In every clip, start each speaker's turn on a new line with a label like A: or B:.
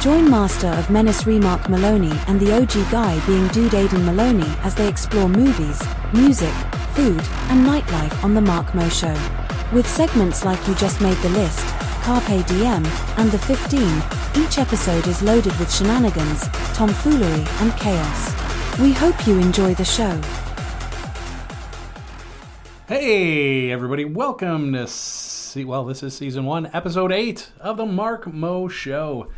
A: Join Master of Menace Remark Maloney and the OG guy being Dude Aidan Maloney as they explore movies, music, food, and nightlife on The Mark Mo Show. With segments like You Just Made the List, Carpe Diem, and The 15, each episode is loaded with shenanigans, tomfoolery, and chaos. We hope you enjoy the show.
B: Hey everybody, welcome to, this is Season 1, Episode 8 of The Mark Mo Show.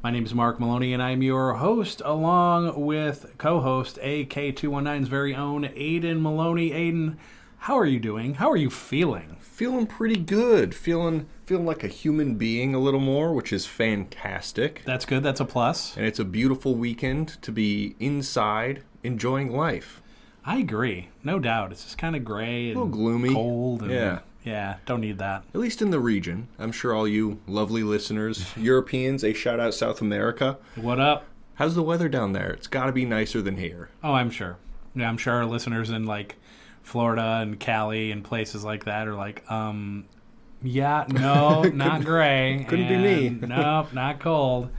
B: My name is Mark Maloney, and I'm your host, along with co-host AK219's very own Aidan Maloney. Aidan, how are you doing? How are you feeling?
C: Feeling pretty good. Feeling like a human being a little more, which is fantastic.
B: That's good. That's a plus.
C: And it's a beautiful weekend to be inside enjoying life.
B: I agree. No doubt. It's just kind of gray and
C: a little gloomy.
B: Cold. And,
C: yeah,
B: don't need that.
C: At least in the region. I'm sure all you lovely listeners, Europeans, a shout out South America.
B: What up?
C: How's the weather down there? It's got to be nicer than here.
B: Oh, I'm sure. Yeah, I'm sure our listeners in like Florida and Cali and places like that are like, yeah, no, not gray.
C: Couldn't be me.
B: Nope, not cold.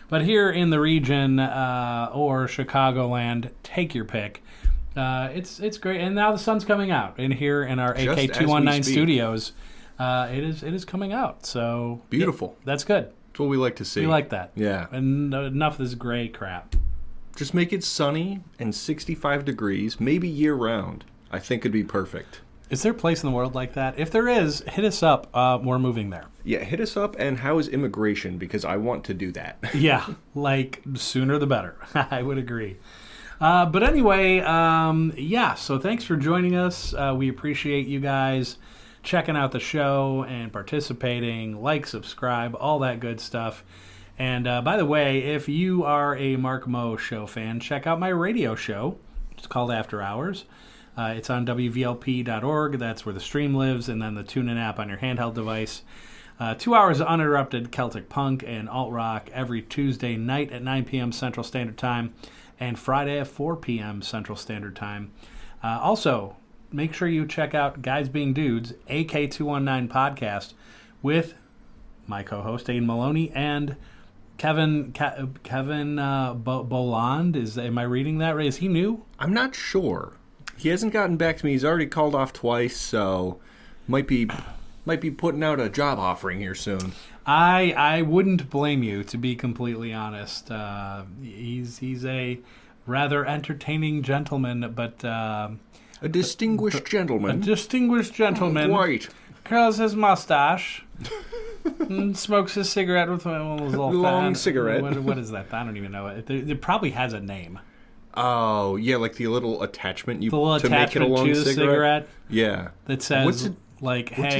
B: But here in the region or Chicagoland, take your pick. It's great, and now the sun's coming out. And here in our AK219 studios, it is coming out. So
C: beautiful.
B: That's good.
C: That's what we like to see.
B: We like that.
C: Yeah.
B: And enough of this gray crap.
C: Just make it sunny and 65 degrees, maybe year round. I think it'd be perfect.
B: Is there a place in the world like that? If there is, hit us up. We're moving there.
C: Yeah, hit us up. And how is immigration? Because I want to do that.
B: Yeah, like sooner the better. I would agree. But anyway, so thanks for joining us. We appreciate you guys checking out the show and participating. Like, subscribe, all that good stuff. And by the way, if you are a Mark Mo Show fan, check out my radio show. It's called After Hours. It's on WVLP.org. That's where the stream lives. And then the TuneIn app on your handheld device. 2 hours of uninterrupted Celtic punk and alt-rock every Tuesday night at 9 p.m. Central Standard Time. And Friday at 4 p.m. Central Standard Time. Also, make sure you check out Guys Being Dudes, AK219 podcast, with my co-host, Aidan Maloney, and Kevin Boland. Am I reading that right? Is he new?
C: I'm not sure. He hasn't gotten back to me. He's already called off twice, so might be putting out a job offering here soon.
B: I wouldn't blame you, to be completely honest. He's a rather entertaining gentleman, but
C: a distinguished gentleman.
B: A distinguished gentleman.
C: Right.
B: Curls his mustache. And smokes his cigarette with one of those little
C: long cigarette.
B: What is that? I don't even know. It probably has a name.
C: Oh yeah, like the little attachment
B: make it a long cigarette.
C: Yeah.
B: That says.
C: What's it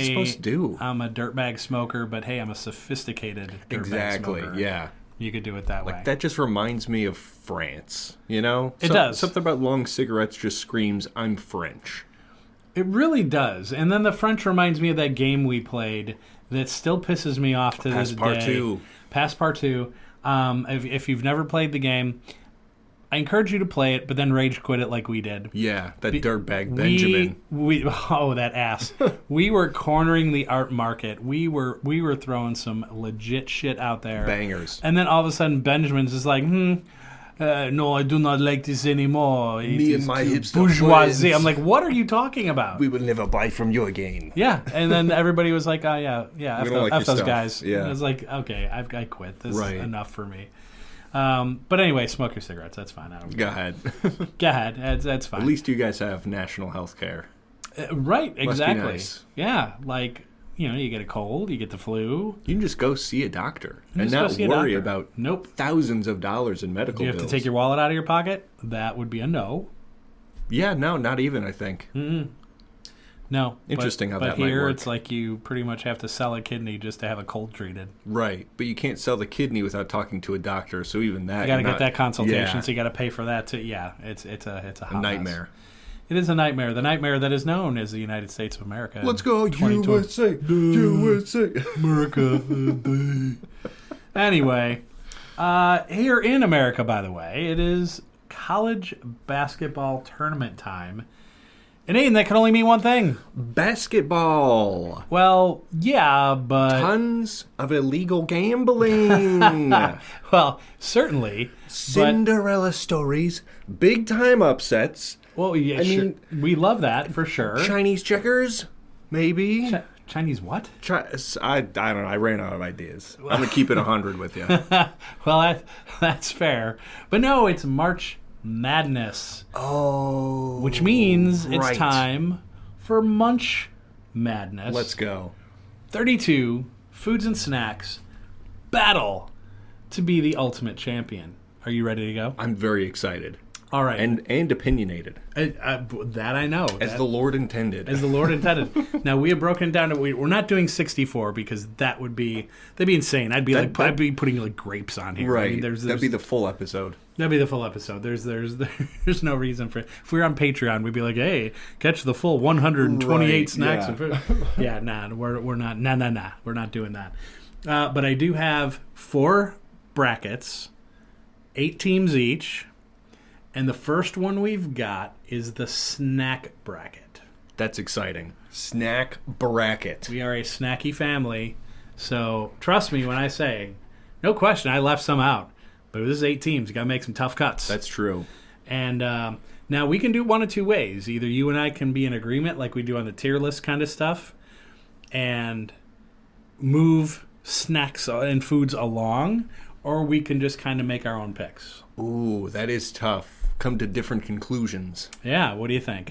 C: supposed to do?
B: I'm a dirtbag smoker, but hey, I'm a sophisticated dirtbag smoker.
C: Exactly, yeah.
B: You could do it that way.
C: That just reminds me of France, you know?
B: It does.
C: Something about long cigarettes just screams, I'm French.
B: It really does. And then the French reminds me of that game we played that still pisses me off to this day. Passepartout. If you've never played the game, I encourage you to play it, but then rage quit it like we did.
C: Yeah, that dirtbag Benjamin.
B: That ass. We were cornering the art market. We were throwing some legit shit out there.
C: Bangers.
B: And then all of a sudden Benjamin's just like, no, I do not like this anymore.
C: Me and my hipster
B: bourgeoisie.
C: friends.
B: I'm like, what are you talking about?
C: We will never buy from you again.
B: Yeah, and then everybody was like, oh, yeah, F those guys.
C: Yeah.
B: And I was like, okay, I quit. This
C: right.
B: is enough for me. But anyway, smoke your cigarettes. That's fine. I don't
C: Go ahead.
B: Go ahead. That's fine.
C: At least you guys have national health care.
B: Right, exactly.
C: Nice.
B: Yeah, like, you get a cold, you get the flu.
C: You can just go see a doctor and not worry about thousands of dollars in medical bills.
B: Do you have to take your wallet out of your pocket? That would be a no.
C: Yeah, no, not even, I think.
B: Mm-mm. No.
C: Interesting how that might work.
B: But here, it's like you pretty much have to sell a kidney just to have a cold treated.
C: Right, but you can't sell the kidney without talking to a doctor, so even that...
B: You got to get that consultation,
C: yeah.
B: So you got to pay for that too. Yeah, it's a hot
C: nightmare.
B: Mess. It is a nightmare. The nightmare that is known as the United States of America.
C: Let's go, USA! USA!
B: America. Anyway, here in America, by the way, it is college basketball tournament time. And Aiden, that can only mean one thing.
C: Basketball.
B: Well, yeah, but...
C: Tons of illegal gambling.
B: Well, certainly.
C: Cinderella stories. Big time upsets.
B: Well, yeah,
C: I
B: sure.
C: mean,
B: we love that for sure.
C: Chinese checkers, maybe.
B: Chinese what?
C: I don't know. I ran out of ideas. I'm going to keep it 100 with you.
B: Well, that's fair. But no, it's March Madness.
C: Oh.
B: Which means
C: right.
B: it's time for Munch Madness.
C: Let's go.
B: 32 foods and snacks battle to be the ultimate champion. Are you ready to go?
C: I'm very excited.
B: All right.
C: And opinionated.
B: That I know.
C: As the Lord intended.
B: As the Lord intended. Now, we have broken it down to... We're not doing 64 because that'd be insane. I'd be putting like grapes on here.
C: Right.
B: I mean,
C: that'd be the full episode.
B: That'd be the full episode. There's no reason for it. If we were on Patreon, we'd be like, hey, catch the full 128
C: right,
B: snacks.
C: yeah.
B: Of food. Yeah, we're not. Nah. We're not doing that. But I do have 4 brackets, 8 teams each. And the first one we've got is the snack bracket.
C: That's exciting. Snack bracket.
B: We are a snacky family. So trust me when I say, no question, I left some out. But this is 8 teams. You got to make some tough cuts.
C: That's true.
B: And now we can do one of 2 ways. Either you and I can be in agreement like we do on the tier list kind of stuff and move snacks and foods along, or we can just kind of make our own picks.
C: Ooh, that is tough. Come to different conclusions.
B: Yeah, what do you think?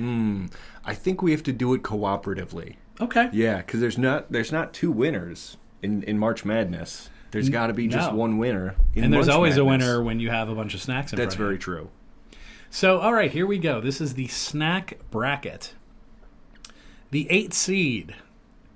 C: I think we have to do it cooperatively.
B: Okay.
C: Yeah, because there's not 2 winners in March Madness. There's got to be just one winner.
B: And there's
C: Munch
B: always a
C: Madness.
B: winner when you have a bunch of snacks in front
C: That's
B: of you.
C: very true.
B: So, all right, here we go. This is the snack bracket. The 8 seed,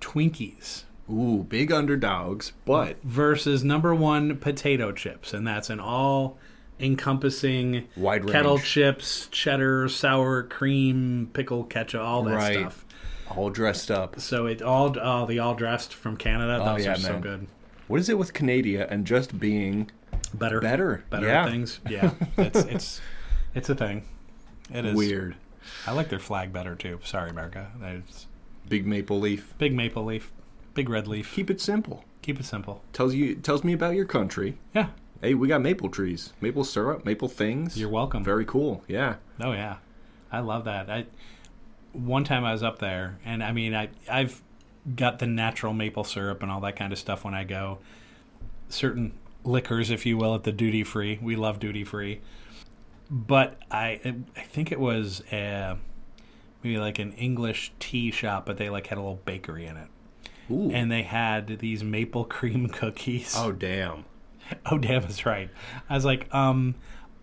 B: Twinkies.
C: Ooh, big underdogs, but...
B: Versus number 1, potato chips. And that's an all-encompassing
C: wide range.
B: Kettle chips, cheddar, sour cream, pickle, ketchup, all that stuff.
C: All dressed up.
B: So the all dressed from Canada. Those are so
C: man.
B: good.
C: What is it with Canada and just being
B: better
C: yeah.
B: things? Yeah, it's a thing. It is
C: weird.
B: I like their flag better too. Sorry, America. It's
C: big maple leaf.
B: Big maple leaf. Big red leaf.
C: Keep it simple.
B: Keep it simple.
C: Tells me about your country.
B: Yeah.
C: Hey, we got maple trees, maple syrup, maple things.
B: You're welcome.
C: Very cool. Yeah.
B: Oh yeah, I love that. One time I was up there, and I mean I've got the natural maple syrup and all that kind of stuff when I go. Certain liquors, if you will, at the duty free. We love duty free. But I think it was maybe like an English tea shop, but they like had a little bakery in it.
C: Ooh.
B: And they had these maple cream cookies.
C: Oh damn.
B: Oh damn, that's right. I was like, I'm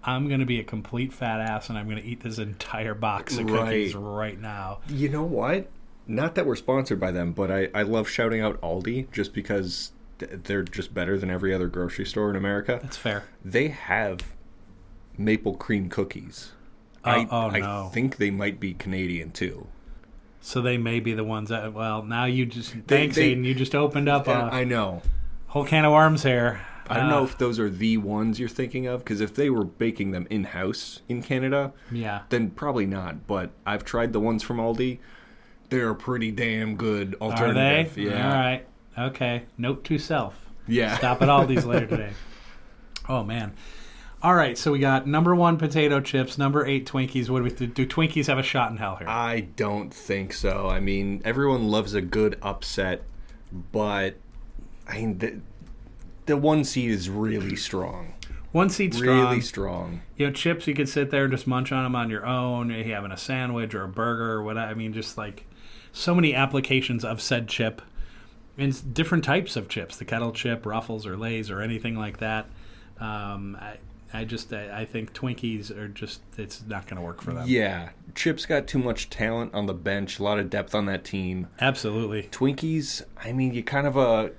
B: gonna be a complete fat ass and I'm gonna eat this entire box of cookies right now.
C: You know what? Not that we're sponsored by them, but I love shouting out Aldi just because they're just better than every other grocery store in America.
B: That's fair.
C: They have maple cream cookies.
B: No.
C: I think they might be Canadian too.
B: So they may be the ones that. Well, now you just thanks, Aiden. You just opened up
C: I know
B: whole can of worms here.
C: I don't know if those are the ones you're thinking of, because if they were baking them in-house in Canada,
B: yeah,
C: then probably not. But I've tried the ones from Aldi. They're a pretty damn good alternative.
B: Are they?
C: Yeah.
B: All right. Okay. Note to self.
C: Yeah.
B: Stop at Aldi's later today. Oh, man. All right. So we got number 1, potato chips. Number 8, Twinkies. What do Twinkies have a shot in hell here?
C: I don't think so. I mean, everyone loves a good upset, but I mean, the 1 seed is really strong.
B: 1 seed strong.
C: Really strong.
B: You know, chips, you could sit there and just munch on them on your own. You're having a sandwich or a burger or whatever. I mean, just like so many applications of said chip. And different types of chips. The kettle chip, Ruffles or Lay's or anything like that. I think Twinkies are just, it's not going to work for them.
C: Yeah. Chip's got too much talent on the bench, a lot of depth on that team.
B: Absolutely.
C: Twinkies, I mean, you're kind of a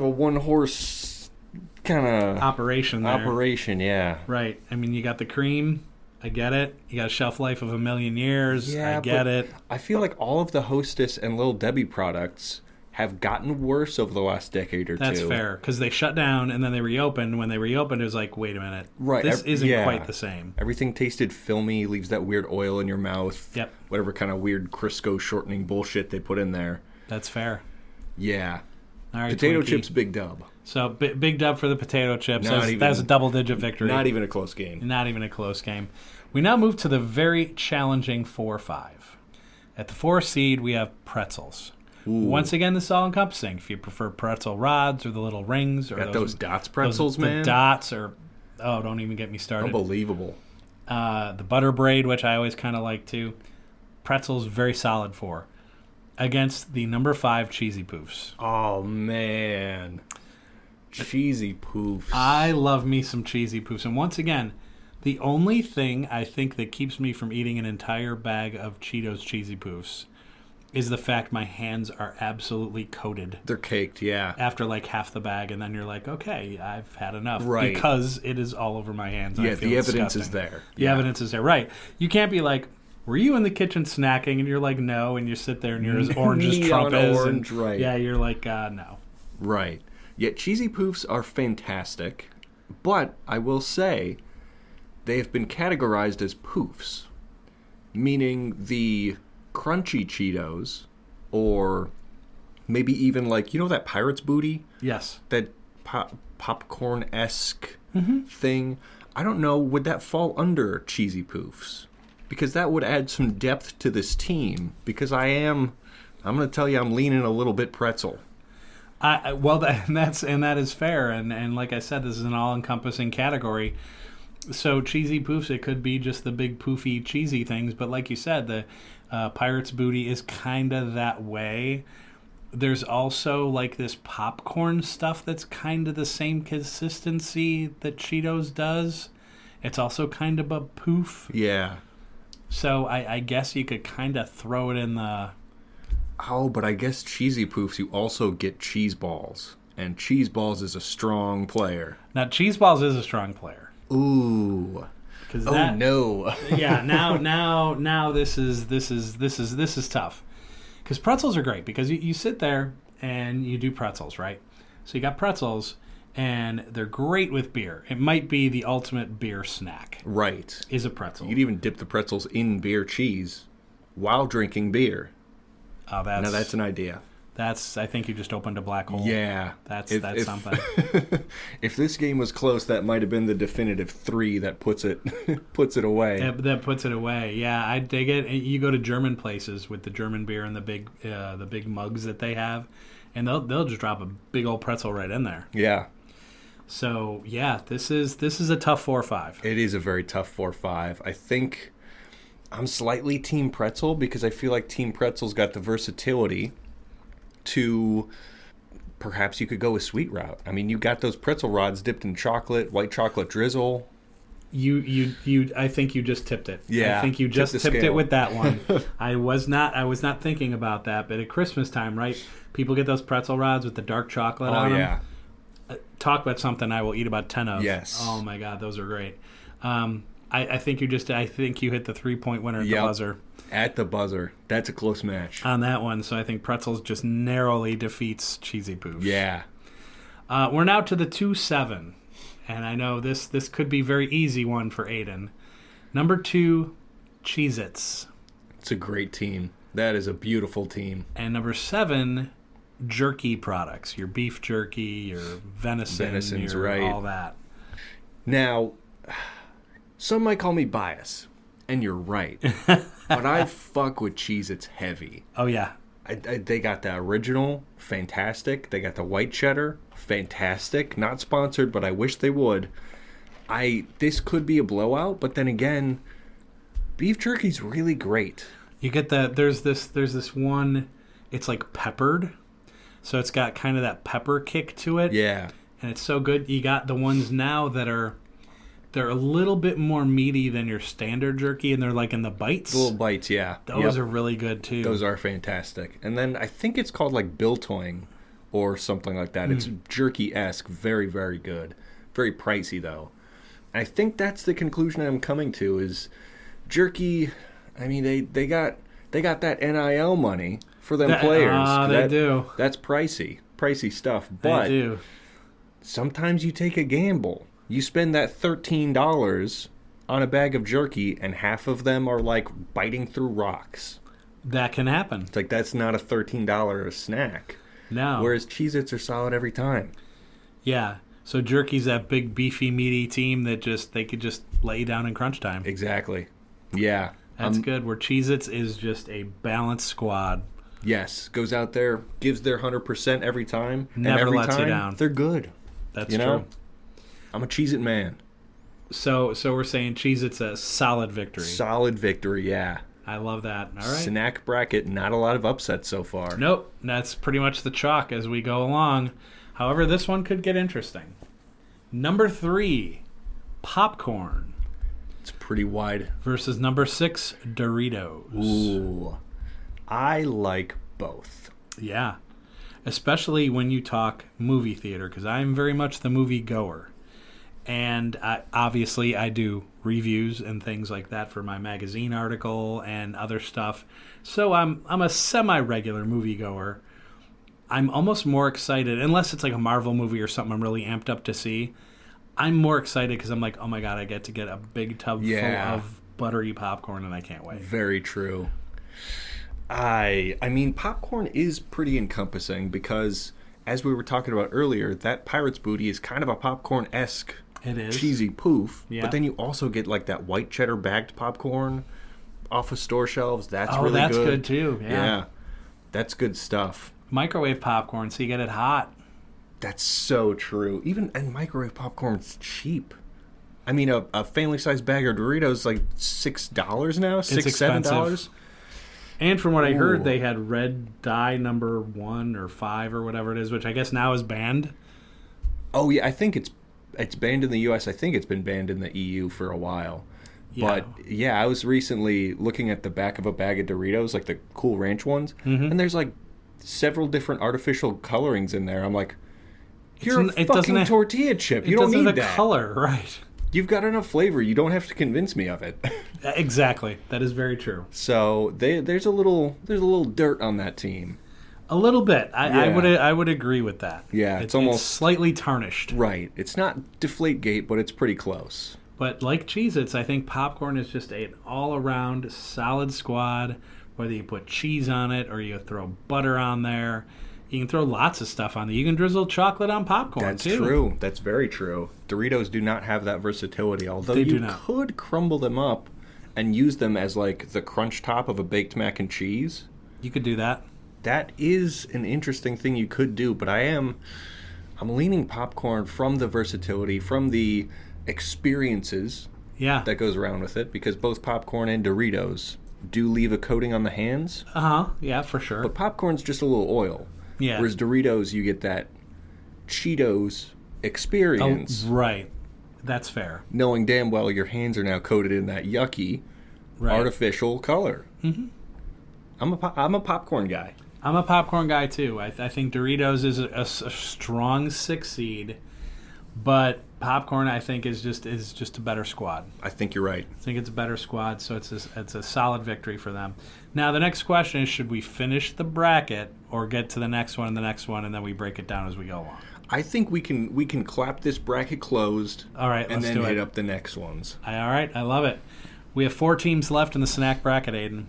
C: one-horse kind of
B: operation there.
C: Operation, yeah.
B: Right. I mean, you got the cream. I get it. You got a shelf life of 1,000,000 years.
C: Yeah,
B: I get it.
C: I feel like all of the Hostess and Little Debbie products have gotten worse over the last decade or
B: That's
C: two.
B: That's fair, because they shut down and then they reopened. When they reopened, it was like, wait a minute.
C: Right.
B: This isn't
C: yeah.
B: quite the same.
C: Everything tasted filmy, leaves that weird oil in your mouth.
B: Yep.
C: Whatever kind of weird Crisco shortening bullshit they put in there.
B: That's fair.
C: Yeah.
B: All right,
C: Potato
B: Twinkie.
C: chips, big dub.
B: So big dub for the potato chips.
C: Not even-
B: That's a double-digit victory.
C: Not even a close game.
B: Not even a close game. We now move to the very challenging 4-5. At the 4 seed, we have pretzels.
C: Ooh.
B: Once again, this is all-encompassing. If you prefer pretzel rods or the little rings. Or
C: Got those dots pretzels, man.
B: The dots or... Oh, don't even get me started.
C: Unbelievable.
B: The butter braid, which I always kind of like too. Pretzels, very solid 4. Against the number 5 cheesy poofs.
C: Oh, man. Cheesy poofs.
B: I love me some cheesy poofs. And once again, the only thing I think that keeps me from eating an entire bag of Cheetos cheesy poofs is the fact my hands are absolutely coated.
C: They're caked, yeah.
B: After like half the bag, and then you're like, okay, I've had enough.
C: Right.
B: Because it is all over my hands.
C: Yeah,
B: I feel
C: the evidence
B: disgusting.
C: is there.
B: The evidence is there, right. You can't be like, were you in the kitchen snacking? And you're like, no. And you sit there and you're as orange as Trump
C: Neon
B: is.
C: orange,
B: and,
C: right.
B: Yeah, you're like, no.
C: Right. Yet cheesy poofs are fantastic, but I will say they have been categorized as poofs, meaning the crunchy Cheetos, or maybe even like, you know that Pirate's Booty?
B: Yes.
C: That popcorn-esque thing? I don't know, would that fall under cheesy poofs? Because that would add some depth to this team, because I'm going to tell you, I'm leaning a little bit pretzel.
B: That is fair, and like I said, this is an all-encompassing category. So cheesy poofs, it could be just the big poofy cheesy things, but like you said, the Pirate's Booty is kind of that way. There's also like this popcorn stuff that's kind of the same consistency that Cheetos does. It's also kind of a poof.
C: Yeah.
B: So I guess you could kind of throw it in the...
C: Oh, but I guess cheesy poofs, you also get cheese balls. And cheese balls is a strong player.
B: Now, cheese balls is a strong player.
C: Ooh.
B: That,
C: no.
B: Yeah, now this is tough. Because pretzels are great, because you sit there and you do pretzels, right? So you got pretzels, and they're great with beer. It might be the ultimate beer snack.
C: Right.
B: Is a pretzel.
C: You could even dip the pretzels in beer cheese while drinking beer.
B: Oh,
C: Now that's an idea.
B: I think you just opened a black hole.
C: Yeah.
B: That's something.
C: If this game was close, that might have been the definitive 3 that puts it away.
B: That puts it away. Yeah, I dig it. You go to German places with the German beer and the big mugs that they have, and they'll just drop a big old pretzel right in there.
C: Yeah.
B: So yeah, this is a tough 4-5.
C: It is a very tough 4-5. I think I'm slightly Team Pretzel because I feel like Team Pretzel's got the versatility to... Perhaps you could go with sweet route. I mean, you got those pretzel rods dipped in chocolate, white chocolate drizzle.
B: I think you just tipped it.
C: Yeah,
B: I think you just tipped
C: scale.
B: it with that one. I was not thinking about that, but at Christmas time, right? People get those pretzel rods with the dark chocolate on them.
C: Yeah.
B: Talk about something I will eat about 10 of.
C: Yes.
B: Oh my God, those are great. I think you hit the 3-point winner at the buzzer.
C: At the buzzer. That's a close match.
B: On that one, so I think pretzels just narrowly defeats cheesy poofs.
C: Yeah.
B: We're now to the 2-7, and I know this could be a very easy one for Aiden. Number 2, Cheez-Its.
C: It's a great team. That is a beautiful team.
B: And number 7, jerky products. Your beef jerky, your
C: Venison's
B: your
C: right.
B: all that.
C: Now, some might call me biased, and you're right. But I fuck with Cheez-Its heavy.
B: Oh, yeah.
C: They got the original, fantastic. They got the white cheddar, fantastic. Not sponsored, but I wish they would. This could be a blowout, but then again, beef jerky's really great.
B: You get there's this one, it's like peppered, so it's got kind of that pepper kick to it.
C: Yeah.
B: And it's so good. You got the ones now that they're a little bit more meaty than your standard jerky, and they're like in the bites.
C: The little bites, yeah.
B: Those are really good too.
C: Those are fantastic. And then I think it's called like Biltoing or something like that. It's jerky-esque, very, very good. Very pricey though. I think that's the conclusion I'm coming to is jerky. I mean, they got that NIL money for them players.
B: They do.
C: That's pricey stuff. But
B: They do.
C: sometimes you take a gamble. You spend that $13 on a bag of jerky, and half of them are like biting through rocks.
B: That can happen.
C: It's like, that's not a $13 snack.
B: No.
C: Whereas Cheez-Its are solid every time.
B: Yeah. So jerky's that big, beefy, meaty team that they could just lay you down in crunch time.
C: Exactly. Yeah.
B: That's good. Where Cheez-Its is just a balanced squad.
C: Yes. Goes out there, gives their 100% every time.
B: Never
C: and every
B: lets you
C: time,
B: down.
C: They're good.
B: That's
C: know?
B: true.
C: I'm a Cheez-It man.
B: So we're saying Cheez-Its a solid victory.
C: Solid victory, yeah.
B: I love that. All right.
C: Snack bracket, not a lot of upsets so far.
B: Nope. That's pretty much the chalk as we go along. However, this one could get interesting. Number 3, popcorn.
C: It's pretty wide.
B: Versus number 6, Doritos.
C: Ooh. I like both.
B: Yeah. Especially when you talk movie theater, because I'm very much the movie goer. And obviously I do reviews and things like that for my magazine article and other stuff. So I'm a semi-regular moviegoer. I'm almost more excited, unless it's like a Marvel movie or something I'm really amped up to see. I'm more excited because I'm like, oh my God, I get to get a big tub full of buttery popcorn and I can't wait.
C: Very true. I mean, popcorn is pretty encompassing because, as we were talking about earlier, that Pirate's Booty is kind of a popcorn-esque
B: It is.
C: cheesy poof.
B: Yeah.
C: But then you also get like that white cheddar bagged popcorn off of store shelves. That's really
B: that's
C: good.
B: good too. Yeah.
C: That's good stuff.
B: Microwave popcorn, so you get it hot.
C: That's so true. And microwave popcorn's cheap. I mean, a family-sized bag of Doritos is like $6 now? $7?
B: And from what I heard,
C: Ooh.
B: they had red dye number 1 or 5 or whatever it is, which I guess now is banned.
C: Oh, yeah, I think it's banned in the U.S. I think it's been banned in the EU for a while.
B: Yeah.
C: But, yeah, I was recently looking at the back of a bag of Doritos, like the Cool Ranch ones, and there's like several different artificial colorings in there. I'm like, you're a fucking tortilla chip. You don't need that.
B: Color, right.
C: You've got enough flavor. You don't have to convince me of it.
B: Exactly. That is very true.
C: So there's a little dirt on that team.
B: A little bit. I would agree with that.
C: Yeah, it's almost
B: slightly tarnished.
C: Right. It's not Deflategate, but it's pretty close.
B: But like Cheez-Its, I think popcorn is just an all-around solid squad. Whether you put cheese on it or you throw butter on there. You can throw lots of stuff on there. You can drizzle chocolate on popcorn,
C: That's
B: too.
C: true. That's very true. Doritos do not have that versatility, although
B: They do
C: you
B: not.
C: could crumble them up and use them as like the crunch top of a baked mac and cheese.
B: You could do that.
C: That is an interesting thing you could do, but I'm leaning popcorn from the versatility, from the experiences
B: Yeah.
C: that goes around with it, because both popcorn and Doritos do leave a coating on the hands,
B: Uh-huh. Yeah, for sure.
C: but popcorn's just a little oil.
B: Yeah.
C: Whereas Doritos, you get that Cheetos experience,
B: Right. That's fair.
C: knowing damn well your hands are now coated in that yucky,
B: Right.
C: artificial color. Mm-hmm. I'm a popcorn guy.
B: I'm a popcorn guy, too. I think Doritos is a strong 6 seed, but popcorn, I think, is just a better squad.
C: I think you're right.
B: I think it's a better squad, so it's a solid victory for them. Now, the next question is, should we finish the bracket or get to the next one, and then we break it down as we go along?
C: I think we can clap this bracket closed.
B: All right,
C: and
B: let's
C: then
B: do
C: hit
B: it.
C: up the next ones.
B: All right, I love it. We have 4 teams left in the snack bracket, Aiden,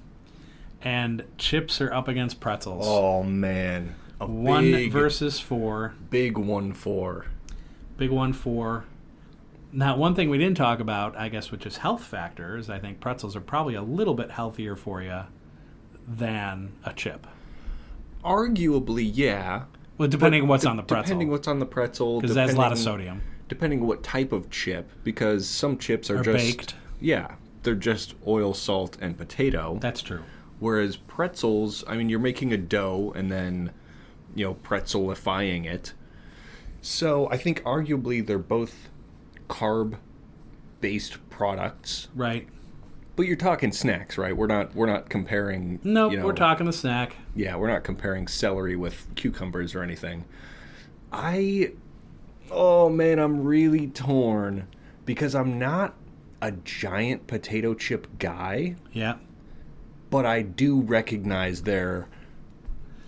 B: and chips are up against pretzels.
C: Oh man,
B: 1 versus 4.
C: Big 1-4.
B: Big 1-4. Now, one thing we didn't talk about, I guess, which is health factors. I think pretzels are probably a little bit healthier for you than a chip.
C: Arguably, yeah.
B: Well, depending on what's on the pretzel.
C: Depending what's on the pretzel.
B: Because that's a lot of sodium.
C: Depending what type of chip, because some chips are just
B: baked.
C: Yeah, they're just oil, salt, and potato.
B: That's true.
C: Whereas pretzels, I mean, you're making a dough and then, pretzelifying it. So I think arguably they're both carb-based products.
B: Right.
C: But you're talking snacks, right? We're not comparing.
B: Nope, we're talking the snack.
C: Yeah, we're not comparing celery with cucumbers or anything. Oh man, I'm really torn because I'm not a giant potato chip guy.
B: Yeah.
C: But I do recognize their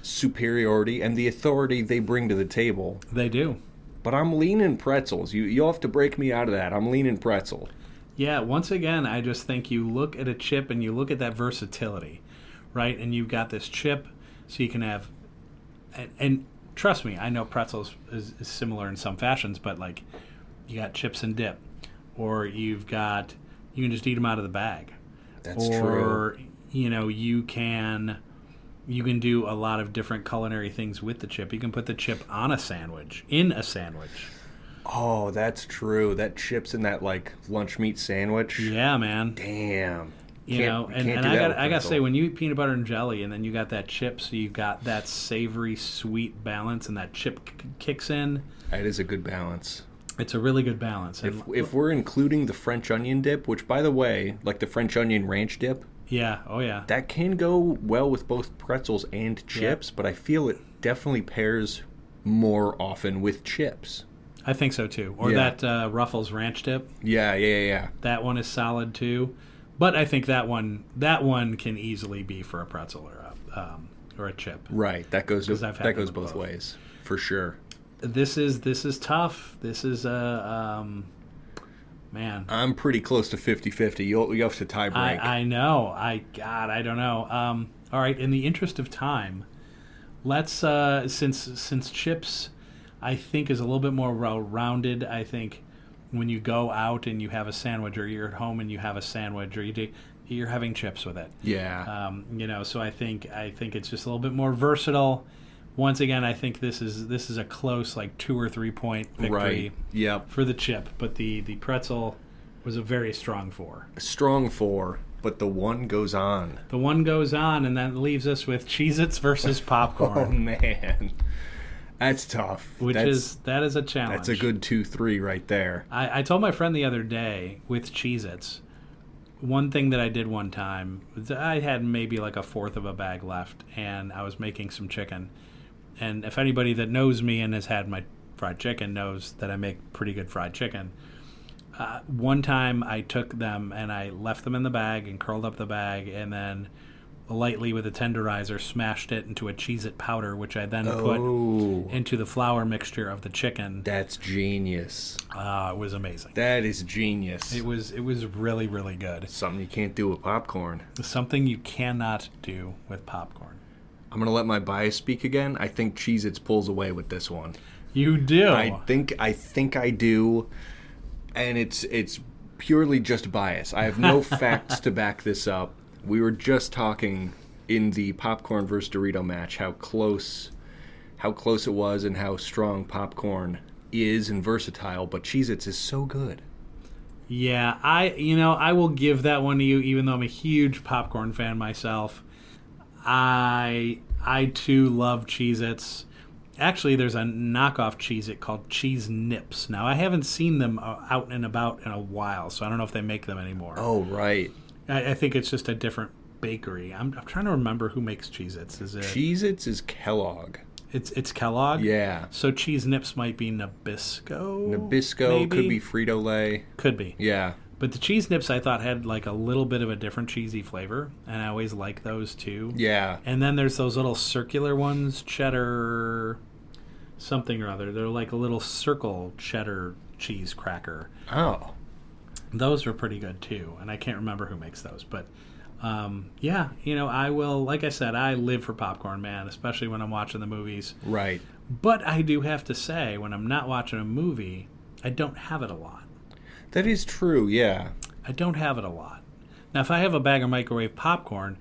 C: superiority and the authority they bring to the table.
B: They do.
C: But I'm leaning pretzels. You'll have to break me out of that. I'm leaning pretzel.
B: Yeah, once again, I just think you look at a chip and you look at that versatility, right? And you've got this chip, so you can have... And trust me, I know pretzels is similar in some fashions, but like you got chips and dip, or you can just eat them out of the bag.
C: That's true.
B: Or, you can do a lot of different culinary things with the chip. You can put the chip on a sandwich, in a sandwich.
C: Oh, that's true. That chip's in that like lunch meat sandwich.
B: Yeah, man.
C: Damn.
B: And I gotta say, when you eat peanut butter and jelly, and then you got that chip, so you've got that savory, sweet balance, and that chip kicks in.
C: That is a good balance.
B: It's a really good balance.
C: If we're including the French onion dip, which, by the way, like the French onion ranch dip,
B: yeah, oh yeah,
C: that can go well with both pretzels and chips, but I feel it definitely pairs more often with chips.
B: I think so too. Or that Ruffles ranch dip.
C: Yeah.
B: That one is solid too. But I think that one can easily be for a pretzel or a chip.
C: Right. That goes both ways for sure.
B: This is tough. This is man.
C: I'm pretty close to 50-50. You have to tie break.
B: I know. I don't know. All right. In the interest of time, let's since chips, I think, is a little bit more well-rounded. I think when you go out and you have a sandwich, or you're at home and you have a sandwich, or you're having chips with it.
C: Yeah.
B: So I think it's just a little bit more versatile. Once again, I think this is a close, like 2 or 3 point victory.
C: Right. Yep.
B: For the chip, but the pretzel was a very strong 4.
C: A strong 4, but the one goes on.
B: The one goes on, and that leaves us with Cheez-Its versus popcorn.
C: Oh man. That's tough.
B: That is a challenge.
C: That's a good 2-3 right there.
B: I told my friend the other day with Cheez-Its, one thing that I did one time, I had maybe like a fourth of a bag left, and I was making some chicken. And if anybody that knows me and has had my fried chicken knows that I make pretty good fried chicken. One time I took them and I left them in the bag and curled up the bag, and then lightly with a tenderizer smashed it into a Cheez-It powder, which I then put into the flour mixture of the chicken.
C: That's genius.
B: It was amazing.
C: That is genius.
B: It was really, really good.
C: Something you can't do with popcorn.
B: Something you cannot do with popcorn.
C: I'm going to let my bias speak again. I think Cheez-Its pulls away with this one.
B: You do?
C: I think I do, and it's purely just bias. I have no facts to back this up. We were just talking in the popcorn versus Dorito match how close it was and how strong popcorn is and versatile, but Cheez-Its is so good.
B: Yeah, I will give that one to you, even though I'm a huge popcorn fan myself. I too love Cheez-Its. Actually, there's a knockoff Cheez-It called Cheese Nips. Now, I haven't seen them out and about in a while, so I don't know if they make them anymore.
C: Oh, right.
B: I think it's just a different bakery. I'm trying to remember who makes Cheez-Its. Is it
C: Cheez-Its is Kellogg.
B: It's Kellogg?
C: Yeah.
B: So Cheese Nips might be Nabisco?
C: Nabisco,
B: maybe?
C: could be Frito-Lay.
B: Could be.
C: Yeah.
B: But the Cheese Nips I thought had like a little bit of a different cheesy flavor, and I always like those too.
C: Yeah.
B: And then there's those little circular ones, cheddar something or other. They're like a little circle cheddar cheese cracker.
C: Oh.
B: Those were pretty good too, and I can't remember who makes those. But yeah, I will, like I said, I live for popcorn, man, especially when I'm watching the movies.
C: Right.
B: But I do have to say, when I'm not watching a movie, I don't have it a lot.
C: That is true, yeah.
B: I don't have it a lot. Now, if I have a bag of microwave popcorn,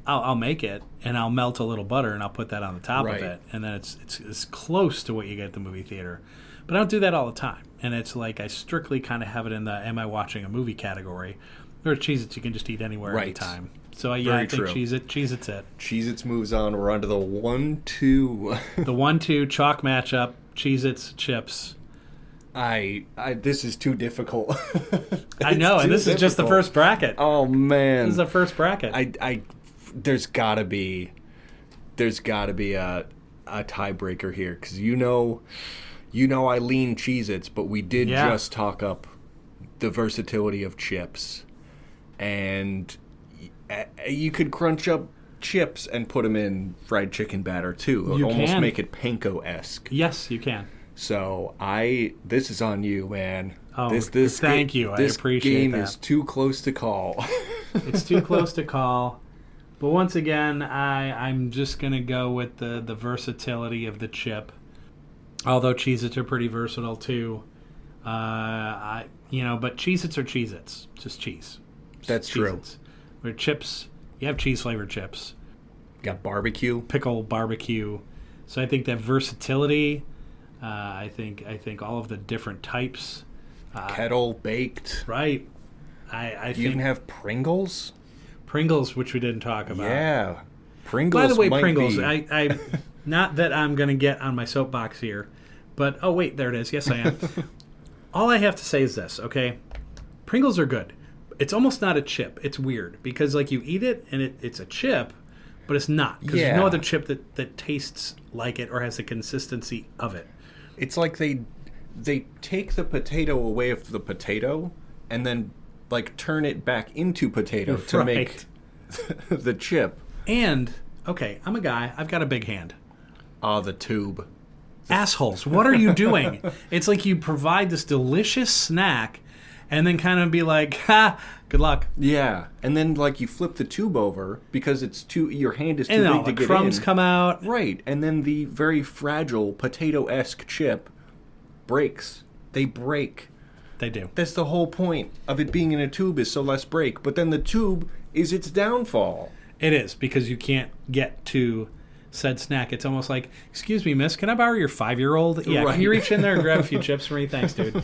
B: I'll make it, and I'll melt a little butter, and I'll put that on the top of it, and then it's close to what you get at the movie theater. But I don't do that all the time, and it's like I strictly kind of have it in the am I watching a movie category. Or Cheez-Its you can just eat anywhere anytime. So yeah, I think Cheez-Its it.
C: Cheez-Its moves on. We're on to the 1-2.
B: The 1-2 chalk matchup, Cheez-Its chips.
C: This is too difficult.
B: I know, and this is just the first bracket.
C: Oh man,
B: this is the first bracket.
C: There's gotta be a tiebreaker here, because you know I lean Cheez-Its, but we did just talk up the versatility of chips, and you could crunch up chips and put them in fried chicken batter too.
B: You
C: Almost
B: can.
C: make it panko-esque.
B: Yes, you can.
C: So this is on you, man.
B: Oh,
C: this
B: thank you. I
C: This
B: appreciate
C: game
B: that.
C: is too close to call.
B: It's too close to call. But once again, I'm just going to go with the versatility of the chip. Although Cheez-Its are pretty versatile too. But Cheez-Its are Cheez-Its. Just cheese.
C: That's true.
B: Cheez-Its. Where chips, you have cheese-flavored chips.
C: Got barbecue.
B: Pickle, barbecue. So I think that versatility, I think all of the different types.
C: Kettle, baked.
B: Right. I
C: You
B: think
C: even have Pringles?
B: Pringles, which we didn't talk about.
C: Yeah. Pringles
B: By the way,
C: might
B: Pringles,
C: be...
B: I not that I'm going to get on my soapbox here, but, oh, wait, there it is. Yes, I am. All I have to say is this, okay? Pringles are good. It's almost not a chip. It's weird because, like, you eat it and it's a chip, but it's not because there's no other chip that tastes like it or has the consistency of it.
C: It's like they take the potato away of the potato and then, like, turn it back into potato to
B: Right.
C: make the chip.
B: And, okay, I'm a guy. I've got a big hand.
C: The tube.
B: Assholes, what are you doing? It's like you provide this delicious snack and then kind of be like, ha, good luck.
C: Yeah, and then like you flip the tube over because your hand is too
B: And then
C: big
B: all
C: to
B: the
C: get
B: crumbs
C: in.
B: come out.
C: Right, and then the very fragile potato-esque chip breaks. They break.
B: They do.
C: That's the whole point of it being in a tube is so less break. But then the tube is its downfall.
B: It is because you can't get to said snack. It's almost like, excuse me, miss, can I borrow your 5-year-old? Yeah,
C: Right.
B: Can you reach in there and grab a few chips for me? Thanks, dude.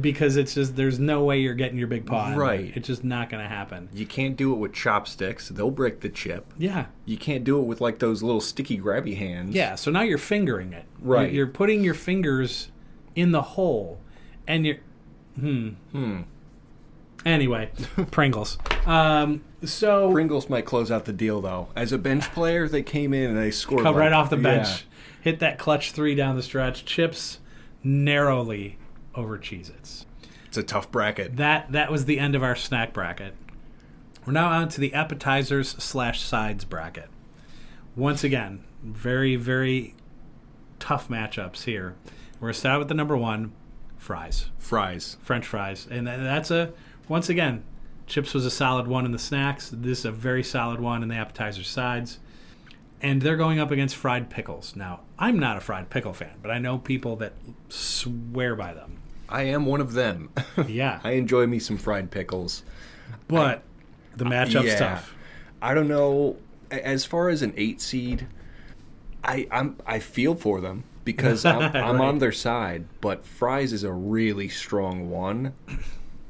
B: Because it's just, there's no way you're getting your big paw in there.
C: Right.
B: It's just not going to happen.
C: You can't do it with chopsticks. They'll break the chip.
B: Yeah.
C: You can't do it with like those little sticky grabby hands.
B: Yeah, so now you're fingering it.
C: Right.
B: You're putting your fingers in the hole, and you're... Anyway, Pringles. So
C: Pringles might close out the deal, though. As a bench player, they came in and they scored.
B: come right
C: like-
B: off the bench,
C: Yeah.
B: hit that clutch 3 down the stretch. Chips narrowly over Cheez-Its.
C: It's a tough bracket.
B: That was the end of our snack bracket. We're now on to the appetizers/sides bracket. Once again, very, very tough matchups here. We're going to start with the number 1, fries.
C: Fries.
B: French fries. And that's once again, chips was a solid one in the snacks. This is a very solid one in the appetizer sides. And they're going up against fried pickles. Now, I'm not a fried pickle fan, but I know people that swear by them.
C: I am one of them.
B: Yeah.
C: I enjoy me some fried pickles.
B: But the matchup's tough.
C: I don't know. As far as an 8 seed, I feel for them because I'm
B: Right.
C: on their side. But fries is a really strong one.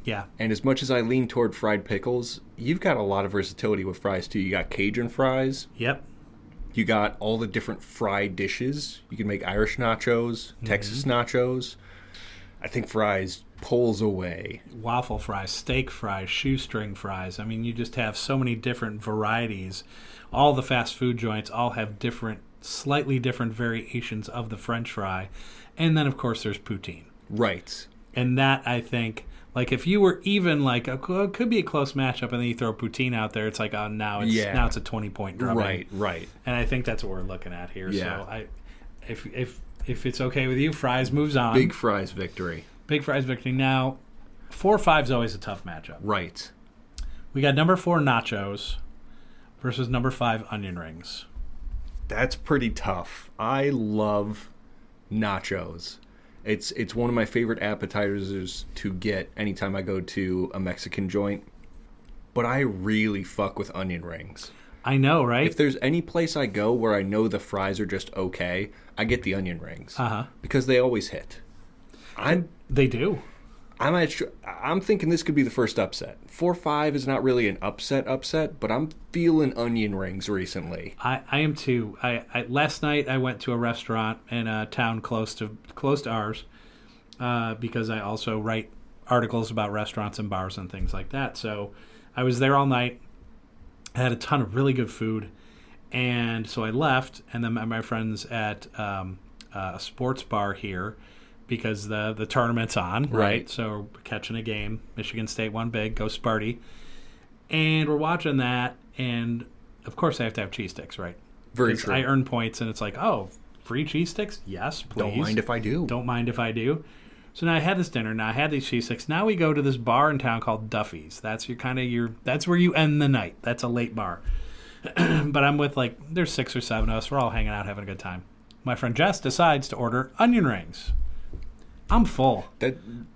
B: Yeah.
C: And as much as I lean toward fried pickles, you've got a lot of versatility with fries too. You got Cajun fries.
B: Yep.
C: You got all the different fried dishes. You can make Irish nachos, Texas nachos. I think fries pulls away.
B: Waffle fries, steak fries, shoestring fries. I mean, you just have so many different varieties. All the fast food joints all have slightly different variations of the French fry. And then, of course, there's poutine.
C: Right.
B: And that, I think, like, if you were even like, it could be a close matchup, and then you throw poutine out there, it's like, oh, now it's a 20-point drubbing.
C: Right.
B: And I think that's what we're looking at here.
C: Yeah.
B: So if it's okay with you, fries moves on.
C: Big fries victory.
B: Big fries victory. Now, 4-5 is always a tough matchup.
C: Right.
B: We got number 4 nachos versus number 5 onion rings.
C: That's pretty tough. I love nachos. It's one of my favorite appetizers to get anytime I go to a Mexican joint. But I really fuck with onion rings.
B: I know, right?
C: If there's any place I go where I know the fries are just okay, I get the onion rings.
B: Uh-huh.
C: Because they always hit.
B: They do.
C: I'm thinking this could be the first upset. 4-5 is not really an upset, but I'm feeling onion rings recently.
B: I am too. Last night I went to a restaurant in a town close to ours because I also write articles about restaurants and bars and things like that. So I was there all night. I had a ton of really good food, and so I left and then met my friends at a sports bar here because the tournament's on, right? So we're catching a game. Michigan State won big. Go Sparty. And we're watching that, and of course I have to have cheese sticks, right?
C: Very
B: 'Cause
C: true.
B: I earn points, and it's like, oh, free cheese sticks? Yes, please.
C: Don't mind if I do.
B: Don't mind if I do. So now I had this dinner. Now I had these cheese sticks. Now we go to this bar in town called Duffy's. That's that's where you end the night. That's a late bar. But I'm with there's 6 or 7 of us. We're all hanging out, having a good time. My friend Jess decides to order onion rings. I'm full.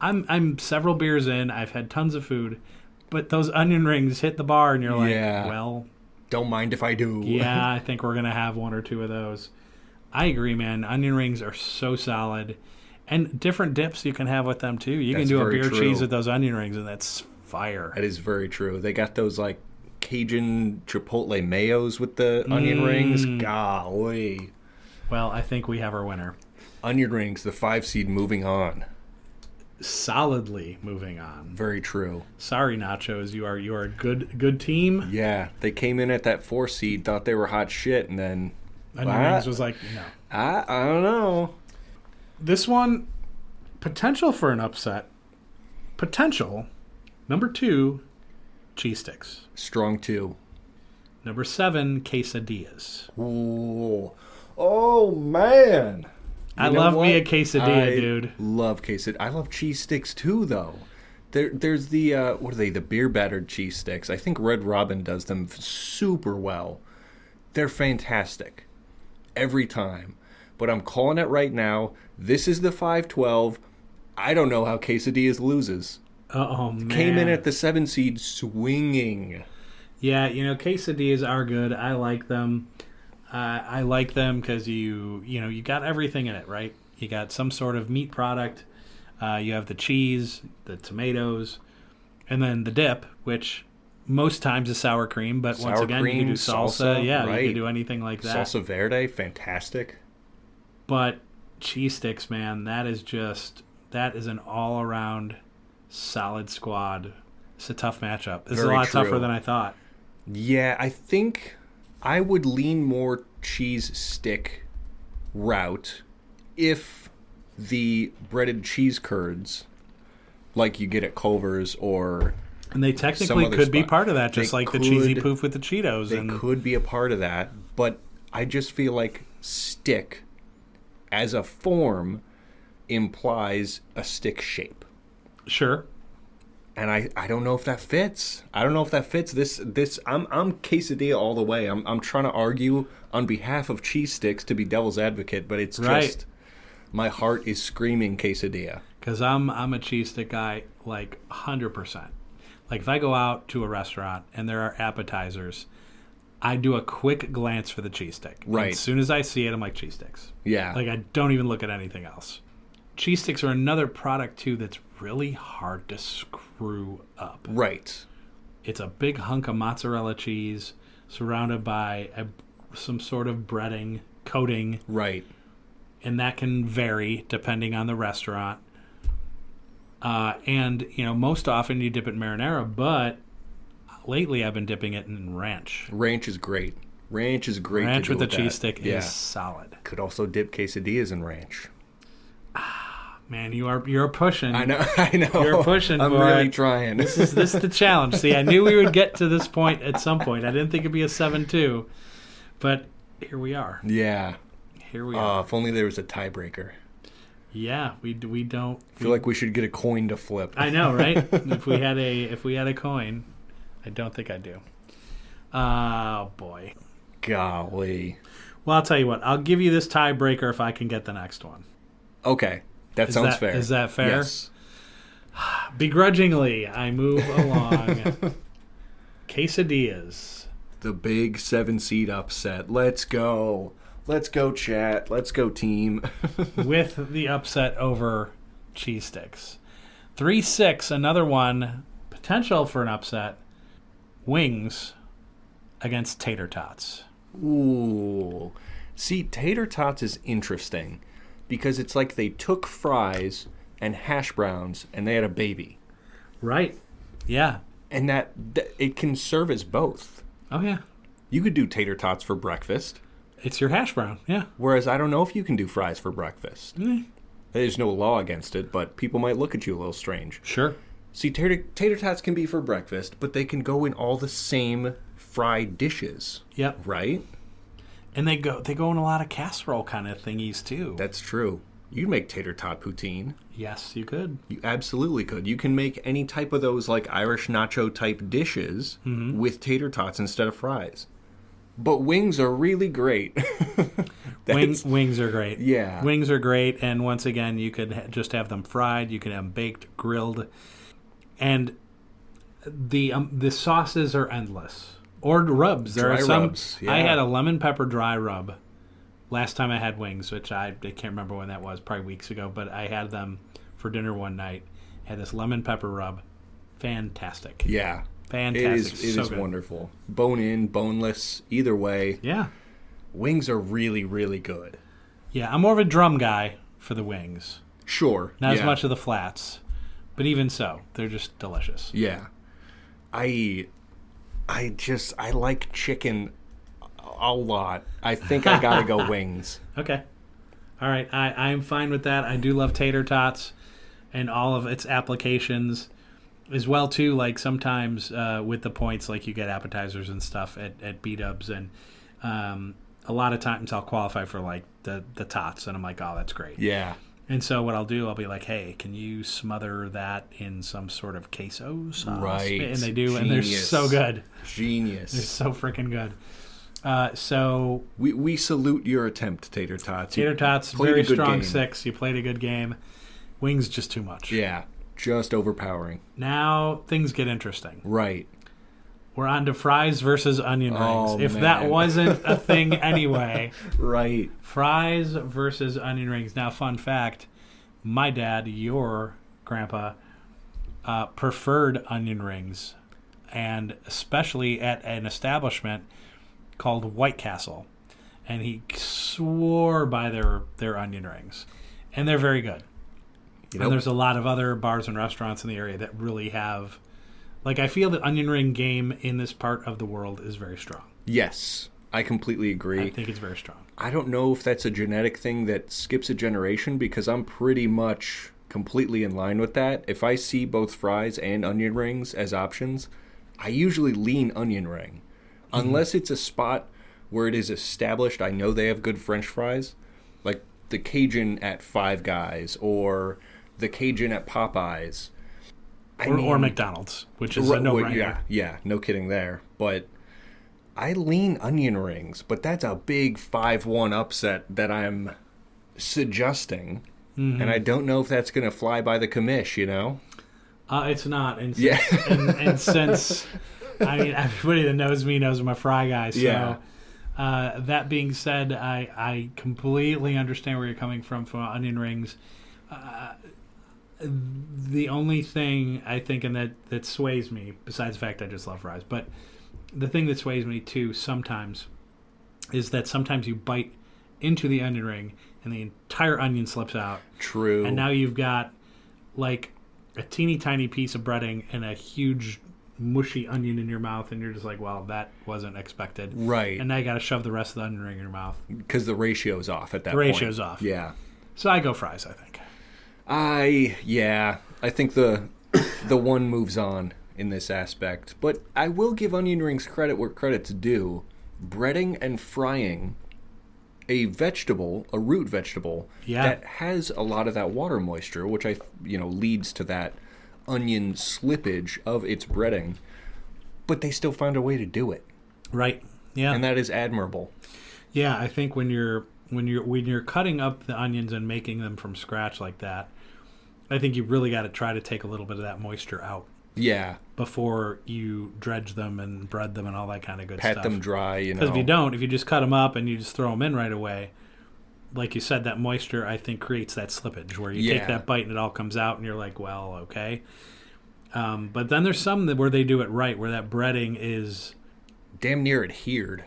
B: I'm several beers in. I've had tons of food, but those onion rings hit the bar, and you're like, well,
C: don't mind if I do.
B: yeah, I think we're gonna have 1 or 2 of those. I agree, man. Onion rings are so solid, and different dips you can have with them too. You can do a beer cheese with those onion rings, and that's fire.
C: That is very true. They got those Cajun Chipotle mayos with the onion rings. Golly.
B: Well, I think we have our winner.
C: Onion rings, the 5 seed, moving on.
B: Solidly moving on.
C: Very true.
B: Sorry, Nachos. You are a good team.
C: Yeah, they came in at that 4 seed, thought they were hot shit, and then
B: Onion rings was like, no.
C: I don't know.
B: This one, potential for an upset. Potential. Number 2, cheese sticks.
C: Strong 2.
B: Number 7, quesadillas.
C: Ooh. Oh, man.
B: I love me a quesadilla, dude.
C: Love quesadilla. I love cheese sticks too, though. There's the what are they? The beer battered cheese sticks. I think Red Robin does them super well. They're fantastic every time. But I'm calling it right now. This is the 512. I don't know how quesadillas loses.
B: Oh man!
C: Came in at the 7 seed swinging.
B: Yeah, quesadillas are good. I like them. I like them because you got everything in it, right? You got some sort of meat product. You have the cheese, the tomatoes, and then the dip, which most times is sour cream. But once again, you can do salsa. Yeah,
C: right.
B: You can do anything like that.
C: Salsa verde, fantastic.
B: But cheese sticks, man, that is an all-around solid squad. It's a tough matchup. It's a lot tougher than I thought.
C: Yeah, I think I would lean more cheese stick route if the breaded cheese curds, like you get at Culver's or...
B: And they technically could be part of that, just like the cheesy poof with the Cheetos.
C: They could be a part of that, but I just feel like stick as a form implies a stick shape.
B: Sure.
C: And I don't know if that fits. I don't know if that fits. This I'm quesadilla all the way. I'm trying to argue on behalf of cheese sticks to be devil's advocate, but it's just my heart is screaming quesadilla.
B: Because I'm a cheese stick guy, 100%. Like if I go out to a restaurant and there are appetizers, I do a quick glance for the cheese stick.
C: Right.
B: And as soon as I see it, I'm like, cheese sticks.
C: Yeah.
B: I don't even look at anything else. Cheese sticks are another product too that's really hard to screw up.
C: Right.
B: It's a big hunk of mozzarella cheese surrounded by some sort of breading, coating.
C: Right.
B: And that can vary depending on the restaurant. And, most often you dip it in marinara, but lately I've been dipping it in ranch.
C: Ranch is great. Ranch is great.
B: Ranch with the cheese stick is solid.
C: Could also dip quesadillas in ranch.
B: Man, you're pushing.
C: I know.
B: You're pushing.
C: I'm really trying.
B: This is the challenge. See, I knew we would get to this point at some point. I didn't think it'd be a 7-2, but here we are.
C: Yeah.
B: Here we are.
C: If only there was a tiebreaker.
B: Yeah, we don't.
C: I feel like we should get a coin to flip.
B: I know, right? If we had a coin, I don't think I do. Oh boy.
C: Golly.
B: Well, I'll tell you what. I'll give you this tiebreaker if I can get the next one.
C: Okay. That sounds fair.
B: Is that fair?
C: Yes.
B: Begrudgingly, I move along. Quesadillas.
C: The big 7 seed upset. Let's go. Let's go, chat. Let's go, team.
B: With the upset over cheese sticks. 3-6, another one. Potential for an upset. Wings against tater tots.
C: Ooh. See, tater tots is interesting because it's like they took fries and hash browns and they had a baby.
B: Right. Yeah.
C: And that it can serve as both.
B: Oh, yeah.
C: You could do tater tots for breakfast.
B: It's your hash brown, yeah.
C: Whereas I don't know if you can do fries for breakfast.
B: Mm.
C: There's no law against it, but people might look at you a little strange.
B: Sure.
C: See, tater tots can be for breakfast, but they can go in all the same fried dishes.
B: Yep.
C: Right?
B: And they go in a lot of casserole kind of thingies too.
C: That's true. You'd make tater tot poutine.
B: Yes, you could.
C: You absolutely could. You can make any type of those like Irish nacho type dishes with tater tots instead of fries. But wings are really great.
B: Wings are great.
C: Yeah.
B: Wings are great, and once again, you could just have them fried. You can have them baked, grilled, and the sauces are endless. Or rubs. There
C: Dry
B: are some.
C: rubs, yeah.
B: I had a lemon pepper dry rub last time I had wings, which I can't remember when that was, probably weeks ago, but I had them for dinner one night. I had this lemon pepper rub. Fantastic.
C: Yeah.
B: Fantastic.
C: It is
B: good.
C: wonderful. Bone in, boneless, either way.
B: Yeah.
C: Wings are really, really good.
B: Yeah, I'm more of a drum guy for the wings.
C: Sure.
B: Not as much of the flats. But even so, they're just delicious.
C: Yeah. I like chicken a lot. I think I gotta go wings.
B: Okay. All right. I'm fine with that. I do love tater tots and all of its applications as well, too. Like sometimes with the points, like you get appetizers and stuff at B-dubs. And a lot of times I'll qualify for like the tots. And I'm like, oh, that's great.
C: Yeah.
B: And so what I'll do, I'll be like, hey, can you smother that in some sort of queso sauce?
C: Right.
B: And they do,
C: Genius.
B: and they're so good.
C: Genius.
B: They're so freaking good. So
C: we salute your attempt, Tater Tots.
B: Tater Tots,
C: played a
B: very
C: good
B: strong
C: game.
B: 6. You played a good game. Wings, just too much.
C: Yeah, just overpowering.
B: Now things get interesting.
C: Right.
B: We're on to fries versus onion rings.
C: Oh,
B: If
C: man.
B: that wasn't a thing anyway.
C: Right.
B: Fries versus onion rings. Now, fun fact, my dad, your grandpa, preferred onion rings, and especially at an establishment called White Castle. And he swore by their onion rings. And they're very good.
C: You know,
B: And there's a lot of other bars and restaurants in the area that really have... Like, I feel the onion ring game in this part of the world is very strong.
C: yes, I completely agree.
B: I think it's very strong.
C: I don't know if that's a genetic thing that skips a generation because I'm pretty much completely in line with that. If I see both fries and onion rings as options, I usually lean onion ring. Unless it's a spot where it is established, I know they have good French fries, like the Cajun at Five Guys or the Cajun at Popeyes.
B: Or McDonald's, which is a no-brainer.
C: Yeah, no kidding there. But I lean onion rings, but that's a big 5-1 upset that I'm suggesting.
B: Mm-hmm.
C: And I don't know if that's going to fly by the commish, you know?
B: It's not. And since,
C: Yeah.
B: and since, I mean, everybody that knows me knows I'm a fry guy. So,
C: Yeah.
B: That being said, I completely understand where you're coming from onion rings. The only thing I think and that sways me, besides the fact I just love fries, but the thing that sways me too sometimes is that sometimes you bite into the onion ring and the entire onion slips out.
C: True.
B: And now you've got like a teeny tiny piece of breading and a huge mushy onion in your mouth, and you're just like, well, that wasn't expected.
C: Right.
B: And now you got to shove the rest of the onion ring in your mouth.
C: Because the ratio's off at that
B: The
C: point.
B: ratio's off.
C: Yeah.
B: So I go fries, I think.
C: I think the one moves on in this aspect. But I will give onion rings credit where credit's due. Breading and frying a root vegetable that has a lot of that water moisture, which leads to that onion slippage of its breading, but they still found a way to do it.
B: Right. Yeah.
C: And that is admirable.
B: Yeah, I think when you're cutting up the onions and making them from scratch like that, I think you really got to try to take a little bit of that moisture out.
C: Yeah.
B: Before you dredge them and bread them and all that kind of good stuff.
C: Pat them dry,
B: Because if you just cut them up and you just throw them in right away, like you said, that moisture, I think, creates that slippage where you take that bite and it all comes out and you're like, well, okay. But then there's some where they do it right, where that breading is
C: damn near adhered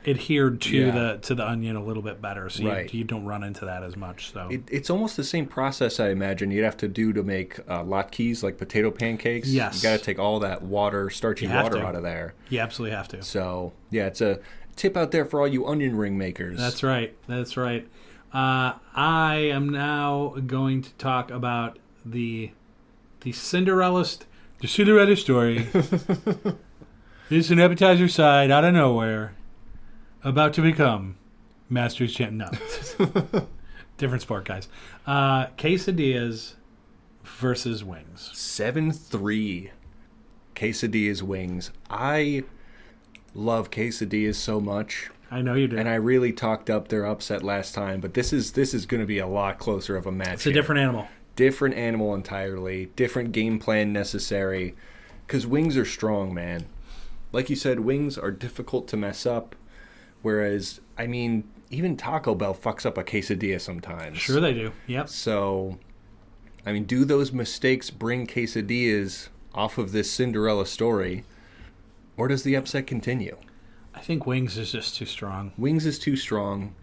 B: to the onion a little bit better, so you don't run into that as much. So
C: it's almost the same process I imagine you'd have to do to make latkes, like potato pancakes.
B: Yes,
C: you got to take all that starchy water out of there.
B: You absolutely have to.
C: So yeah, it's a tip out there for all you onion ring makers.
B: That's right. I am now going to talk about the Cinderella The Cinderella story. It's an appetizer side out of nowhere, about to become Masters Champ. No. Different sport, guys. Quesadillas versus wings.
C: 7-3. Quesadillas wings. I love quesadillas so much.
B: I know you do.
C: And I really talked up their upset last time, but this is going to be a lot closer of a match.
B: It's a different animal.
C: Different animal entirely. Different game plan necessary. Because wings are strong, man. Like you said, wings are difficult to mess up. Whereas, I mean, even Taco Bell fucks up a quesadilla sometimes.
B: Sure they do. Yep.
C: So, I mean, do those mistakes bring quesadillas off of this Cinderella story? Or does the upset continue?
B: I think wings is just too strong.
C: Wings is too strong.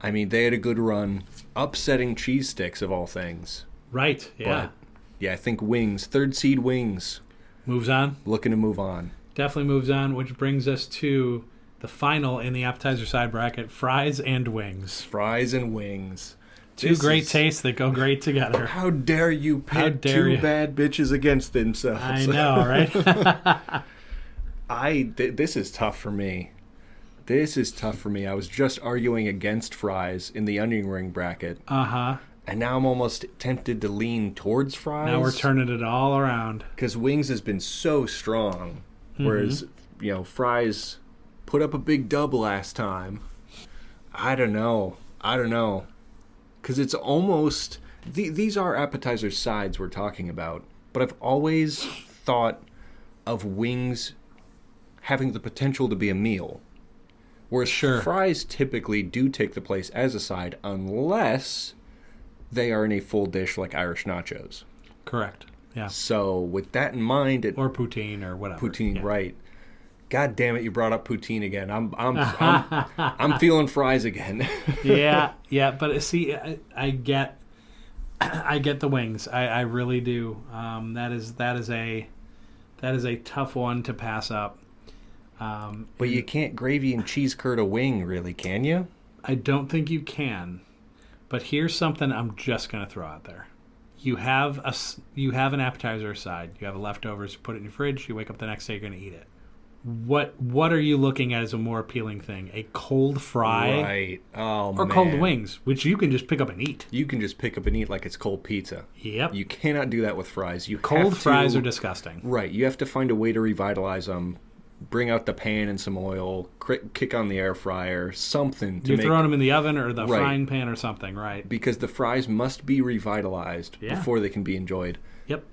C: I mean, they had a good run. Upsetting cheese sticks, of all things.
B: Right, yeah.
C: But, yeah, I think wings. Third seed wings.
B: Moves on.
C: Looking to move on.
B: Definitely moves on, which brings us to the final in the appetizer side bracket, fries and wings.
C: Fries and wings.
B: Two great tastes that go great together.
C: How dare you pit two bad bitches against themselves?
B: I know, right?
C: This is tough for me. This is tough for me. I was just arguing against fries in the onion ring bracket.
B: Uh-huh.
C: And now I'm almost tempted to lean towards fries.
B: Now we're turning it all around.
C: Because wings has been so strong. Whereas, fries put up a big dub last time. I don't know. Because it's almost... these are appetizer sides we're talking about. But I've always thought of wings having the potential to be a meal. Whereas fries typically do take the place as a side unless they are in a full dish like Irish nachos.
B: Correct. Yeah.
C: So with that in mind,
B: or poutine or whatever.
C: Poutine, yeah. Right? God damn it! You brought up poutine again. I'm feeling fries again.
B: yeah. But see, I get the wings. I really do. That is a tough one to pass up.
C: But you can't gravy and cheese curd a wing, really, can you?
B: I don't think you can. But here's something I'm just going to throw out there. You have an appetizer side. You have leftovers. You put it in your fridge. You wake up the next day. You're going to eat it. What are you looking at as a more appealing thing? A cold fry,
C: right? Oh,
B: or
C: man.
B: Cold wings, which you can just pick up and eat.
C: You can just pick up and eat like it's cold pizza.
B: Yep.
C: You cannot do that with fries.
B: Cold fries are disgusting.
C: Right. You have to find a way to revitalize them. Bring out the pan and some oil, kick on the air fryer, something.
B: You're throwing them in the oven or the frying pan or something, right?
C: Because the fries must be revitalized before they can be enjoyed.
B: Yep.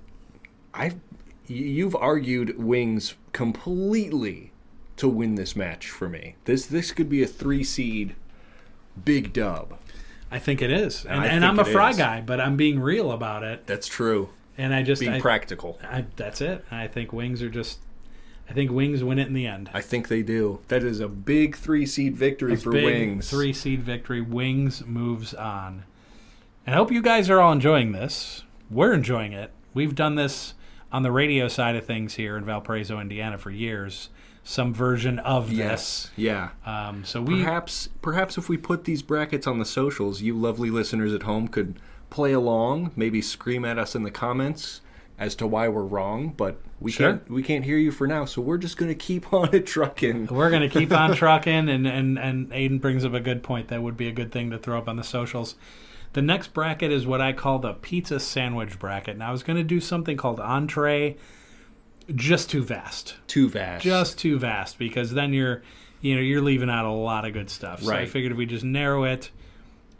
C: You've argued wings completely to win this match for me. This could be a 3-seed big dub.
B: I think it is. And I'm a fry guy, but I'm being real about it.
C: That's true.
B: And I just...
C: Being practical.
B: That's it. I think wings are just... I think wings win it in the end.
C: I think they do. That is a big 3-seed victory for wings.
B: 3-seed victory. Wings moves on. And I hope you guys are all enjoying this. We're enjoying it. We've done this on the radio side of things here in Valparaiso, Indiana for years. Some version of this.
C: Yeah.
B: So
C: perhaps if we put these brackets on the socials, you lovely listeners at home could play along, maybe scream at us in the comments as to why we're wrong, but we can't hear you for now, so we're just going to keep on it trucking.
B: We're going to keep on trucking, and Aiden brings up a good point. That would be a good thing to throw up on the socials. The next bracket is what I call the pizza sandwich bracket. Now, I was going to do something called entree, just too vast. Just too vast, because then you're leaving out a lot of good stuff. So I figured if we just narrow it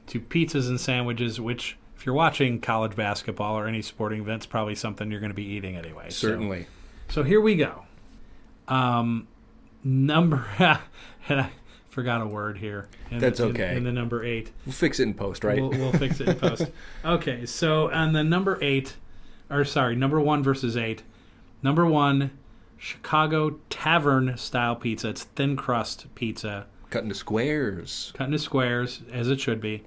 B: to pizzas and sandwiches, which... if you're watching college basketball or any sporting event, it's probably something you're going to be eating anyway.
C: Certainly.
B: So here we go. And I forgot a word here.
C: That's okay.
B: In the number 8.
C: We'll fix it in post, right?
B: We'll fix it in post. Okay, so on the number 1 versus 8. Number 1, Chicago Tavern style pizza. It's thin crust pizza.
C: Cut into squares,
B: as it should be.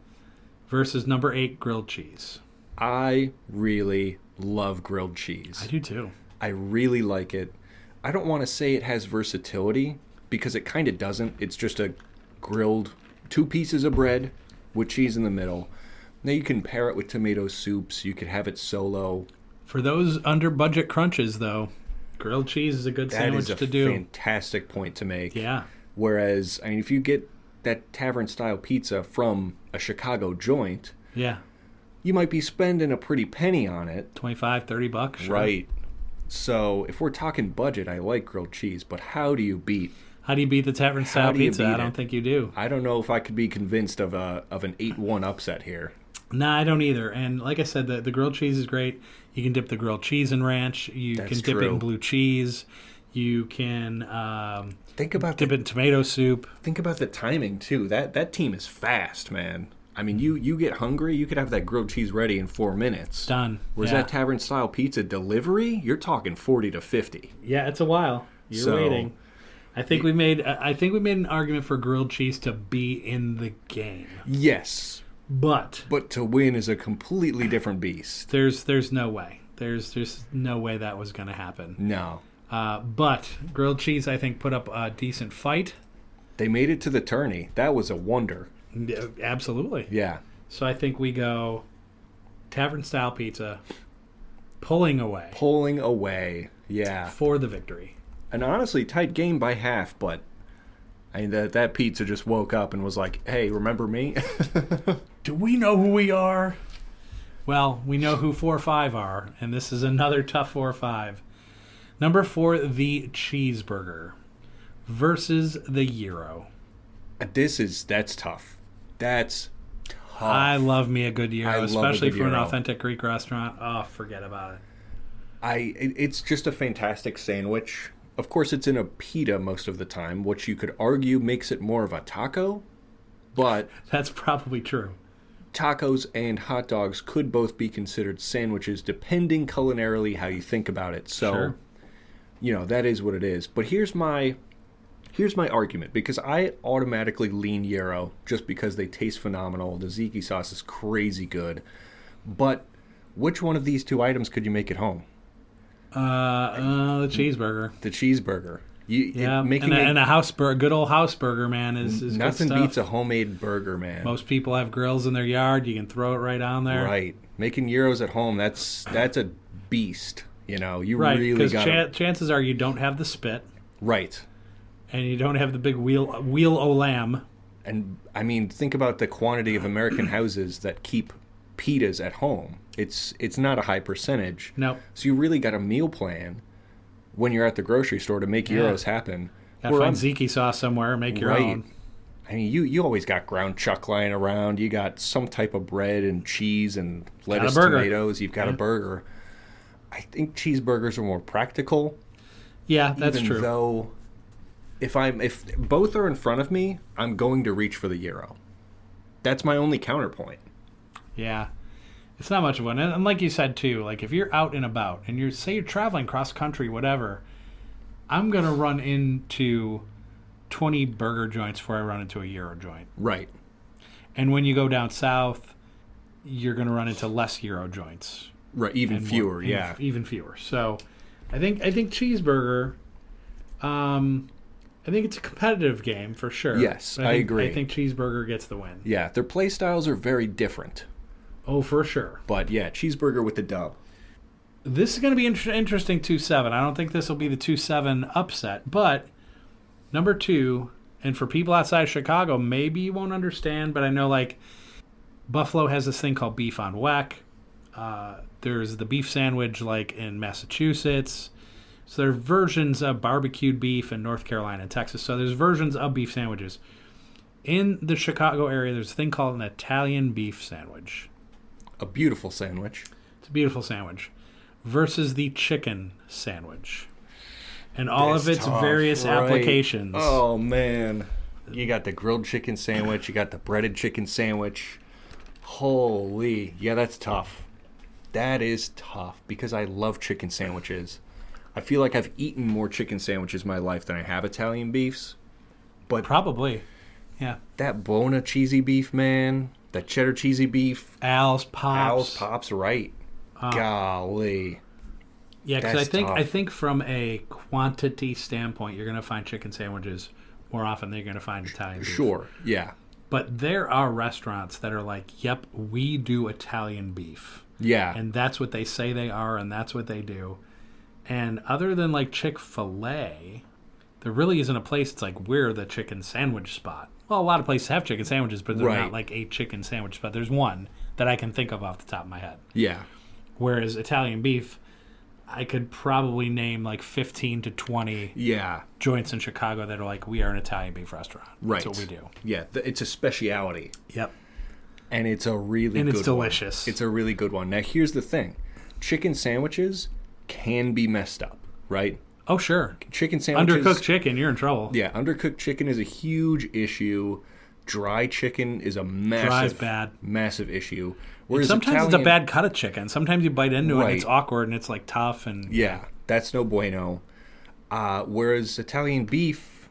B: Versus number 8, grilled cheese.
C: I really love grilled cheese.
B: I do too.
C: I really like it. I don't want to say it has versatility because it kind of doesn't. It's just a grilled 2 pieces of bread with cheese in the middle. Now you can pair it with tomato soups. You could have it solo.
B: For those under budget crunches, though, grilled cheese is a good sandwich to do.
C: That is a fantastic point to make.
B: Yeah.
C: Whereas, I mean, if you get that tavern-style pizza from a Chicago joint,
B: Yeah.
C: you might be spending a pretty penny on it.
B: $25-$30, sure.
C: Right. So, if we're talking budget, I like grilled cheese, but how do you beat?
B: How do you beat the tavern-style pizza? I don't
C: it?
B: think you do.
C: I don't know if I could be convinced of an 8-1 upset here.
B: Nah, I don't either. And like I said, the grilled cheese is great. You can dip the grilled cheese in ranch. You
C: That's
B: can dip it in blue cheese. You can dip it in tomato soup.
C: Think about the timing, too. That team is fast, man. I mean, you get hungry, you could have that grilled cheese ready in 4 minutes.
B: Done.
C: Whereas that tavern-style pizza delivery, you're talking 40 to 50.
B: Yeah, it's a while. You're waiting. I think we made an argument for grilled cheese to be in the game.
C: Yes.
B: But
C: to win is a completely different beast.
B: There's no way. There's no way that was going to happen.
C: No.
B: But grilled cheese, I think, put up a decent fight.
C: They made it to the tourney. That was a wonder.
B: Yeah, absolutely.
C: Yeah.
B: So I think we go tavern-style pizza, pulling away. Yeah. For the victory.
C: And honestly, tight game by half, but I mean, that pizza just woke up and was like, hey, remember me?
B: Do we know who we are? Well, we know who 4 or 5 are, and this is another tough 4 or 5. Number 4, the cheeseburger versus the gyro.
C: That's tough. That's tough.
B: I love me a good gyro, especially for an
C: gyro.
B: authentic Greek restaurant. Oh, forget about it.
C: It's just a fantastic sandwich. Of course, it's in a pita most of the time, which you could argue makes it more of a taco, but
B: that's probably true.
C: Tacos and hot dogs could both be considered sandwiches, depending culinarily how you think about it. So,
B: sure.
C: That is what it is. But here's my argument, because I automatically lean gyro just because they taste phenomenal. The tzatziki sauce is crazy good. But which one of these 2 items could you make at home?
B: The cheeseburger.
C: The cheeseburger.
B: And a house burger, good old house burger, man, is
C: nothing
B: good stuff.
C: beats a homemade burger, man.
B: Most people have grills in their yard. You can throw it right on there.
C: Right. Making gyros at home, that's a beast. You
B: right,
C: really got
B: because chances are you don't have the spit.
C: Right.
B: And you don't have the big wheel o' lamb.
C: And I mean, think about the quantity of American houses that keep pitas at home. It's not a high percentage.
B: No.
C: So you really got a meal plan when you're at the grocery store to make gyros happen.
B: Got to find tzatziki sauce somewhere and make your own.
C: I mean, you always got ground chuck lying around. You got some type of bread and cheese and lettuce, tomatoes. You've got a burger. I think cheeseburgers are more practical.
B: Yeah, that's true.
C: Even though if both are in front of me, I'm going to reach for the gyro. That's my only counterpoint.
B: Yeah. It's not much of one. And like you said, too, like if you're out and about and you're traveling cross country, whatever, I'm going to run into 20 burger joints before I run into a gyro joint.
C: Right.
B: And when you go down south, you're going to run into less gyro joints.
C: Right, even fewer, yeah.
B: Even fewer. So I think cheeseburger, I think it's a competitive game for sure.
C: Yes, I agree.
B: I think cheeseburger gets the win.
C: Yeah, their play styles are very different.
B: Oh, for sure.
C: But yeah, cheeseburger with the dub.
B: This is going to be interesting 2-7. I don't think this will be the 2-7 upset, but number 2, and for people outside of Chicago, maybe you won't understand, but I know like Buffalo has this thing called beef on weck. There's the beef sandwich like in Massachusetts. So there are versions of barbecued beef in North Carolina and Texas. So there's versions of beef sandwiches. In the Chicago area, there's a thing called an Italian beef sandwich.
C: A beautiful sandwich.
B: It's a beautiful sandwich. Versus the chicken sandwich. And all of its various applications.
C: Oh, man. You got the grilled chicken sandwich. You got the breaded chicken sandwich. Holy. Yeah, that's tough. That is tough because I love chicken sandwiches. I feel like I've eaten more chicken sandwiches in my life than I have Italian beefs. But
B: probably. Yeah.
C: That Bona cheesy beef, man. That cheddar cheesy beef.
B: Al's
C: Pops, right. Golly.
B: Yeah, because I think from a quantity standpoint, you're going to find chicken sandwiches more often than you're going to find Italian beef.
C: Sure, yeah.
B: But there are restaurants that are like, yep, we do Italian beef.
C: Yeah.
B: And that's what they say they are, and that's what they do. And other than like Chick-fil-A, there really isn't a place that's like, we're the chicken sandwich spot. Well, a lot of places have chicken sandwiches, but they're not like a chicken sandwich spot. There's one that I can think of off the top of my head.
C: Yeah.
B: Whereas Italian beef, I could probably name like 15 to 20 joints in Chicago that are like, we are an Italian beef restaurant.
C: Right.
B: That's what we do.
C: Yeah, it's a speciality.
B: Yep.
C: And it's a really good one.
B: And it's delicious.
C: It's a really good one. Now, here's the thing. Chicken sandwiches can be messed up, right?
B: Oh, sure.
C: Chicken sandwiches...
B: Undercooked chicken, you're in trouble.
C: Yeah, undercooked chicken is a huge issue. Dry chicken is a massive issue.
B: Whereas sometimes it's a bad cut of chicken. Sometimes you bite into it and it's awkward and it's like tough. And
C: yeah, that's no bueno. Whereas Italian beef,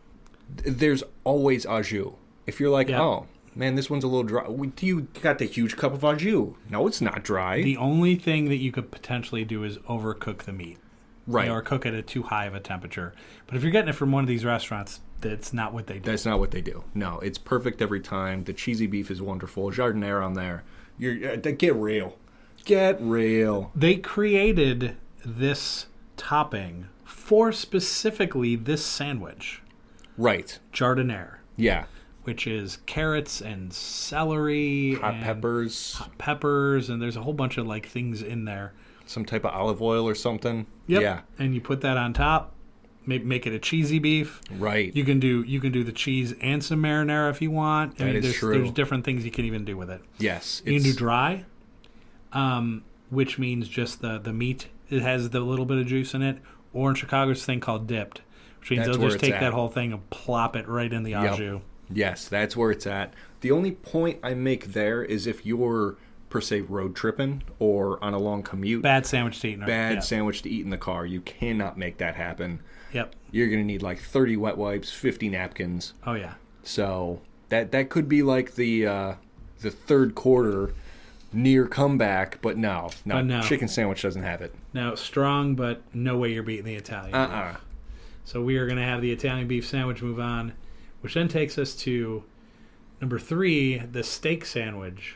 C: there's always au jus. If you're like, oh, man, this one's a little dry. You got the huge cup of au jus. No, it's not dry.
B: The only thing that you could potentially do is overcook the meat.
C: Right.
B: Or cook it at too high of a temperature. But if you're getting it from one of these restaurants, that's not what they do.
C: That's not what they do. No, it's perfect every time. The cheesy beef is wonderful. Jardiniere on there. Get real. Get real.
B: They created this topping for specifically this sandwich.
C: Right.
B: Jardiniere.
C: Yeah.
B: Which is carrots and celery.
C: Hot peppers,
B: and there's a whole bunch of like things in there.
C: Some type of olive oil or something.
B: Yep.
C: Yeah.
B: And you put that on top. Make it a cheesy beef.
C: Right.
B: You can do the cheese and some marinara if you want.
C: There's true.
B: There's different things you can even do with it.
C: Yes.
B: You can do dry, which means just the meat. It has the little bit of juice in it. Or in Chicago, there's a thing called dipped, which means they'll just take that whole thing and plop it right in the au jus.
C: Yes, that's where it's at. The only point I make there is if you're, per se, road tripping or on a long commute.
B: Bad sandwich to eat.
C: Sandwich to eat in the car. You cannot make that happen.
B: Yep.
C: You're going to need like 30 wet wipes, 50 napkins.
B: Oh, yeah.
C: So that could be like the third quarter near comeback, but no. Chicken sandwich doesn't have it.
B: No, strong, but no way you're beating the Italian beef. So we are going to have the Italian beef sandwich move on, which then takes us to number 3, the steak sandwich,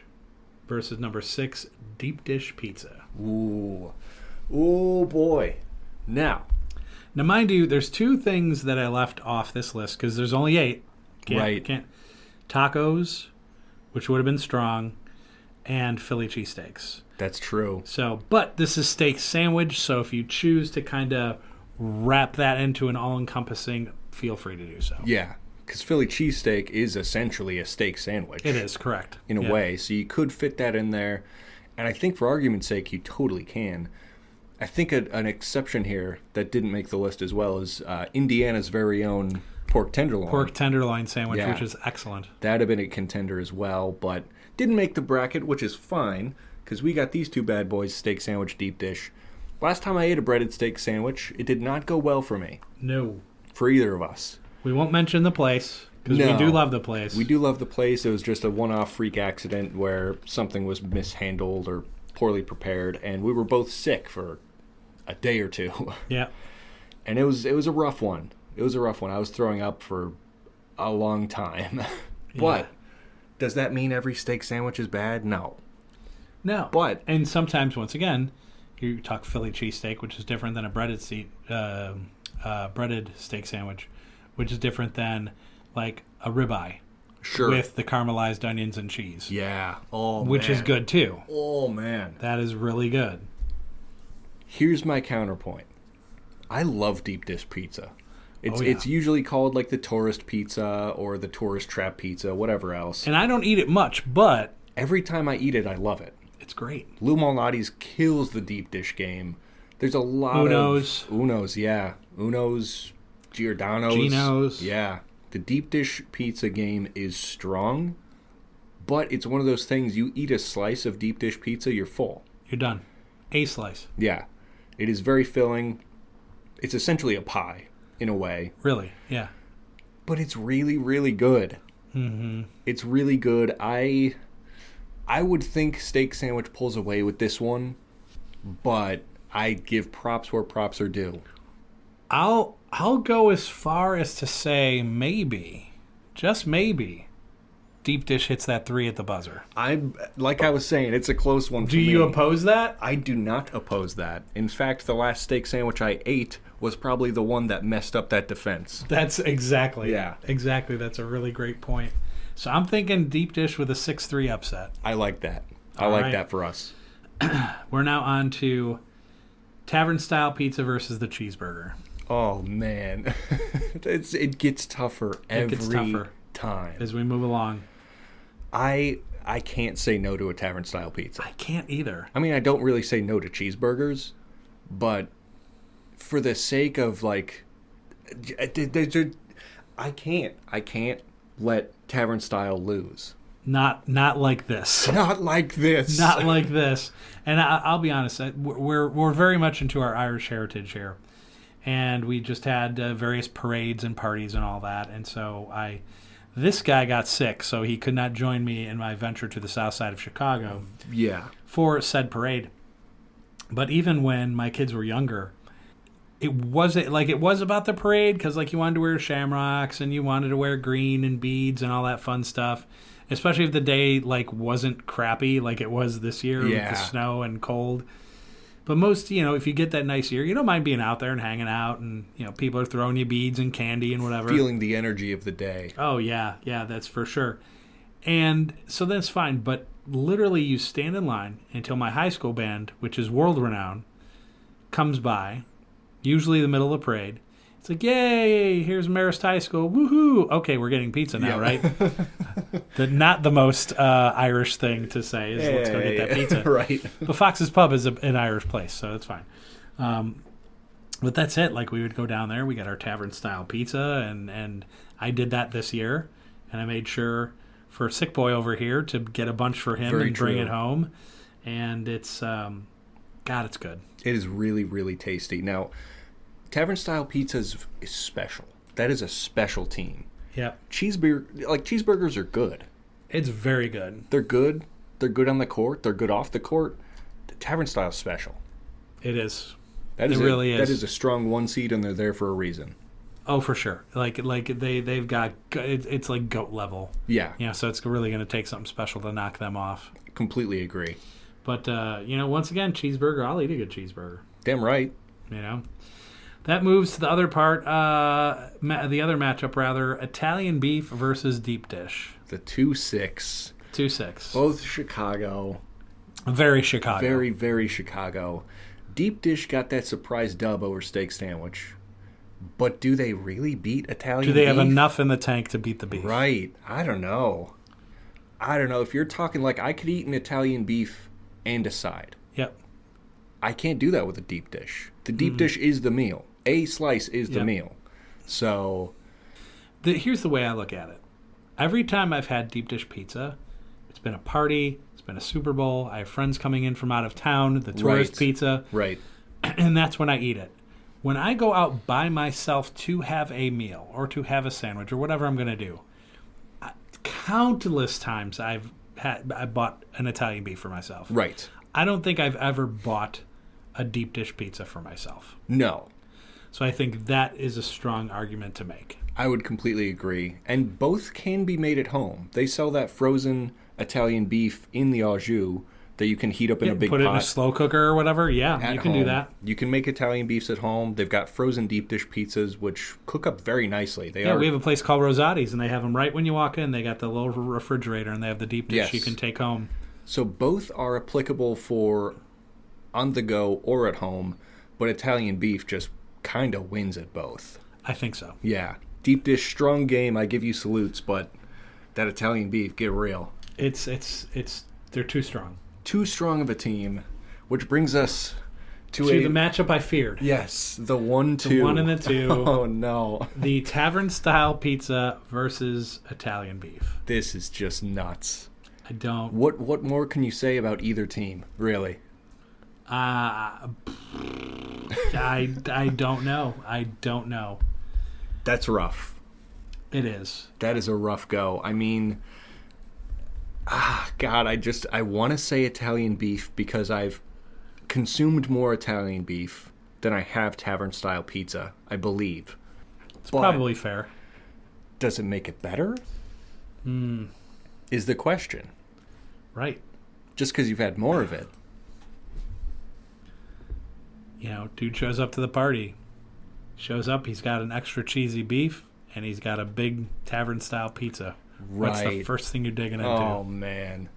B: versus number 6, deep dish pizza.
C: Ooh. Oh, boy. Now,
B: mind you, there's 2 things that I left off this list because there's only 8. Tacos, which would have been strong, and Philly cheesesteaks.
C: That's true.
B: So, but this is steak sandwich, so if you choose to kind of wrap that into an all-encompassing, feel free to do so.
C: Yeah, because Philly cheesesteak is essentially a steak sandwich.
B: It is, correct.
C: In a way, so you could fit that in there, and I think for argument's sake, you totally can. I think an exception here that didn't make the list as well is Indiana's very own pork tenderloin.
B: Pork tenderloin sandwich, which is excellent.
C: That'd have been a contender as well, but didn't make the bracket, which is fine, because we got these 2 bad boys, steak sandwich, deep dish. Last time I ate a breaded steak sandwich, it did not go well for me.
B: No.
C: For either of us.
B: We won't mention the place, because we do love the place.
C: We do love the place. It was just a one-off freak accident where something was mishandled or poorly prepared, and we were both sick for a day or 2.
B: Yeah.
C: And it was a rough one. I was throwing up for a long time. But does that mean every steak sandwich is bad? No. But
B: and sometimes, once again, you talk Philly cheesesteak, which is different than a breaded steak sandwich, which is different than like a ribeye.
C: Sure.
B: With the caramelized onions and cheese.
C: Yeah.
B: Which is good too.
C: Oh, man.
B: That is really good.
C: Here's my counterpoint. I love deep dish pizza. It's usually called like the tourist pizza or the tourist trap pizza, whatever else.
B: And I don't eat it much, but
C: every time I eat it, I love it.
B: It's great.
C: Lou Malnati's kills the deep dish game. There's a lot
B: of...
C: Uno's, yeah. Uno's, Giordano's. Yeah. The deep dish pizza game is strong, but it's one of those things, you eat a slice of deep dish pizza, you're full.
B: You're done. A slice.
C: Yeah. It is very filling. It's essentially a pie, in a way.
B: Really, yeah.
C: But it's really, really good.
B: Mm-hmm.
C: It's really good. I would think steak sandwich pulls away with this one, but I give props where props are due.
B: I'll go as far as to say maybe, just maybe, deep dish hits that 3 at the buzzer.
C: Like I was saying, it's a close one for me.
B: Do you oppose that?
C: I do not oppose that. In fact, the last steak sandwich I ate was probably the one that messed up that defense.
B: That's exactly.
C: Yeah.
B: Exactly. That's a really great point. So I'm thinking deep dish with a 6-3 upset.
C: I like that. I
B: All
C: like
B: right.
C: that for us.
B: We're now on to tavern-style pizza versus the cheeseburger.
C: Oh, man. It gets tougher every time.
B: As we move along.
C: I can't say no to a tavern-style pizza.
B: I can't either.
C: I mean, I don't really say no to cheeseburgers, but for the sake of, like, I can't let tavern-style lose.
B: Not like this.
C: Not like this.
B: Not like this. And I'll be honest, we're very much into our Irish heritage here. And we just had various parades and parties and all that. And so this guy got sick, so he could not join me in my venture to the south side of Chicago
C: Yeah.
B: for said parade. But even when my kids were younger, it was about the parade because like you wanted to wear shamrocks and you wanted to wear green and beads and all that fun stuff. Especially if the day like wasn't crappy like it was this year with the snow and cold. But most, if you get that nice year, you don't mind being out there and hanging out and, people are throwing you beads and candy and whatever.
C: Feeling the energy of the day.
B: Oh, yeah. Yeah, that's for sure. And so that's fine. But literally you stand in line until my high school band, which is world-renowned, comes by, usually the middle of the parade. It's like, yay, here's Marist High School. Woohoo. Okay, we're getting pizza now, right? Not the most Irish thing to say is let's go get that pizza.
C: Right.
B: But Fox's Pub is an Irish place, so that's fine. But that's it. Like, we would go down there. We got our tavern-style pizza, and I did that this year. And I made sure for Sick Boy over here to get a bunch for him and bring it home. And it's, God, it's good.
C: It is really, really tasty. Now, tavern-style pizza is special. That is a special team.
B: Yep.
C: Cheeseburgers are good.
B: It's very good.
C: They're good. They're good on the court. They're good off the court. The tavern-style is special.
B: It is.
C: It
B: really is.
C: That is a strong one seed, and they're there for a reason.
B: Oh, for sure. Like they've got it's like goat level.
C: Yeah.
B: Yeah. So it's really going to take something special to knock them off.
C: Completely agree.
B: But once again, cheeseburger. I'll eat a good cheeseburger.
C: Damn right.
B: That moves to the other part. The other matchup, rather, Italian beef versus deep dish.
C: The 2-6.
B: 2-6.
C: Both Chicago.
B: Very Chicago.
C: Very, very Chicago. Deep dish got that surprise dub over steak sandwich. But do they really beat Italian beef?
B: Do they have enough in the tank to beat the beef?
C: Right. I don't know. If you're talking like I could eat an Italian beef and a side.
B: Yep.
C: I can't do that with a deep dish. The deep dish is the meal. A slice is the meal. So
B: here's the way I look at it. Every time I've had deep dish pizza, it's been a party, it's been a Super Bowl, I have friends coming in from out of town, the tourist pizza.
C: Right.
B: And that's when I eat it. When I go out by myself to have a meal or to have a sandwich or whatever I'm going to do, countless times I bought an Italian beef for myself.
C: Right.
B: I don't think I've ever bought a deep dish pizza for myself.
C: No.
B: So I think that is a strong argument to make.
C: I would completely agree. And both can be made at home. They sell that frozen Italian beef in the au jus that you can heat up in a big pot.
B: Put it in a slow cooker or whatever. Yeah, you can do that.
C: You can make Italian beefs at home. They've got frozen deep dish pizzas, which cook up very nicely. We have a place called Rosati's, and they have them right when you walk in. They got the little refrigerator, and they have the deep dish you can take home. So both are applicable for on the go or at home, but Italian beef just kind of wins at both. I think so. Yeah. Deep dish, strong game. I give you salutes, but that Italian beef, get real. They're too strong. Too strong of a team, which brings us to the matchup I feared. Yes, the 1-2. The 1 and the 2. Oh, no. The tavern-style pizza versus Italian beef. This is just nuts. I don't... What more can you say about either team, really? I don't know. I don't know. That's rough. It is. That is a rough go. I mean... God, I want to say Italian beef because I've consumed more Italian beef than I have tavern-style pizza, I believe. It's probably fair. Does it make it better? is the question.
B: Right.
C: Just because you've had more of it.
B: You know, dude shows up to the party. Shows up, he's got an extra cheesy beef, and he's got a big tavern-style pizza.
C: Right.
B: What's the first thing you're digging into?
C: Oh, man.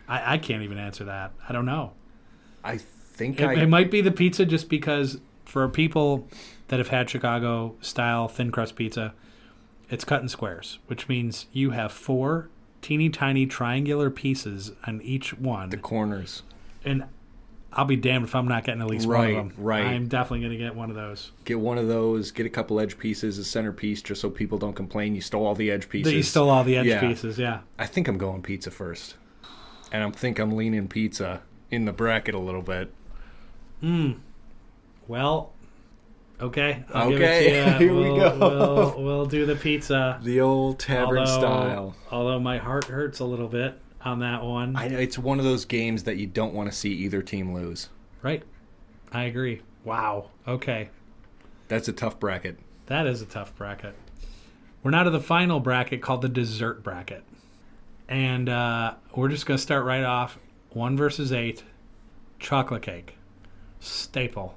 B: I can't even answer that. I don't know.
C: I think
B: It might be the pizza just because for people that have had Chicago-style thin crust pizza, it's cut in squares, which means you have 4 teeny tiny triangular pieces on each one.
C: the corners.
B: And I'll be damned if I'm not getting at least one of them.
C: Right.
B: I'm definitely going to get one of those.
C: Get one of those, get a couple edge pieces, a centerpiece, just so people don't complain you stole all the edge pieces.
B: That you stole all the edge
C: Yeah.
B: pieces, yeah.
C: I think I'm going pizza first. And I think I'm leaning pizza in the bracket a little bit.
B: Well, okay. I'll give
C: Okay,
B: it to you.
C: here we go.
B: We'll do the pizza.
C: The old tavern style.
B: Although my heart hurts a little bit on that one.
C: I know it's one of those games that you don't want to see either team lose.
B: Right. I agree. Wow. Okay.
C: That's a tough bracket.
B: That is a tough bracket. We're now to the final bracket called the dessert bracket. And we're just going to start right off. 1 versus 8. Chocolate cake. Staple.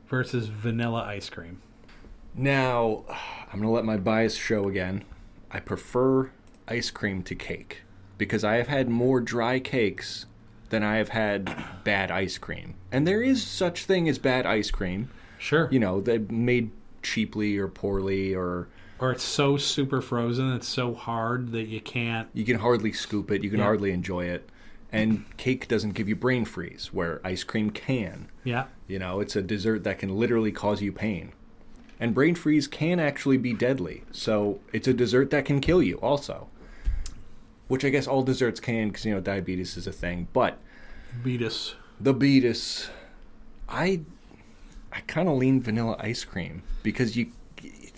B: Versus vanilla ice cream.
C: Now, I'm going to let my bias show again. I prefer ice cream to cake because I have had more dry cakes than I have had bad ice cream. And there is such thing as bad ice cream.
B: Sure.
C: You know, they made cheaply or poorly or
B: it's so super frozen, it's so hard that you can't.
C: you can hardly scoop it, you can
B: Yeah.
C: hardly enjoy it. And cake doesn't give you brain freeze where ice cream can.
B: Yeah.
C: You know, it's a dessert that can literally cause you pain. And brain freeze can actually be deadly. So it's a dessert that can kill you also. Which I guess all desserts can because, you know, diabetes is a thing. But
B: Beat us.
C: the beatus, I kind of lean vanilla ice cream because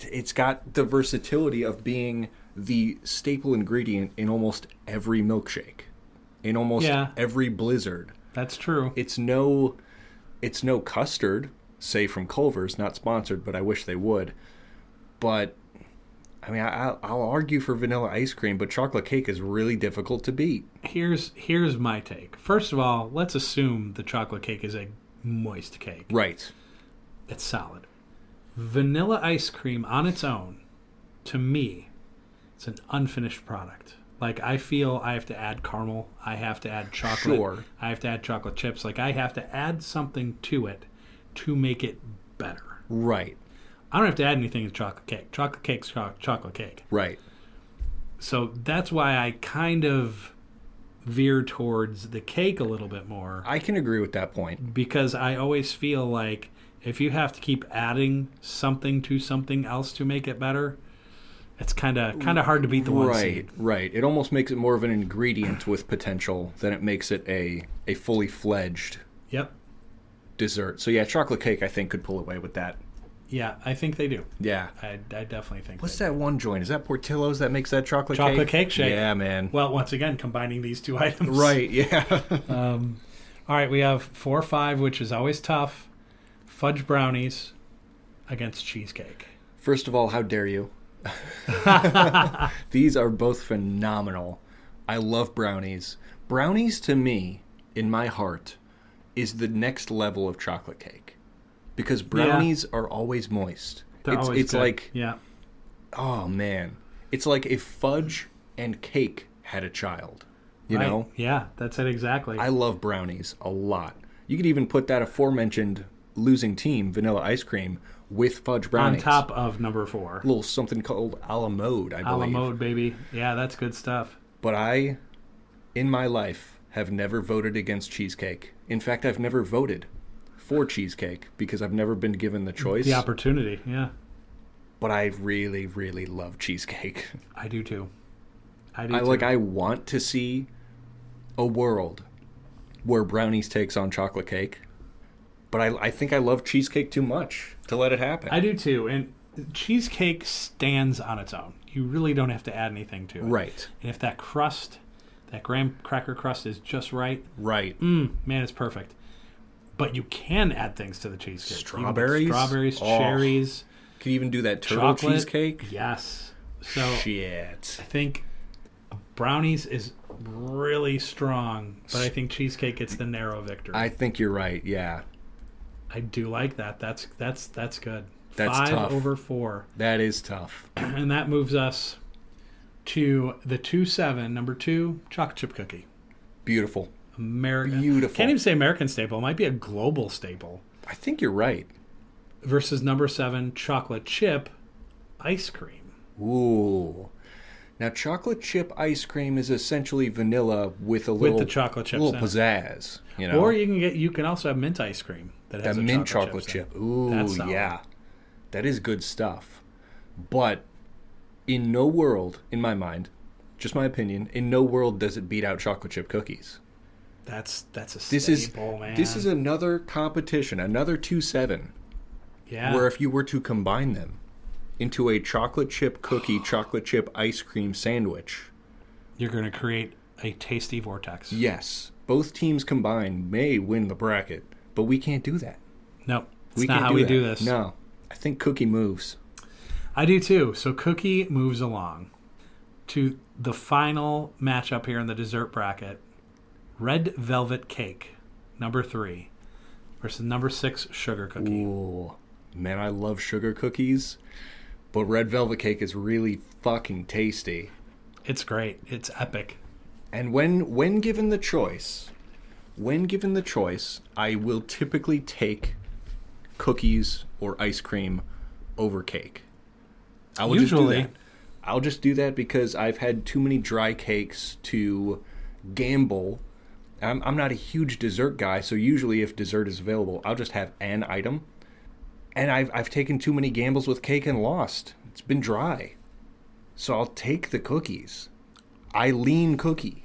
C: it's got the versatility of being the staple ingredient in almost every milkshake. In almost
B: Yeah.
C: every blizzard.
B: That's true.
C: It's no custard, say from Culver's, not sponsored, but I wish they would. But I mean, I'll argue for vanilla ice cream, but chocolate cake is really difficult to beat.
B: Here's my take. First of all, let's assume the chocolate cake is a moist cake.
C: Right.
B: It's solid. Vanilla ice cream on its own, to me, it's an unfinished product. Like, I feel I have to add caramel. I have to add chocolate.
C: Sure.
B: I have to add chocolate chips. Like, I have to add something to it to make it better.
C: Right.
B: I don't have to add anything to chocolate cake. Chocolate cake's chocolate cake.
C: Right.
B: So that's why I kind of veer towards the cake a little bit more.
C: I can agree with that point.
B: Because I always feel like if you have to keep adding something to something else to make it better, it's kind of hard to beat the one seed.
C: Right. It almost makes it more of an ingredient with potential than it makes it a fully fledged
B: Yep.
C: dessert. So yeah, chocolate cake I think could pull away with that.
B: Yeah, I think they do.
C: Yeah.
B: I definitely think
C: What's
B: they do.
C: that one joint? Is that Portillo's that makes that chocolate
B: Chocolate cake shake.
C: Yeah, man.
B: Well, once again, combining these two items.
C: Right, yeah.
B: All right, we have 4 or 5, which is always tough. Fudge brownies against cheesecake.
C: First of all, how dare you? These are both phenomenal. I love brownies. Brownies, to me, in my heart, is the next level of chocolate cake. Because brownies are always moist.
B: They're always
C: it's
B: good.
C: like,
B: Yeah.
C: oh, man. It's like if fudge and cake had a child. You
B: Right.
C: know?
B: Yeah, that's it exactly.
C: I love brownies a lot. You could even put that aforementioned losing team, vanilla ice cream, with fudge brownies.
B: On top of number 4.
C: A little something called a la mode, I
B: A la
C: believe.
B: mode, baby. Yeah, that's good stuff.
C: But I, in my life, have never voted against cheesecake. In fact, I've never voted for cheesecake because I've never been given the choice.
B: The opportunity, yeah.
C: But I really, really love cheesecake.
B: I do too.
C: I want to see a world where brownies takes on chocolate cake. But I think I love cheesecake too much to let it happen.
B: I do too. And cheesecake stands on its own. You really don't have to add anything to it.
C: Right.
B: And if that crust, that graham cracker crust is just right,
C: Right.
B: man, it's perfect. But you can add things to the cheesecake. You can put
C: Strawberries?
B: strawberries,
C: Oh.
B: cherries.
C: Can you even do that turtle
B: Chocolate.
C: cheesecake?
B: Yes. So
C: Shit.
B: I think Brownies is really strong, but I think cheesecake gets the narrow victory.
C: I think you're right. Yeah.
B: I do like that. That's good.
C: That's
B: 5
C: tough.
B: over 4.
C: That is tough.
B: And that moves us to the 2-7, number 2, chocolate chip cookie.
C: Beautiful.
B: American.
C: Beautiful.
B: Can't even say American staple. It might be a global staple.
C: I think you're right.
B: Versus number 7, chocolate chip ice cream.
C: Ooh. Now, chocolate chip ice cream is essentially vanilla with a little,
B: the chocolate chips
C: little
B: in it.
C: pizzazz. You know?
B: Or you can also have mint ice cream that has
C: that
B: a
C: mint
B: chocolate
C: chocolate
B: chips
C: chip.
B: in it.
C: Ooh,
B: That's solid.
C: yeah. That is good stuff. But in no world, in my mind, just my opinion, in no world does it beat out chocolate chip cookies.
B: That's a
C: This
B: staple, man.
C: This is another competition, another 2-7,
B: yeah.
C: where if you were to combine them into a chocolate chip cookie, chocolate chip ice cream sandwich,
B: you're going to create a tasty vortex.
C: yes, both teams combined may win the bracket, but we can't do that.
B: Nope. It's
C: We
B: not
C: can't
B: how we
C: that.
B: do this.
C: No. I think cookie moves.
B: I do too. So Cookie moves along to the final matchup here in the dessert bracket. Red Velvet Cake, number 3, versus number 6, Sugar Cookie.
C: Ooh. Man, I love sugar cookies, but red velvet cake is really fucking tasty.
B: It's great. It's epic.
C: And when given the choice, I will typically take cookies or ice cream over cake. I will
B: Usually.
C: just do that. I'll just do that because I've had too many dry cakes to gamble. I'm not a huge dessert guy, so usually if dessert is available, I'll just have an item. And I've taken too many gambles with cake and lost. It's been dry. So I'll take the cookies. I lean cookie.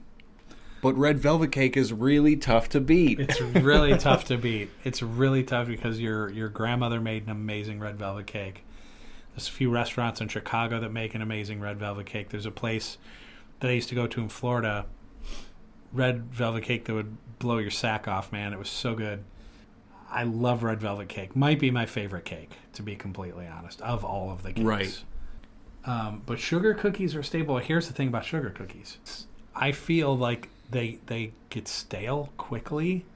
C: But red velvet cake is really tough to beat.
B: It's really tough to beat. It's really tough because your grandmother made an amazing red velvet cake. There's a few restaurants in Chicago that make an amazing red velvet cake. There's a place that I used to go to in Florida, red velvet cake that would blow your sack off, man. It was so good. I love red velvet cake. Might be my favorite cake, to be completely honest, of all of the cakes.
C: Right.
B: But sugar cookies are stable. Here's the thing about sugar cookies. I feel like they get stale quickly.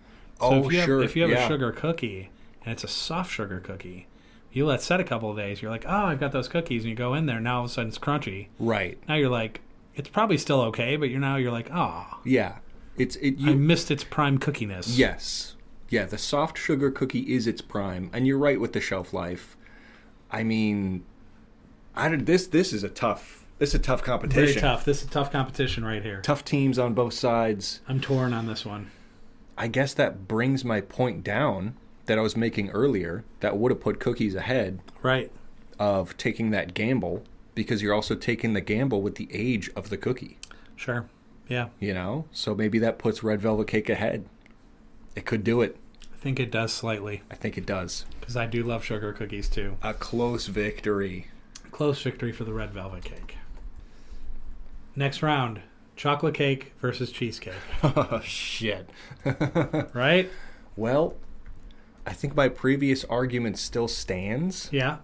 B: So if you have a sugar cookie and it's a soft sugar cookie, you let it set a couple of days. You're like, oh, I've got those cookies, and you go in there. Now all of a sudden it's crunchy.
C: Right.
B: Now you're like, it's probably still okay, but you're like, oh,
C: Yeah.
B: I missed its prime cookiness.
C: Yes. Yeah, the soft sugar cookie is its prime, and you're right with the shelf life. I mean, this is a tough competition.
B: Very tough. This is a tough competition right here.
C: Tough teams on both sides.
B: I'm torn on this one.
C: I guess that brings my point down that I was making earlier that would have put cookies ahead
B: Right.
C: of taking that gamble, because you're also taking the gamble with the age of the cookie.
B: Sure. Yeah.
C: You know? So maybe that puts red velvet cake ahead. It could do it.
B: I think it does slightly,
C: I think it does.
B: because I do love sugar cookies too.
C: A close victory.
B: Close victory for the red velvet cake. Next round, chocolate cake versus cheesecake.
C: Oh, shit.
B: Right?
C: Well, I think my previous argument still stands.
B: Yeah.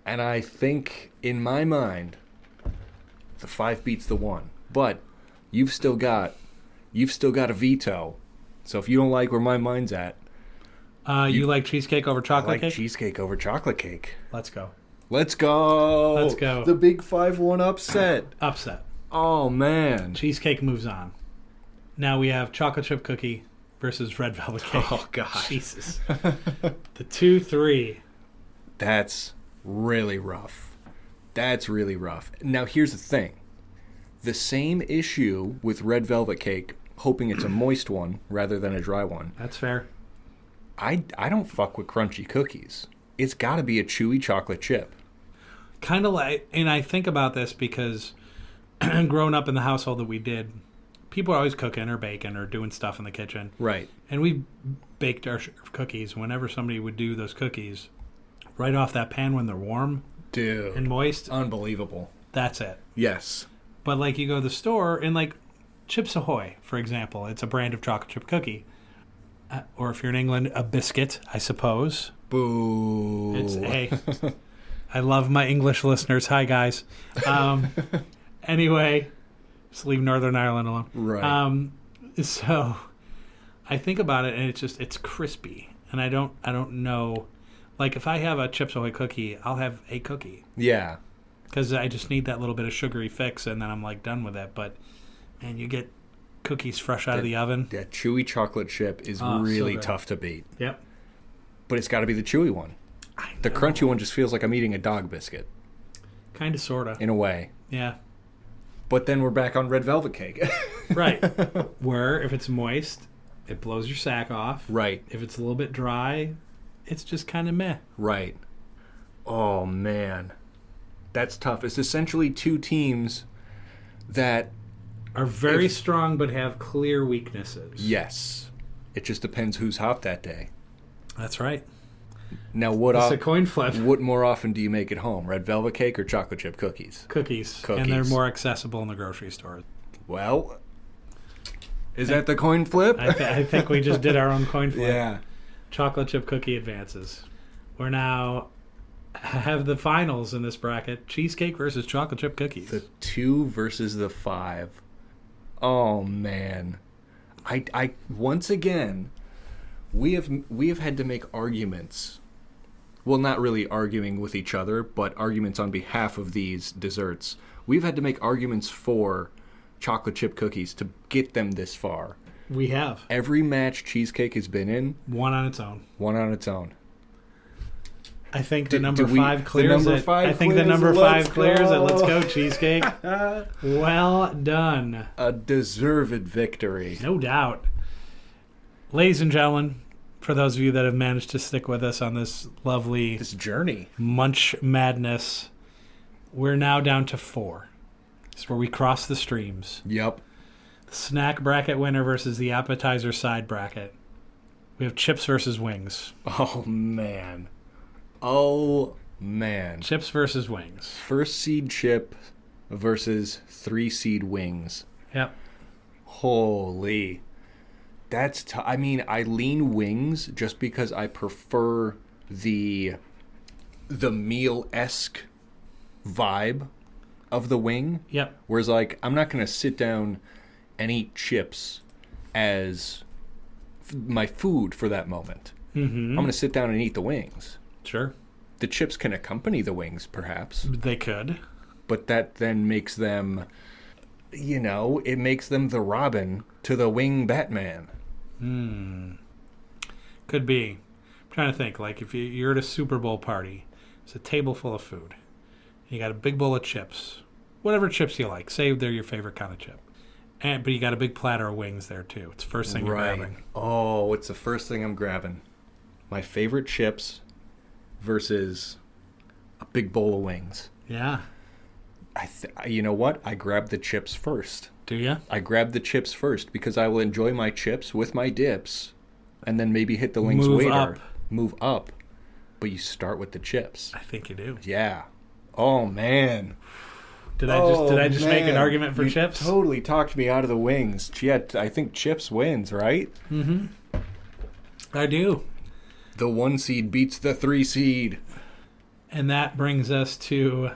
C: And I think, in my mind, the 5 beats the 1. But you've still got a veto. So if you don't like where my mind's at,
B: You like cheesecake over
C: I
B: chocolate
C: like
B: cake?
C: cheesecake over chocolate cake.
B: Let's go.
C: Let's go.
B: Let's go.
C: The big 5-1 upset.
B: Upset.
C: Oh, man.
B: Cheesecake moves on. Now we have chocolate chip cookie versus red velvet cake.
C: Oh, God.
B: Jesus. The 2-3.
C: That's really rough. That's really rough. Now, here's the thing. The same issue with red velvet cake, hoping it's a moist one rather than a dry one.
B: That's fair.
C: I don't fuck with crunchy cookies. It's got to be a chewy chocolate chip.
B: Kind of like, and I think about this because growing up in the household that we did, people are always cooking or baking or doing stuff in the kitchen.
C: Right.
B: And we baked our cookies. Whenever somebody would do those cookies, right off that pan when they're warm
C: Dude.
B: and moist,
C: Unbelievable.
B: that's it.
C: Yes.
B: But like you go to the store and like Chips Ahoy, for example, it's a brand of chocolate chip cookie. Or if you're in England, a biscuit, I suppose.
C: Boo.
B: It's hey. I love my English listeners. Hi guys. Anyway, Just leave Northern Ireland alone.
C: Right.
B: So I think about it, and it's crispy, and I don't know. Like if I have a Chips Ahoy cookie, I'll have a cookie
C: Yeah.
B: because I just need that little bit of sugary fix, and then I'm like done with it. But man, you get cookies fresh out of the oven.
C: That chewy chocolate chip is
B: Oh, so
C: really
B: good.
C: tough to beat.
B: Yep.
C: But it's got to be the chewy one. The crunchy one just feels like I'm eating a dog biscuit.
B: Kind of, sort of.
C: In a way.
B: Yeah.
C: But then we're back on red velvet cake.
B: Right. Where if it's moist, it blows your sack off.
C: Right.
B: If it's a little bit dry, it's just kind of meh.
C: Right. Oh, man. That's tough. It's essentially two teams that...
B: Are very strong but have clear weaknesses.
C: Yes. It just depends who's hot that day.
B: That's right.
C: Now,
B: It's a coin flip.
C: what more often do you make at home? Red velvet cake or chocolate chip cookies?
B: Cookies.
C: Cookies.
B: And they're more accessible in the grocery store.
C: Well, is that the coin flip?
B: I think we just did our own coin flip.
C: Yeah.
B: Chocolate chip cookie advances. We're now have the finals in this bracket. Cheesecake versus chocolate chip cookies.
C: The 2 versus the 5. Oh, man. I once again, we have had to make arguments. Well, not really arguing with each other, but arguments on behalf of these desserts. We've had to make arguments for chocolate chip cookies to get them this far.
B: We have.
C: Every match cheesecake has been in,
B: One on its own.
C: one on its own.
B: I think the
C: Do-
B: number
C: do we-
B: 5 clears
C: the number
B: it.
C: 5
B: I think the
C: clears
B: number
C: it.
B: 5
C: Let's
B: clears it.
C: go.
B: Let's go, cheesecake. Well done.
C: A deserved victory.
B: No doubt. Ladies and gentlemen, for those of you that have managed to stick with us on this lovely
C: This journey.
B: Munch Madness, we're now down to 4. This is where we cross the streams.
C: Yep.
B: The snack bracket winner versus the appetizer side bracket. We have chips versus wings.
C: Oh, man. Oh, man.
B: Chips versus wings.
C: First seed chip versus 3 seed wings.
B: Yep.
C: Holy. That's I mean, I lean wings just because I prefer the meal-esque vibe of the wing.
B: Yep.
C: Whereas, like, I'm not going to sit down and eat chips as my food for that moment.
B: Mm-hmm.
C: I'm going to sit down and eat the wings.
B: Sure.
C: The chips can accompany the wings, perhaps.
B: They could.
C: But that then makes them, it makes them the Robin to the wing Batman.
B: Could be. I'm trying to think. Like, if you're at a Super Bowl party, it's a table full of food. You got a big bowl of chips. Whatever chips you like. Say they're your favorite kind of chip. But you got a big platter of wings there, too. It's the first thing you're grabbing.
C: Oh, it's the first thing I'm grabbing. My favorite chips versus a big bowl of wings.
B: Yeah.
C: You know what? I grab the chips first.
B: Do you?
C: I grab the chips first because I will enjoy my chips with my dips and then maybe hit the wings later. Move up. But you start with the chips.
B: I think you do.
C: Yeah. Oh, man.
B: Did I just make an argument for
C: You
B: chips?
C: Totally talked me out of the wings. Yet I think chips wins, right?
B: Mm-hmm. I do.
C: The 1 seed beats the 3 seed.
B: And that brings us to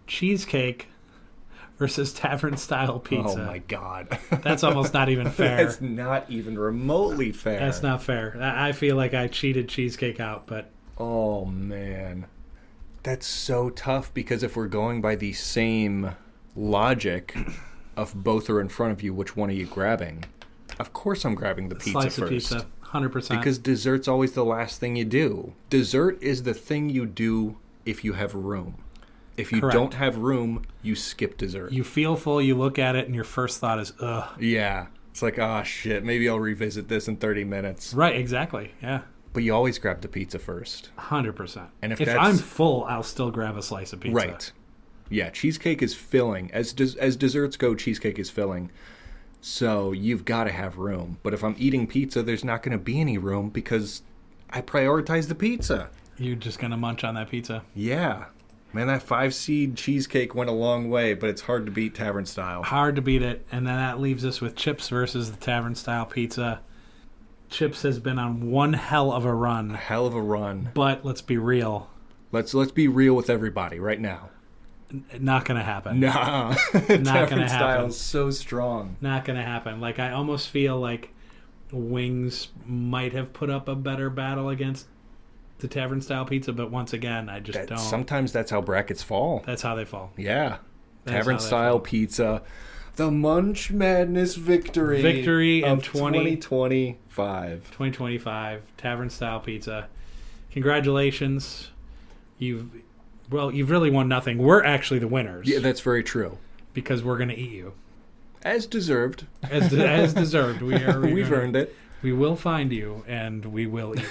B: cheesecake versus tavern-style pizza.
C: Oh, my God.
B: That's almost not even fair.
C: That's not even remotely fair.
B: That's not fair. I feel like I cheated cheesecake out, but...
C: Oh, man. That's so tough because if we're going by the same logic of both are in front of you, which one are you grabbing? Of course I'm grabbing the pizza
B: Slice
C: first.
B: of pizza, 100%.
C: Because dessert's always the last thing you do. Dessert is the thing you do if you have room. If you
B: Correct.
C: don't have room, you skip dessert.
B: You feel full, you look at it, and your first thought is, ugh.
C: Yeah. It's like, oh, shit, maybe I'll revisit this in 30 minutes.
B: Right, exactly, yeah.
C: But you always grab the pizza first.
B: 100%.
C: And if
B: I'm full, I'll still grab a slice of pizza.
C: Right. Yeah, cheesecake is filling. As desserts go, cheesecake is filling. So you've got to have room. But if I'm eating pizza, there's not going to be any room because I prioritize the pizza.
B: You're just going to munch on that pizza.
C: Yeah. Man, that 5 seed cheesecake went a long way, but it's hard to beat tavern style.
B: Hard to beat it. And then that leaves us with chips versus the tavern-style pizza. Chips has been on one hell of a run.
C: A hell of a run.
B: But let's be real.
C: Let's be real with everybody right now.
B: Not going to happen.
C: Nah.
B: Not going to
C: Tavern
B: happen.
C: style's so strong.
B: Not going to happen. Like, I almost feel like Wings might have put up a better battle against the Tavern Style Pizza, but once again, I just don't.
C: Sometimes that's how brackets fall.
B: That's how they fall.
C: Yeah.
B: That's
C: Tavern Style Pizza. The Munch Madness victory.
B: Victory in
C: of 2025.
B: 2025. Tavern Style Pizza. Congratulations. You've really won nothing. We're actually the winners.
C: Yeah, that's very true.
B: Because we're going to eat you.
C: As deserved.
B: As deserved.
C: We've earned it.
B: We will find you, and we will eat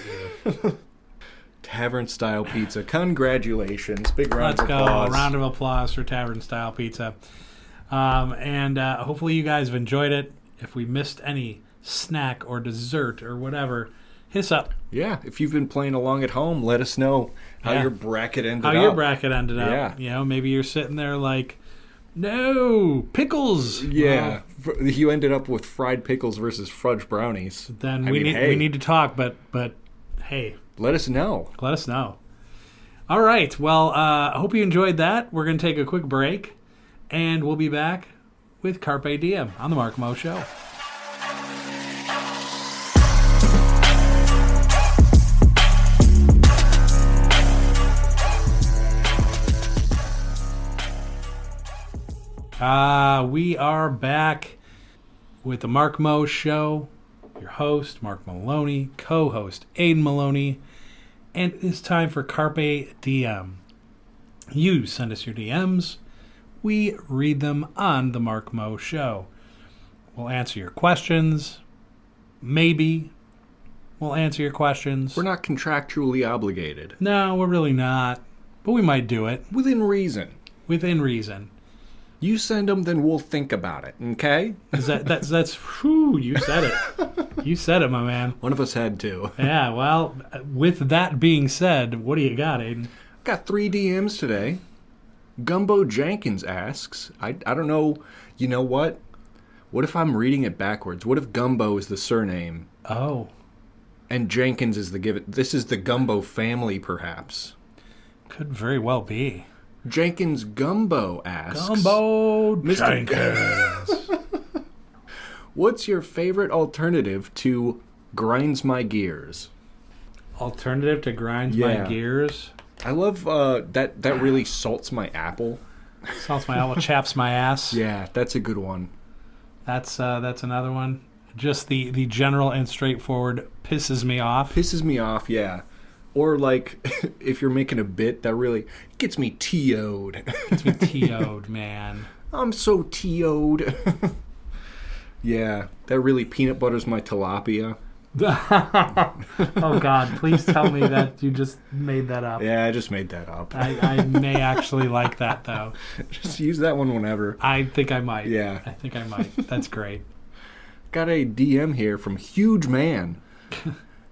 B: you.
C: Tavern Style Pizza. Congratulations. Big round of applause.
B: Let's go. Round of applause for Tavern Style Pizza. And hopefully you guys have enjoyed it. If we missed any snack or dessert or whatever, hit us up.
C: Yeah, if you've been playing along at home, let us know how your bracket ended up.
B: How your bracket ended up.
C: Yeah.
B: You know, maybe you're sitting there like, no, pickles.
C: Yeah. Well, you ended up with fried pickles versus fudge brownies.
B: Then we need to talk, but hey.
C: Let us know.
B: Let us know. All right. Well, I hope you enjoyed that. We're going to take a quick break, and we'll be back with Carpe Diem on the Mark Mo Show. We are back with the Mark Mo Show. Your host, Mark Maloney, co-host, Aiden Maloney, and it's time for Carpe Diem. You send us your DMs. We read them on the Mark Mo Show. We'll answer your questions. Maybe we'll answer your questions.
C: We're not contractually obligated.
B: No, we're really not. But we might do it.
C: Within reason.
B: Within reason.
C: You send them, then we'll think about it, okay?
B: That's whew, you said it. You said it, my man.
C: One of us had to.
B: Yeah, well, with that being said, what do you got, Aiden?
C: Got 3 DMs today. Gumbo Jenkins asks, I don't know, you know what? What if I'm reading it backwards? What if Gumbo is the surname?
B: Oh.
C: And Jenkins is the given? This is the Gumbo family, perhaps.
B: Could very well be.
C: Jenkins Gumbo asks,
B: Gumbo
C: Mr.
B: Jenkins.
C: What's your favorite alternative to Grinds My Gears?
B: Alternative to Grinds My Gears?
C: I love that really salts my apple.
B: Salts my apple, chaps my ass.
C: Yeah, that's a good one.
B: That's another one. Just the general and straightforward pisses me off.
C: Pisses me off, yeah. Or, like, if you're making a bit, that really gets me TO'd.
B: Gets me TO'd, man.
C: I'm so TO'd. Yeah, that really peanut butters my tilapia.
B: Oh, God, please tell me that you just made that up.
C: Yeah, I just made that up.
B: I may actually like that, though.
C: Just use that one whenever.
B: I think I might.
C: Yeah.
B: I think I might. That's great.
C: Got a DM here from Huge Man.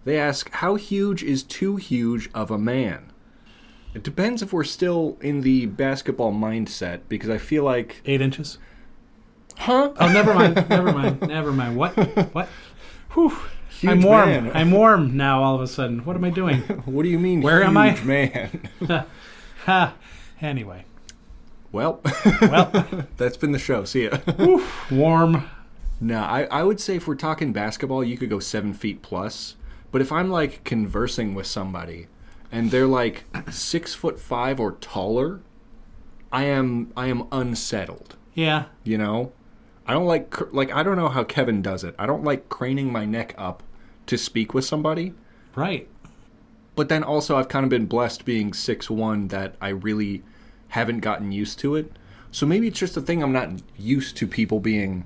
C: They ask, how huge is too huge of a man? It depends if we're still in the basketball mindset, because I feel like...
B: 8 inches?
C: Huh?
B: Oh, never mind. What? Whew.
C: Huge
B: I'm warm.
C: man.
B: I'm warm now all of a sudden. What am I doing?
C: What do you mean,
B: Where
C: huge
B: am I?
C: Man?
B: Ha. Anyway.
C: Well, that's been the show. See ya.
B: Oof, warm.
C: No, I would say if we're talking basketball, you could go 7 feet plus. But if I'm like conversing with somebody and they're like 6'5" or taller, I am unsettled.
B: Yeah.
C: You know, I don't like I don't know how Kevin does it. I don't like craning my neck up to speak with somebody.
B: Right.
C: But then also I've kind of been blessed being 6'1" that I really haven't gotten used to it. So maybe it's just a thing I'm not used to people being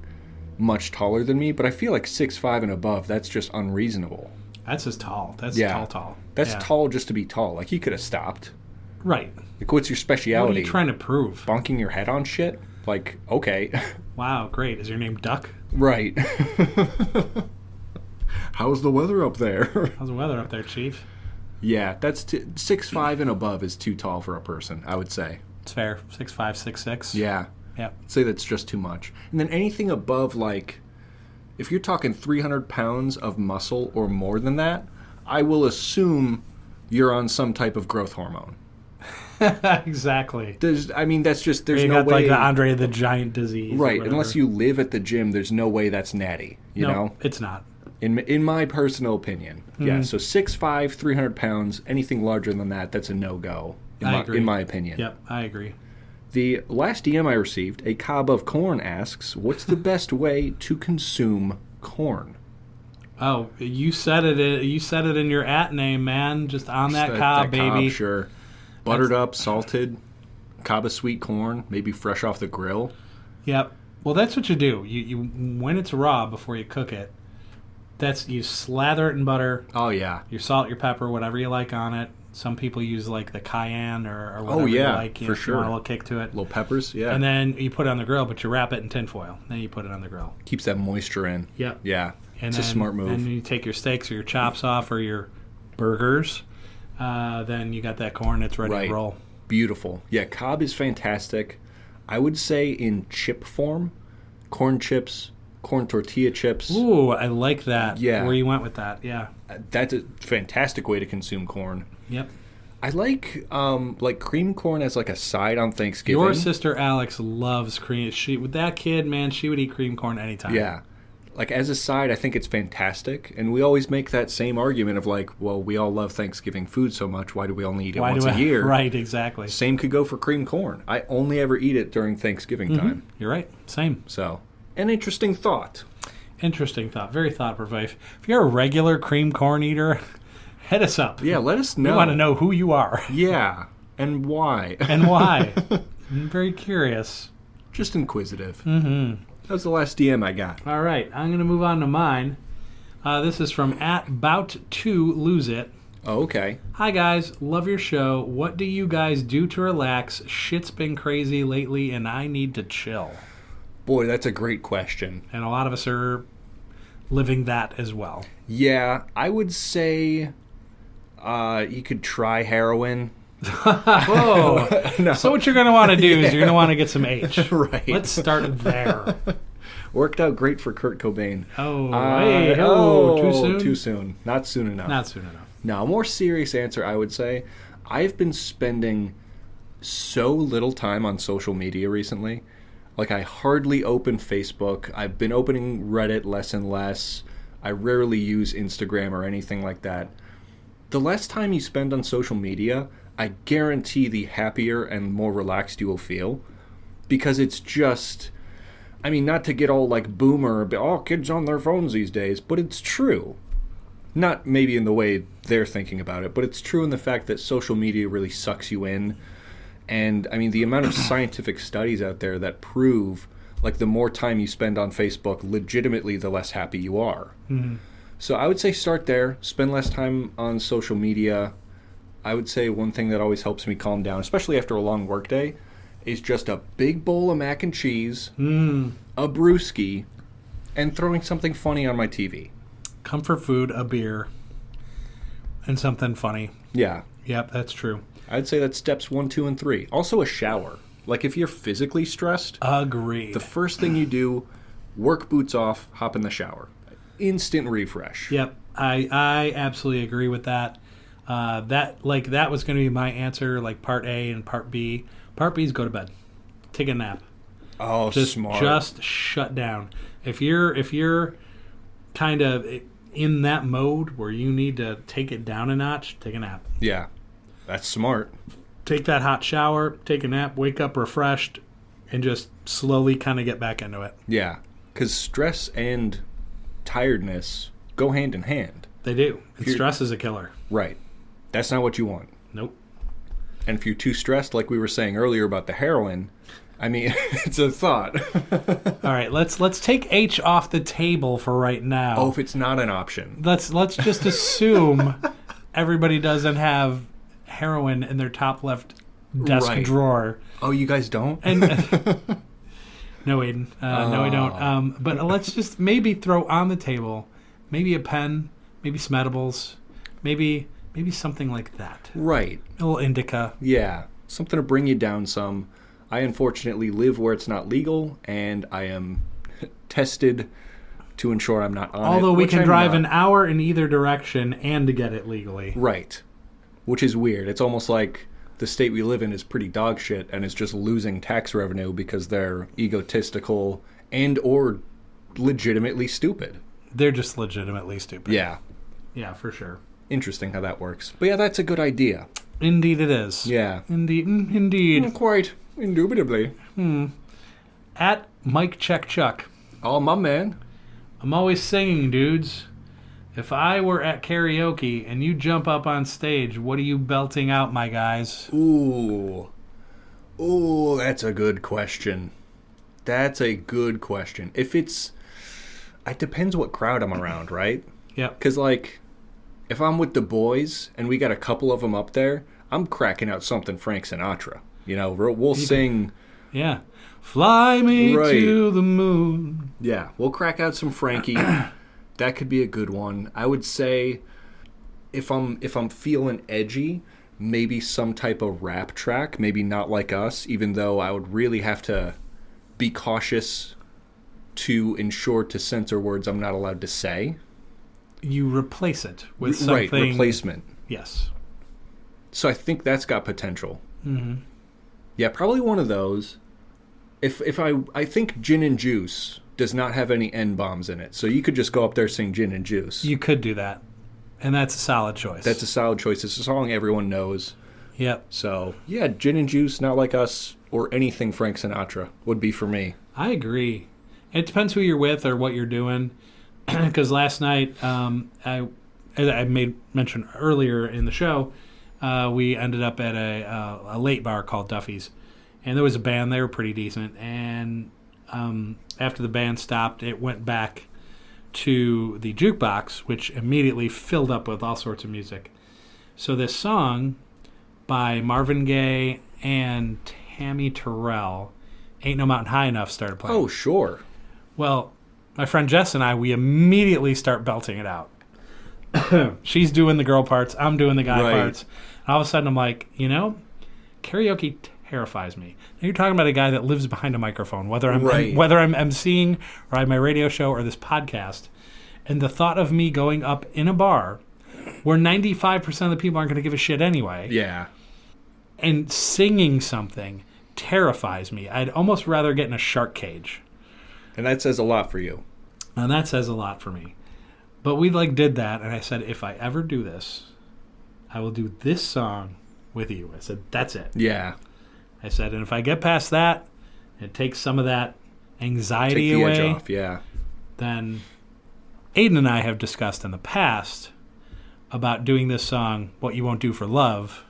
C: much taller than me, but I feel like 6'5" and above, that's just unreasonable.
B: That's just tall. That's tall.
C: That's tall just to be tall. Like, he could have stopped.
B: Right.
C: Like, what's your speciality?
B: What are you trying to prove?
C: Bonking your head on shit? Like, okay.
B: Wow, great. Is your name Duck?
C: Right. How's the weather up there?
B: How's the weather up there, Chief?
C: Yeah, that's 6'5" and above is too tall for a person, I would say.
B: It's fair. 6'5", 6'6".
C: Yeah.
B: Yep.
C: I'd say that's just too much. And then anything above, like, if you're talking 300 pounds of muscle or more than that, I will assume you're on some type of growth hormone.
B: Exactly.
C: That's just, there's
B: You
C: no
B: got
C: way.
B: like the Andre the Giant disease.
C: Right, unless you live at the gym, there's no way that's natty, you know?
B: It's not.
C: In my personal opinion. Yeah, so 6'5", 300 pounds, anything larger than that, that's a no-go,
B: I agree.
C: in my opinion.
B: Yep, I agree.
C: The last DM I received, a cob of corn asks, what's the best way to consume corn?
B: Oh, you said it. You said it in your name, man. Just on that cob, baby.
C: Cob, sure. Buttered up, salted, cob of sweet corn, maybe fresh off the grill.
B: Yep. Well, that's what you do. You when it's raw before you cook it. You slather it in butter.
C: Oh yeah.
B: Your salt, your pepper, whatever you like on it. Some people use like the cayenne or whatever you like.
C: For sure.
B: You want a little kick to it.
C: Little peppers, yeah.
B: And then you put it on the grill, but you wrap it in tinfoil. Then you put it on the grill.
C: Keeps that moisture in.
B: Yep.
C: Yeah.
B: And
C: it's
B: then,
C: a smart move.
B: And you take your steaks or your chops off or your burgers. Then you got that corn that's ready to roll.
C: Beautiful. Yeah, cob is fantastic. I would say in chip form, corn chips, corn tortilla chips.
B: Ooh, I like that.
C: Yeah.
B: Where you went with that, yeah.
C: That's a fantastic way to consume corn.
B: Yep.
C: I like cream corn as like a side on Thanksgiving.
B: Your sister Alex loves cream. With that kid, man, she would eat cream corn anytime.
C: Yeah. Like as a side, I think it's fantastic. And we always make that same argument of like, well, we all love Thanksgiving food so much. Why do we only eat it once a year?
B: Right, exactly.
C: Same could go for cream corn. I only ever eat it during Thanksgiving time.
B: You're right. Same.
C: So, an interesting thought.
B: Interesting thought. Very thought-provoking. If you're a regular cream corn eater, hit us up.
C: Yeah, let us know.
B: We want to know who you are.
C: Yeah, and why.
B: And why. I'm very curious.
C: Just inquisitive. Mm-hmm. That was the last DM I got.
B: All right, I'm going to move on to mine. This is from @bout2loseit.
C: Oh, okay.
B: Hi, guys. Love your show. What do you guys do to relax? Shit's been crazy lately, and I need to chill.
C: Boy, that's a great question.
B: And a lot of us are living that as well.
C: Yeah, I would say you could try heroin.
B: Whoa.
C: No.
B: So what you're going to want to do is you're going to want to get some H.
C: Right.
B: Let's start there.
C: Worked out great for Kurt Cobain.
B: Too soon?
C: Too soon. Not soon enough.
B: Not soon enough.
C: No, a more serious answer, I would say, I've been spending so little time on social media recently. Like, I hardly open Facebook. I've been opening Reddit less and less. I rarely use Instagram or anything like that. The less time you spend on social media, I guarantee the happier and more relaxed you will feel. Because it's just, I mean, not to get all like boomer, kids on their phones these days, but it's true. Not maybe in the way they're thinking about it, but it's true in the fact that social media really sucks you in. And, I mean, the amount of scientific studies out there that prove, like, the more time you spend on Facebook, legitimately, the less happy you are. Mm-hmm. So I would say start there. Spend less time on social media. I would say one thing that always helps me calm down, especially after a long workday, is just a big bowl of mac and cheese, a brewski, and throwing something funny on my TV.
B: Comfort food, a beer, and something funny.
C: Yeah.
B: Yep, that's true.
C: I'd say that's steps 1, 2, and 3. Also a shower. Like if you're physically stressed,
B: agreed.
C: The first thing you do, work boots off, hop in the shower. Instant refresh.
B: Yep, I absolutely agree with that. That was going to be my answer, like part A and part B. Part B is go to bed, take a nap.
C: Oh, smart.
B: Just shut down. If you're kind of in that mode where you need to take it down a notch, take a nap.
C: Yeah. That's smart.
B: Take that hot shower, take a nap, wake up refreshed, and just slowly kind of get back into it.
C: Yeah, because stress and tiredness go hand in hand.
B: They do. And stress is a killer.
C: Right. That's not what you want.
B: Nope.
C: And if you're too stressed, like we were saying earlier about the heroin, I mean, it's a thought.
B: All right, let's take H off the table for right now.
C: Oh, if it's not an option.
B: Let's just assume everybody doesn't have heroin in their top left desk drawer.
C: Oh, you guys don't?
B: And no, Aiden. No, we don't. But let's just maybe throw on the table maybe a pen, maybe Smedibles, maybe something like that.
C: Right.
B: A little indica.
C: Yeah, something to bring you down some. I unfortunately live where it's not legal, and I am tested to ensure I'm not on it.
B: Although we can drive an hour in either direction and to get it legally.
C: Right. Which is weird. It's almost like the state we live in is pretty dog shit and is just losing tax revenue because they're egotistical and or legitimately stupid.
B: They're just legitimately stupid.
C: Yeah.
B: Yeah, for sure.
C: Interesting how that works. But yeah, that's a good idea.
B: Indeed it is.
C: Yeah.
B: Indeed.
C: Quite indubitably.
B: At Mike Check Chuck.
C: Oh, my man.
B: I'm always singing, dudes. If I were at karaoke and you jump up on stage, what are you belting out, my guys?
C: Ooh, that's a good question. It depends what crowd I'm around, right?
B: Yep.
C: Because, like, if I'm with the boys and we got a couple of them up there, I'm cracking out something Frank Sinatra. You know, we'll sing...
B: Yeah. Fly me to the moon.
C: Yeah, we'll crack out some Frankie. That could be a good one. I would say if I'm feeling edgy, maybe some type of rap track, maybe Not Like Us, even though I would really have to be cautious to ensure to censor words I'm not allowed to say.
B: You replace it with something...
C: Right, replacement.
B: Yes.
C: So I think that's got potential.
B: Mm-hmm.
C: Yeah, probably one of those. If I think Gin and Juice does not have any N-bombs in it, so you could just go up there sing Gin and Juice.
B: You could do that, and that's a solid choice.
C: That's a solid choice. It's a song everyone knows.
B: Yep.
C: So, yeah, Gin and Juice, Not Like Us, or anything Frank Sinatra would be for me.
B: I agree. It depends who you're with or what you're doing, because last night, I made mention earlier in the show, we ended up at a late bar called Duffy's. And there was a band, they were pretty decent. And after the band stopped, it went back to the jukebox, which immediately filled up with all sorts of music. So this song by Marvin Gaye and Tammy Terrell, Ain't No Mountain High Enough, started playing.
C: Oh, sure.
B: Well, my friend Jess and I, we immediately start belting it out. She's doing the girl parts, I'm doing the guy parts. And all of a sudden I'm like, karaoke terrifies me. Now you're talking about a guy that lives behind a microphone, whether I'm emceeing or I have my radio show or this podcast, and the thought of me going up in a bar where 95% of the people aren't going to give a shit anyway, and singing something terrifies me. I'd almost rather get in a shark cage.
C: And that says a lot for you.
B: And that says a lot for me. But we did that, and I said, if I ever do this, I will do this song with you. I said, that's it.
C: Yeah.
B: I said, and if I get past that, it takes some of that anxiety
C: Take the
B: away.
C: edge off, yeah.
B: Then Aiden and I have discussed in the past about doing this song, What You Won't Do for Love.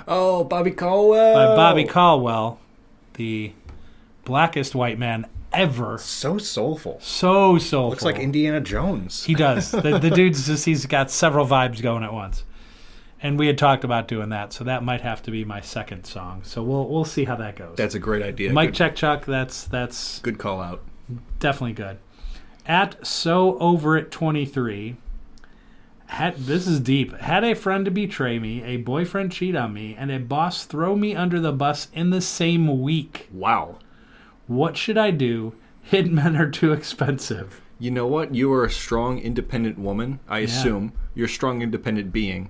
C: Oh, Bobby Caldwell.
B: By Bobby Caldwell, the blackest white man ever.
C: So soulful.
B: So soulful.
C: Looks like Indiana Jones.
B: He does. The dude's he's got several vibes going at once. And we had talked about doing that, so that might have to be my second song. So we'll see how that goes.
C: That's a great idea.
B: Mike Check Chuck, that's
C: good call out.
B: Definitely good. At So Over It 23, this is deep. Had a friend betray me, a boyfriend cheat on me, and a boss throw me under the bus in the same week.
C: Wow. What
B: should I do? Hitmen are too expensive.
C: You know what? You are a strong, independent woman, I assume. You're a strong, independent being.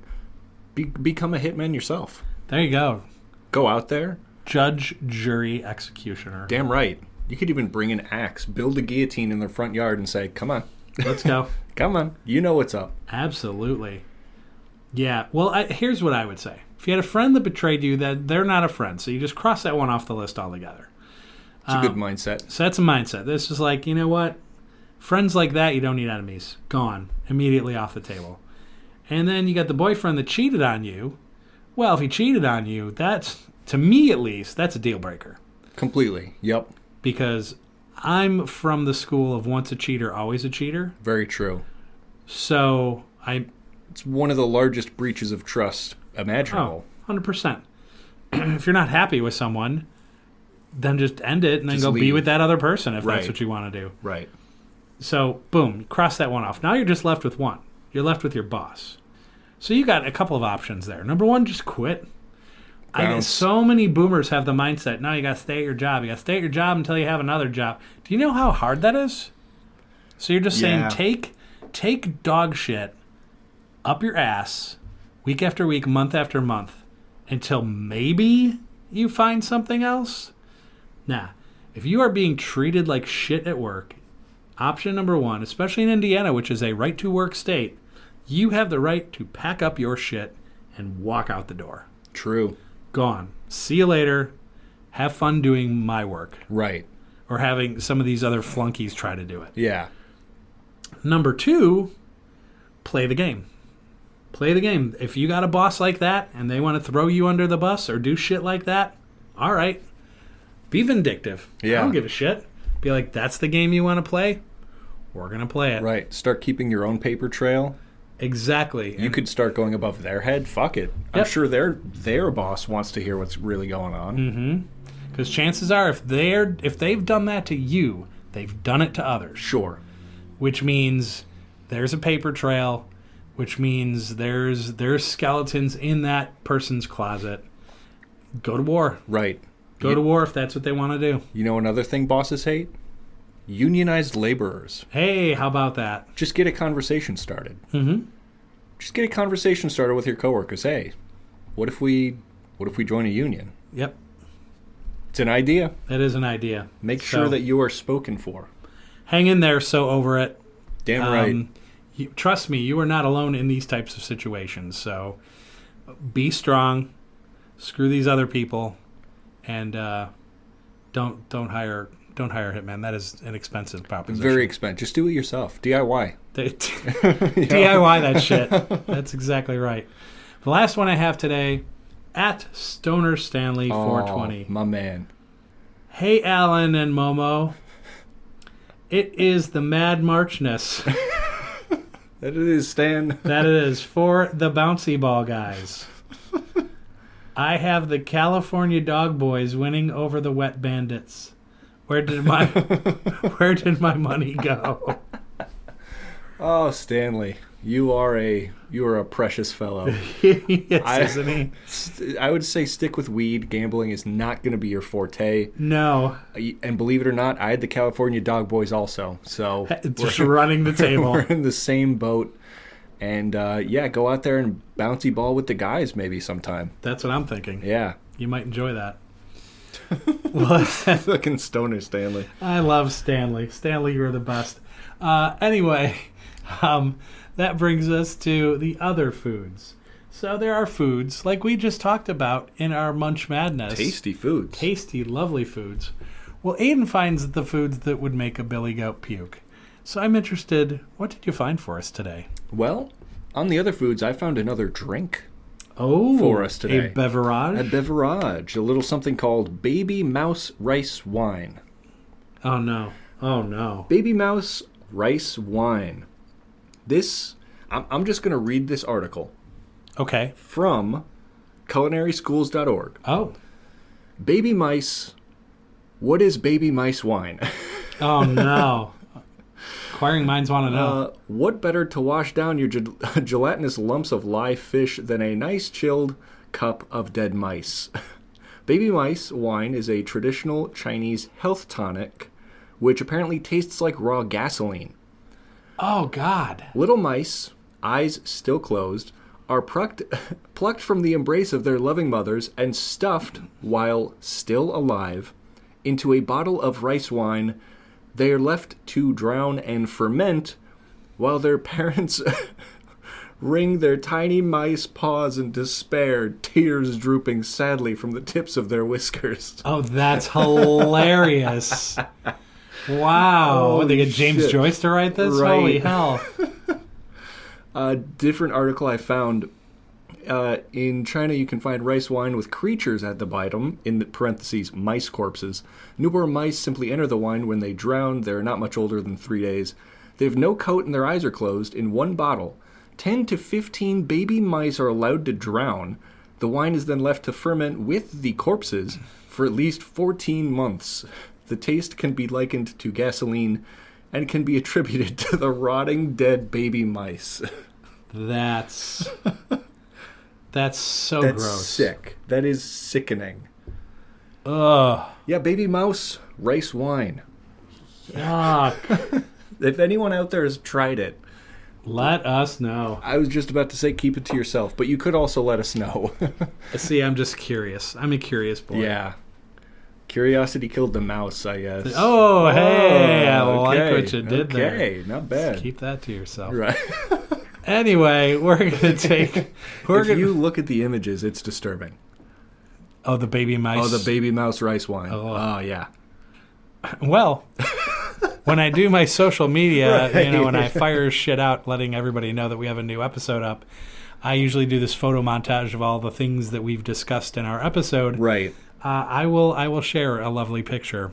C: Become a hitman yourself.
B: There you go.
C: Go out there.
B: Judge, jury, executioner.
C: Damn right. You could even bring an axe, build a guillotine in their front yard and say, come on.
B: Let's go.
C: Come on. You know what's up.
B: Absolutely. Yeah. Well, here's what I would say. If you had a friend that betrayed you, that they're not a friend. So you just cross that one off the list altogether.
C: It's a good mindset.
B: So that's a mindset. This is like, you know what? Friends like that, you don't need enemies. Gone. Immediately off the table. And then you got the boyfriend that cheated on you. Well, if he cheated on you, that's, to me at least, that's a deal breaker.
C: Completely. Yep.
B: Because I'm from the school of once a cheater, always a cheater.
C: Very true.
B: So
C: it's one of the largest breaches of trust imaginable.
B: Oh, 100%. If you're not happy with someone, then just end it and then go be with that other person if that's what you want to do.
C: Right.
B: So, boom, cross that one off. Now you're just left with one. You're left with your boss. So you got a couple of options there. Number one, just quit. So many boomers have the mindset, no, you got to stay at your job. You got to stay at your job until you have another job. Do you know how hard that is? So you're just saying take dog shit up your ass week after week, month after month, until maybe you find something else. Nah, if you are being treated like shit at work, option number one, especially in Indiana, which is a right-to-work state, you have the right to pack up your shit and walk out the door.
C: True.
B: Gone. See you later. Have fun doing my work.
C: Right.
B: Or having some of these other flunkies try to do it.
C: Yeah.
B: Number two, play the game. Play the game. If you got a boss like that and they want to throw you under the bus or do shit like that, all right. Be vindictive.
C: Yeah.
B: I don't give a shit. Be like, that's the game you want to play? We're going to play it.
C: Right. Start keeping your own paper trail.
B: Exactly.
C: You could start going above their head. Fuck it.
B: Yep.
C: I'm sure their boss wants to hear what's really going on.
B: Mm-hmm. Because chances are, if they've done that to you, they've done it to others.
C: Sure.
B: Which means there's a paper trail, which means there's skeletons in that person's closet. Go to war.
C: Right.
B: Go to war if that's what they want to do.
C: You know another thing bosses hate? Unionized laborers.
B: Hey, how about that?
C: Just get a conversation started.
B: Mm-hmm.
C: Just get a conversation started with your coworkers. Hey, what if we join a union?
B: Yep.
C: It's an idea.
B: That is an idea.
C: Make sure that you are spoken for.
B: Hang in there, so over it.
C: Damn right.
B: Trust me, you are not alone in these types of situations. So be strong. Screw these other people, and don't hire a hitman. That is an expensive proposition.
C: Very expensive. Just do it yourself. DIY.
B: DIY that shit. That's exactly right. The last one I have today, at Stoner Stanley 420.
C: My man.
B: Hey, Alan and Momo. It is the Mad Marchness.
C: That it is, Stan.
B: That it is for the bouncy ball guys. I have the California Dog Boys winning over the Wet Bandits. Where did my money go?
C: Oh, Stanley, you are a precious fellow.
B: Yes, isn't he?
C: I would say stick with weed. Gambling is not going to be your forte.
B: No.
C: And believe it or not, I had the California Dog Boys also. So
B: just running the table.
C: We're in the same boat. And go out there and bouncy ball with the guys maybe sometime.
B: That's what I'm thinking.
C: Yeah.
B: You might enjoy that.
C: Fucking Stoner Stanley.
B: I love Stanley. Stanley, you're the best. Anyway, that brings us to the other foods. So there are foods, like we just talked about in our Munch Madness.
C: Tasty foods.
B: Tasty, lovely foods. Well, Aiden finds the foods that would make a billy goat puke. So I'm interested, what did you find for us today?
C: Well, on the other foods, I found another drink.
B: Oh,
C: for us today.
B: A beverage?
C: A beverage. A little something called Baby Mouse Rice Wine.
B: Oh, no. Oh, no.
C: Baby Mouse Rice Wine. This, I'm just going to read this article.
B: Okay.
C: From culinaryschools.org.
B: Oh.
C: Baby mice. What is baby mice wine?
B: Oh, no. Inquiring minds want to know.
C: What better to wash down your gelatinous lumps of live fish than a nice chilled cup of dead mice? Baby mice wine is a traditional Chinese health tonic, which apparently tastes like raw gasoline.
B: Oh, God.
C: Little mice, eyes still closed, are plucked from the embrace of their loving mothers and stuffed, while still alive, into a bottle of rice wine. They are left to drown and ferment while their parents wring their tiny mice paws in despair, tears drooping sadly from the tips of their whiskers.
B: Oh, that's hilarious. Wow. Would they get James Joyce to write this?
C: Right.
B: Holy hell.
C: A different article I found. In China, you can find rice wine with creatures at the bottom, in parentheses, mice corpses. Newborn mice simply enter the wine when they drown. They're not much older than 3 days. They have no coat and their eyes are closed. In one bottle, 10 to 15 baby mice are allowed to drown. The wine is then left to ferment with the corpses for at least 14 months. The taste can be likened to gasoline and can be attributed to the rotting dead baby mice.
B: That's so
C: That's
B: gross.
C: Sick. That is sickening.
B: Ugh.
C: Yeah, baby mouse, rice wine.
B: Yuck.
C: If anyone out there has tried it,
B: Let us know.
C: I was just about to say keep it to yourself, but you could also let us know.
B: See, I'm just curious. I'm a curious boy.
C: Yeah. Curiosity killed the mouse, I guess.
B: Oh, hey. I
C: okay.
B: like what you did there.
C: Okay, not bad.
B: Just keep that to yourself.
C: Right.
B: Anyway, we're going to take...
C: If you look at the images, it's disturbing.
B: Oh, the baby mice.
C: Oh, the baby mouse rice wine.
B: Oh.
C: Yeah.
B: Well, when I do my social media,
C: Right.
B: when I fire shit out, letting everybody know that we have a new episode up, I usually do this photo montage of all the things that we've discussed in our episode.
C: Right.
B: I will share a lovely picture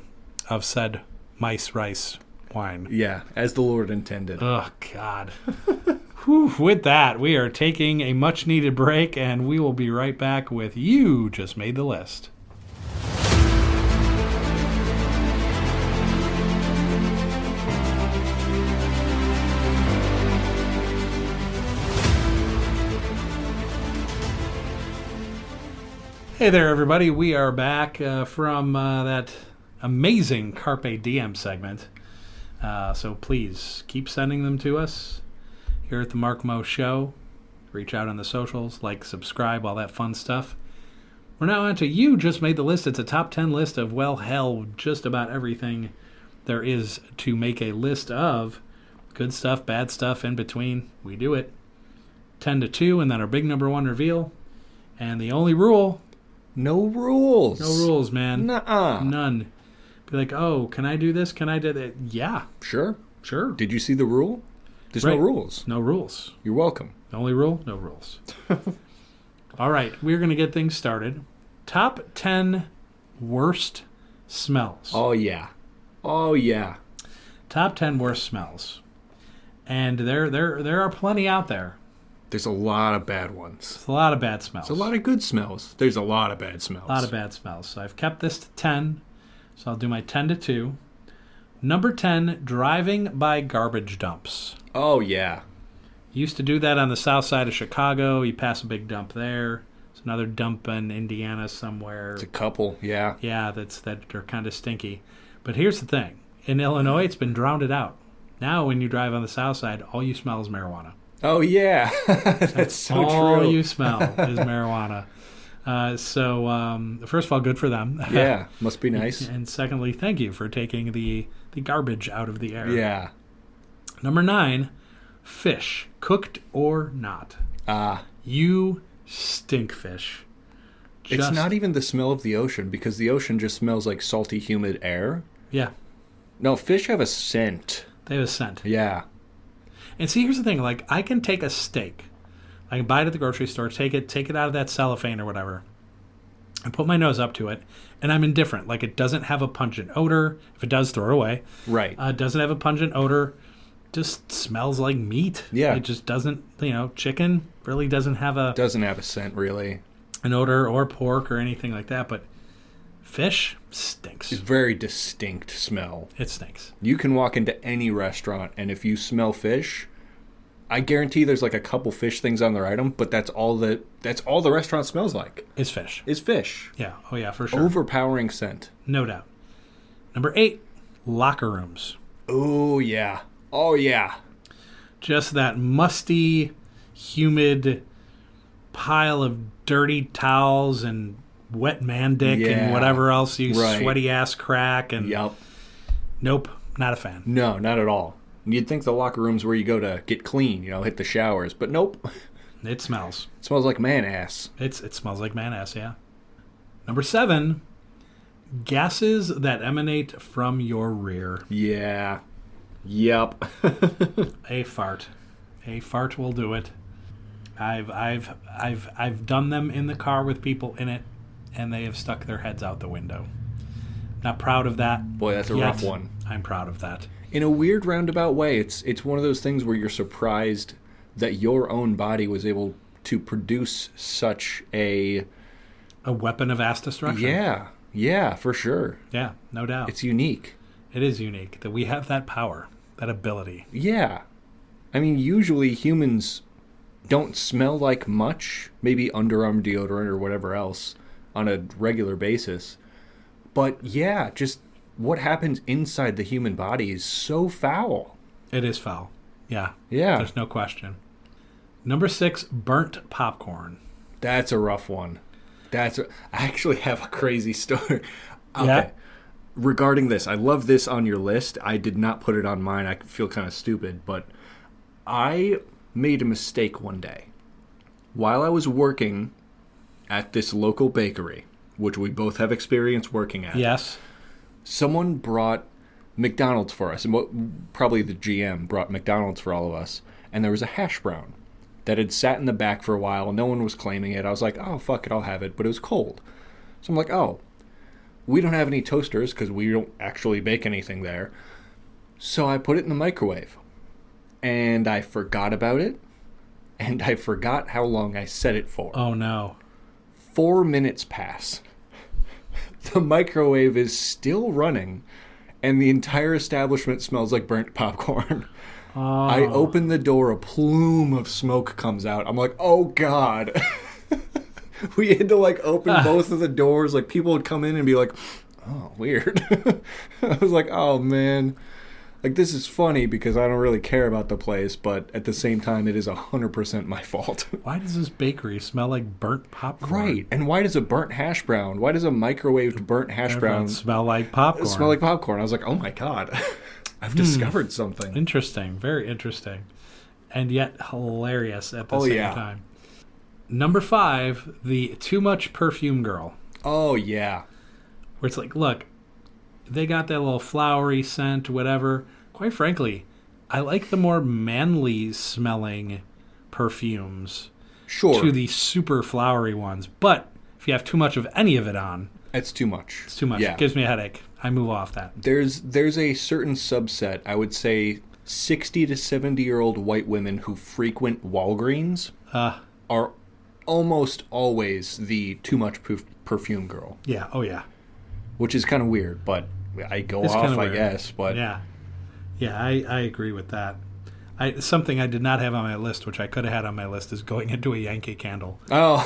B: of said mice rice wine.
C: Yeah, as the Lord intended.
B: Oh, God. Whew, with that, we are taking a much-needed break, and we will be right back with You Just Made the List. Hey there, everybody. We are back from that amazing Carpe Diem segment. So please keep sending them to us here at the Mark Mo Show. Reach out on the socials, like, subscribe, all that fun stuff. We're now on to You Just Made the List. It's a top 10 list of, well, hell, just about everything there is to make a list of. Good stuff, bad stuff, in between. We do it. 10 to 2, and then our big number one reveal. And the only rule...
C: No rules.
B: No rules, man.
C: Nuh-uh.
B: None. Be like, oh, can I do this? Can I do that? Yeah,
C: Sure.
B: sure.
C: Did you see the rule? There's
B: Right.
C: no rules.
B: No rules.
C: You're welcome.
B: The only rule, no rules. All right, we're going to get things started. Top 10 worst smells.
C: Oh, yeah. Oh, yeah.
B: Top 10 worst smells. And there are plenty out there.
C: There's a lot of bad ones.
B: It's a lot of bad smells.
C: There's a lot of good smells. There's a lot of bad smells.
B: A lot of bad smells. So I've kept this to 10. So I'll do my 10 to 2. Number 10, driving by garbage dumps.
C: Oh, yeah.
B: Used to do that on the south side of Chicago. You pass a big dump there. There's another dump in Indiana somewhere.
C: It's a couple, yeah.
B: Yeah, that are kind of stinky. But here's the thing. In Illinois, it's been drowned out. Now when you drive on the south side, all you smell is marijuana.
C: Oh, yeah. That's so
B: all
C: true.
B: you smell is marijuana. So first of all, good for them.
C: Yeah, must be nice.
B: And secondly, thank you for taking the garbage out of the air.
C: Yeah.
B: Number 9, fish, cooked or not. You stink fish.
C: It's not even the smell of the ocean, because the ocean just smells like salty, humid air.
B: Yeah,
C: No, fish have a scent.
B: they have a scent.
C: Yeah.
B: And see, here's the thing. Like, I can take a steak. I can buy it at the grocery store, take it out of that cellophane or whatever, and put my nose up to it, and I'm indifferent. Like, it doesn't have a pungent odor. If it does, throw it away.
C: Right.
B: It doesn't have a pungent odor. Just smells like meat.
C: Yeah.
B: It just doesn't, chicken really doesn't have
C: Doesn't have a scent, really.
B: an odor, or pork or anything like that. But fish stinks.
C: It's a very distinct smell.
B: It stinks.
C: You can walk into any restaurant, and if you smell fish, I guarantee there's like a couple fish things on their item, but that's all the restaurant smells like.
B: It's fish.
C: Is fish.
B: Yeah. Oh, yeah, for sure.
C: Overpowering scent.
B: No doubt. Number 8, locker rooms.
C: Oh, yeah. Oh, yeah.
B: Just that musty, humid pile of dirty towels and wet man dick and
C: Yeah.
B: whatever else you
C: Right.
B: sweaty ass crack. And
C: Yep.
B: Nope, not a fan.
C: No, not at all. You'd think the locker room's where you go to get clean, hit the showers, but nope.
B: It smells.
C: It smells like man ass.
B: It smells like man ass, yeah. Number 7, gases that emanate from your rear.
C: Yeah. Yep.
B: A fart. A fart will do it. I've done them in the car with people in it, and they have stuck their heads out the window. Not proud of that.
C: Boy, that's a
B: yet.
C: rough one.
B: I'm proud of that.
C: In a weird roundabout way, it's one of those things where you're surprised that your own body was able to produce such a
B: weapon of ass destruction.
C: Yeah, for sure.
B: Yeah, no doubt.
C: It's unique.
B: It is unique that we have that power, that ability.
C: Yeah. I mean, usually humans don't smell like much, maybe underarm deodorant or whatever else on a regular basis. But yeah, just what happens inside the human body is so foul.
B: It is foul. Yeah.
C: Yeah.
B: There's no question. Number 6, burnt popcorn.
C: That's a rough one. I actually have a crazy story. Okay.
B: Yeah.
C: Regarding this, I love this on your list. I did not put it on mine. I feel kind of stupid, but I made a mistake one day. While I was working at this local bakery, which we both have experience working at.
B: Yes.
C: Someone brought McDonald's for us, and probably the GM brought McDonald's for all of us, and there was a hash brown that had sat in the back for a while. No one was claiming it. I was like, oh, fuck it, I'll have it, but it was cold. So I'm like, oh, we don't have any toasters because we don't actually bake anything there. So I put it in the microwave, and I forgot about it, and I forgot how long I set it for.
B: Oh, no.
C: 4 minutes pass. The microwave is still running, and the entire establishment smells like burnt popcorn.
B: Oh.
C: I open the door, a plume of smoke comes out. I'm like, oh, God. We had to, like, open both of the doors. Like, people would come in and be like, oh, weird. I was like, oh, man. Like, this is funny because I don't really care about the place, but at the same time, it is 100% my fault.
B: Why does this bakery smell like burnt popcorn?
C: Right. And why does a burnt hash brown, why does a microwaved burnt hash brown
B: smell like popcorn?
C: Smell like popcorn. I was like, oh my God, I've discovered something.
B: Interesting. Very interesting. And yet hilarious at the
C: Oh,
B: same
C: yeah.
B: time. Number 5, the too much perfume girl.
C: Oh, yeah.
B: Where it's like, look, they got that little flowery scent, whatever. Quite frankly, I like the more manly smelling perfumes
C: Sure.
B: to the super flowery ones. But if you have too much of any of it on,
C: It's too much.
B: it's too much.
C: Yeah.
B: It gives me a headache. I move off that.
C: There's a certain subset, I would say 60 to 70-year-old white women who frequent Walgreens are almost always the too much perfume girl,
B: Yeah. Oh, yeah.
C: which is kind of weird, but I go
B: It's
C: off,
B: kinda
C: I
B: weird.
C: guess. But
B: Yeah. Yeah, I agree with that. Something I did not have on my list, which I could have had on my list, is going into a Yankee Candle.
C: Oh,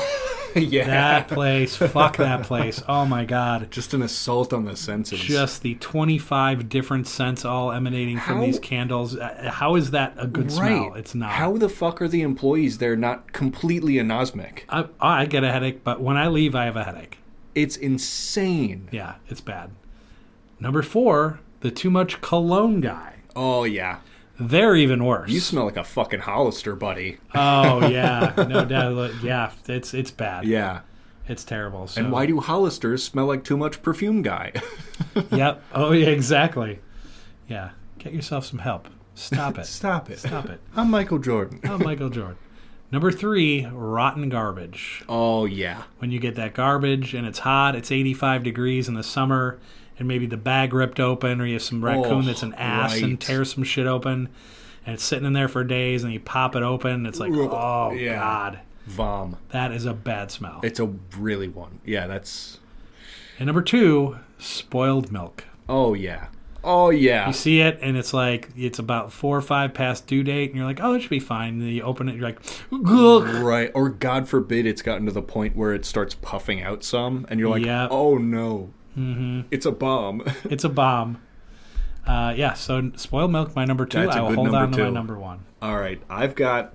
C: yeah.
B: That place, fuck that place. Oh my God.
C: Just an assault on the senses.
B: Just the 25 different scents all emanating from
C: How-
B: these candles. How is that a good smell? It's not.
C: How the fuck are the employees there not completely anosmic?
B: I get a headache, but when I leave, I have a headache.
C: It's insane.
B: Yeah, it's bad. Number 4, the too much cologne guy.
C: Oh, yeah.
B: They're even worse.
C: You smell like a fucking Hollister, buddy.
B: Oh, yeah. No doubt. Yeah, it's bad.
C: Yeah.
B: It's terrible. So.
C: And why do Hollisters smell like too much perfume guy?
B: Yep. Oh, yeah, exactly. Yeah. Get yourself some help. Stop it.
C: Stop it.
B: Stop it.
C: I'm Michael Jordan.
B: Oh, Michael Jordan. Number 3, rotten garbage.
C: Oh, yeah.
B: When you get that garbage and it's hot, it's 85 degrees in the summer, and maybe the bag ripped open, or you have some raccoon that's an ass and
C: right.
B: tears some shit open, and it's sitting in there for days, and you pop it open, and it's like, oh,
C: Yeah.
B: God.
C: Vom.
B: That is a bad smell.
C: It's a really one. Yeah, that's...
B: And number 2, spoiled milk.
C: Oh, yeah. Oh, yeah.
B: You see it, and it's like, it's about 4 or 5 past due date, and you're like, oh, it should be fine. And then you open it, you're like, ugh.
C: Right. Or, God forbid, it's gotten to the point where it starts puffing out some, and you're like,
B: Yep.
C: oh, no.
B: Mm-hmm.
C: It's a bomb.
B: It's a bomb. Yeah, so spoiled milk, my number 2.
C: That's a
B: I will
C: good
B: hold
C: number
B: on to my
C: 2.
B: number 1.
C: All right. I'm going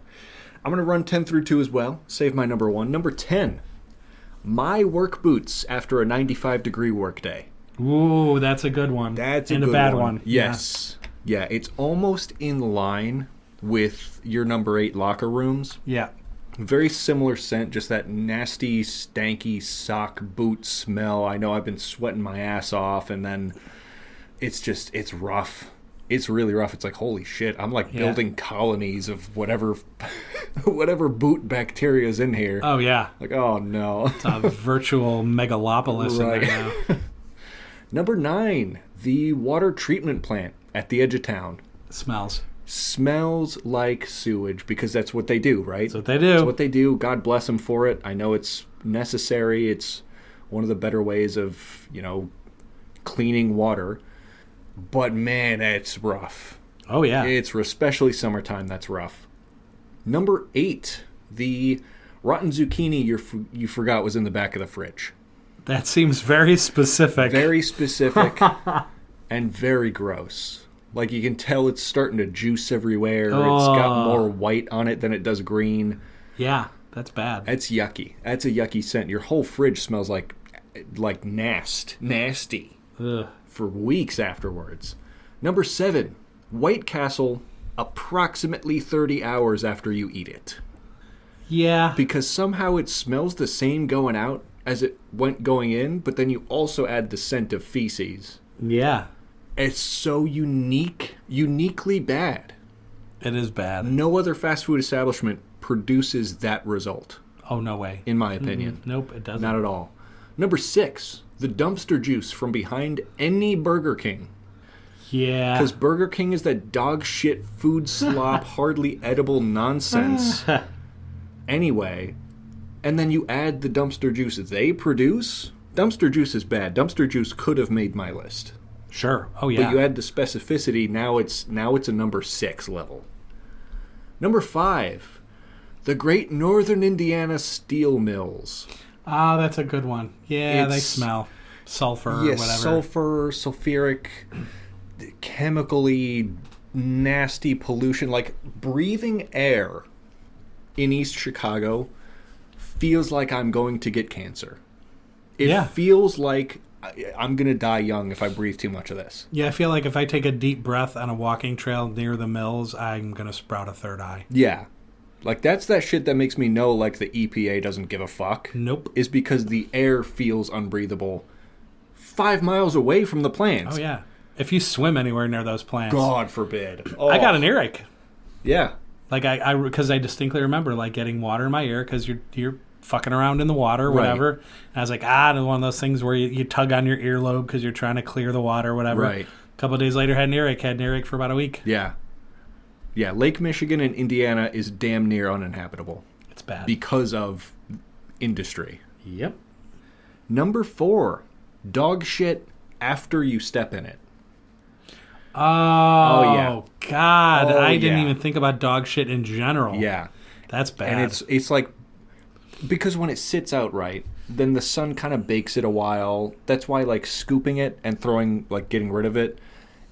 C: to run 10 through 2 as well. Save my number 1. Number 10. My work boots after a 95-degree workday.
B: Ooh, that's a good one.
C: That's
B: and
C: a good
B: bad
C: one.
B: one.
C: Yes. Yeah, it's almost in line with your number 8 locker rooms.
B: Yeah.
C: Very similar scent, just that nasty, stanky sock boot smell. I know I've been sweating my ass off, and then it's rough. It's really rough. It's like, holy shit, I'm like building colonies of whatever boot bacteria is in here.
B: Oh, yeah.
C: Like, oh no.
B: It's a virtual megalopolis
C: Right.
B: in there now.
C: Number 9, the water treatment plant at the edge of town.
B: Smells.
C: Smells like sewage because that's what they do, right?
B: That's what they do.
C: That's what they do. God bless them for it. I know it's necessary. It's one of the better ways of, cleaning water. But man, it's rough.
B: Oh, yeah.
C: It's especially summertime. That's rough. Number 8, the rotten zucchini you forgot was in the back of the fridge.
B: That seems very specific.
C: Very specific and very gross. Like, you can tell it's starting to juice everywhere. It's got more white on it than it does green.
B: Yeah, that's bad.
C: That's yucky. That's a yucky scent. Your whole fridge smells like nasty
B: Ugh.
C: for weeks afterwards. Number 7, White Castle, approximately 30 hours after you eat it.
B: Yeah.
C: Because somehow it smells the same going out as it went going in, but then you also add the scent of feces.
B: Yeah.
C: It's so uniquely bad.
B: It is bad.
C: No other fast food establishment produces that result,
B: Oh, no way.
C: in my opinion.
B: Nope, it doesn't.
C: Not at all. Number 6, the dumpster juice from behind any Burger King.
B: Yeah.
C: Because Burger King is that dog shit, food slop, hardly edible nonsense. Anyway, and then you add the dumpster juice they produce. Dumpster juice is bad. Dumpster juice could have made my list.
B: Sure. Oh, yeah.
C: But you add the specificity, now it's a number 6 level. Number 5, the Great Northern Indiana Steel Mills.
B: Oh, that's a good one. Yeah, they
C: It's-
B: smell. Sulfur or
C: Yes,
B: whatever.
C: sulfur, sulfuric, chemically nasty pollution. Like, breathing air in East Chicago feels like I'm going to get cancer. It
B: Yeah.
C: feels like I'm going to die young if I breathe too much of this.
B: Yeah, I feel like if I take a deep breath on a walking trail near the mills, I'm going to sprout a third eye.
C: Yeah. Like, that's that shit that makes me know, like, the EPA doesn't give a fuck.
B: Nope.
C: Is because the air feels unbreathable 5 miles away from the plants.
B: Oh, yeah. If you swim anywhere near those plants.
C: God forbid. Oh.
B: I got an earache.
C: Yeah.
B: Like, because I distinctly remember, like, getting water in my ear because you're fucking around in the water or whatever.
C: Right.
B: And I was like, one of those things where you tug on your earlobe because you're trying to clear the water or whatever.
C: Right.
B: A couple of days later, had an earache for about a week.
C: Yeah. Yeah, Lake Michigan and Indiana is damn near uninhabitable
B: It's bad.
C: because of industry.
B: Yep.
C: Number 4, dog shit after you step in it.
B: Oh,
C: yeah.
B: God.
C: Oh,
B: I didn't
C: yeah.
B: even think about dog shit in general.
C: Yeah.
B: That's bad.
C: And it's like, because when it sits out right, then the sun kind of bakes it a while. That's why, like, scooping it and getting rid of it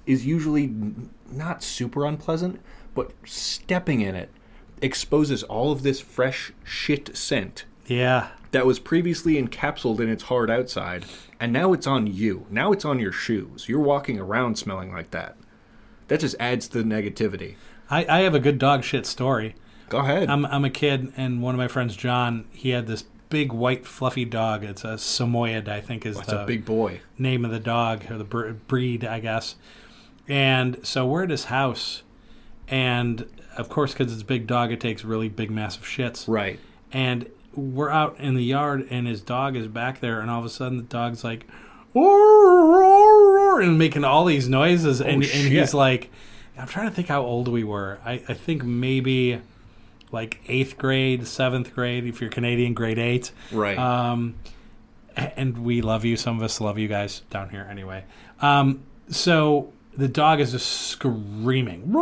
C: is usually not super unpleasant, but stepping in it exposes all of this fresh shit scent
B: Yeah.
C: that was previously encapsulated in its hard outside, and now it's on you. Now it's on your shoes. You're walking around smelling like that. That just adds to the negativity.
B: I have a good dog shit story.
C: Go ahead.
B: I'm a kid, and one of my friends, John, he had this big white fluffy dog. It's a Samoyed, I think, is
C: It's
B: the
C: a big boy.
B: name of the dog, or the breed, I guess. And so we're at his house, and of course, because it's a big dog, it takes really big, massive shits.
C: Right.
B: And we're out in the yard, and his dog is back there, and all of a sudden the dog's like, and making all these noises, and
C: shit.
B: he's like, I'm trying to think how old we were. I think maybe like 8th grade, 7th grade, if you're Canadian, grade 8.
C: Right.
B: And we love you. Some of us love you guys down here anyway. So the dog is just screaming.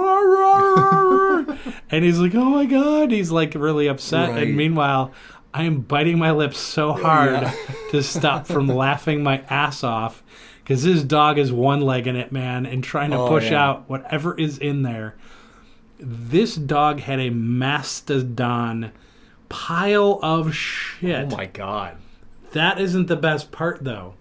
B: And he's like, oh my God. He's like really upset.
C: Right.
B: And meanwhile, I am biting my lips so hard to stop from laughing my ass off because this dog is one-legging it, man, and trying to push out whatever is in there. This dog had a mastodon pile of shit.
C: Oh my God.
B: That isn't the best part, though.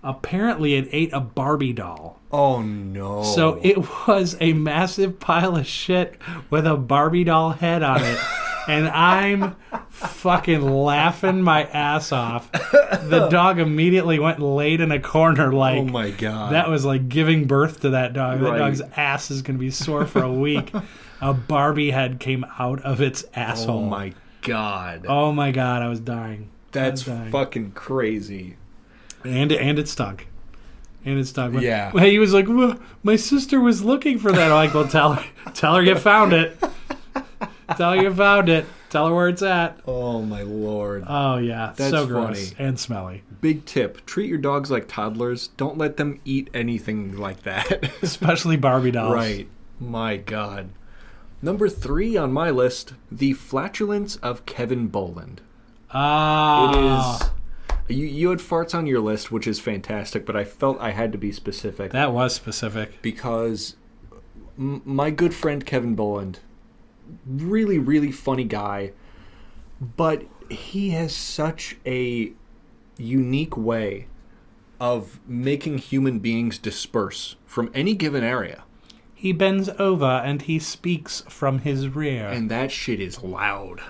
B: Apparently, it ate a Barbie doll.
C: Oh no.
B: So it was a massive pile of shit with a Barbie doll head on it. And I'm fucking laughing my ass off. The dog immediately went and laid in a corner like...
C: Oh my God.
B: That was like giving birth to that dog. That
C: Right.
B: dog's ass is going to be sore for a week. A Barbie head came out of its asshole.
C: Oh my God.
B: Oh my God, I was dying.
C: That's
B: I was dying.
C: fucking crazy.
B: And it stunk. And it stunk.
C: Yeah.
B: He was like, well, my sister was looking for that. I'm like, well, tell her you found it. Tell her you found it. Tell her where it's at.
C: Oh my Lord.
B: Oh, yeah.
C: That's
B: so gross
C: funny.
B: and smelly.
C: Big tip. Treat your dogs like toddlers. Don't let them eat anything like that.
B: Especially Barbie dolls.
C: Right. My God. Number 3 on my list, the flatulence of Kevin Boland.
B: Ah.
C: It is... You had farts on your list, which is fantastic, but I felt I had to be specific.
B: That was specific.
C: Because my good friend Kevin Boland, really, really funny guy, but he has such a unique way of making human beings disperse from any given area.
B: He bends over and he speaks from his rear.
C: And that shit is loud.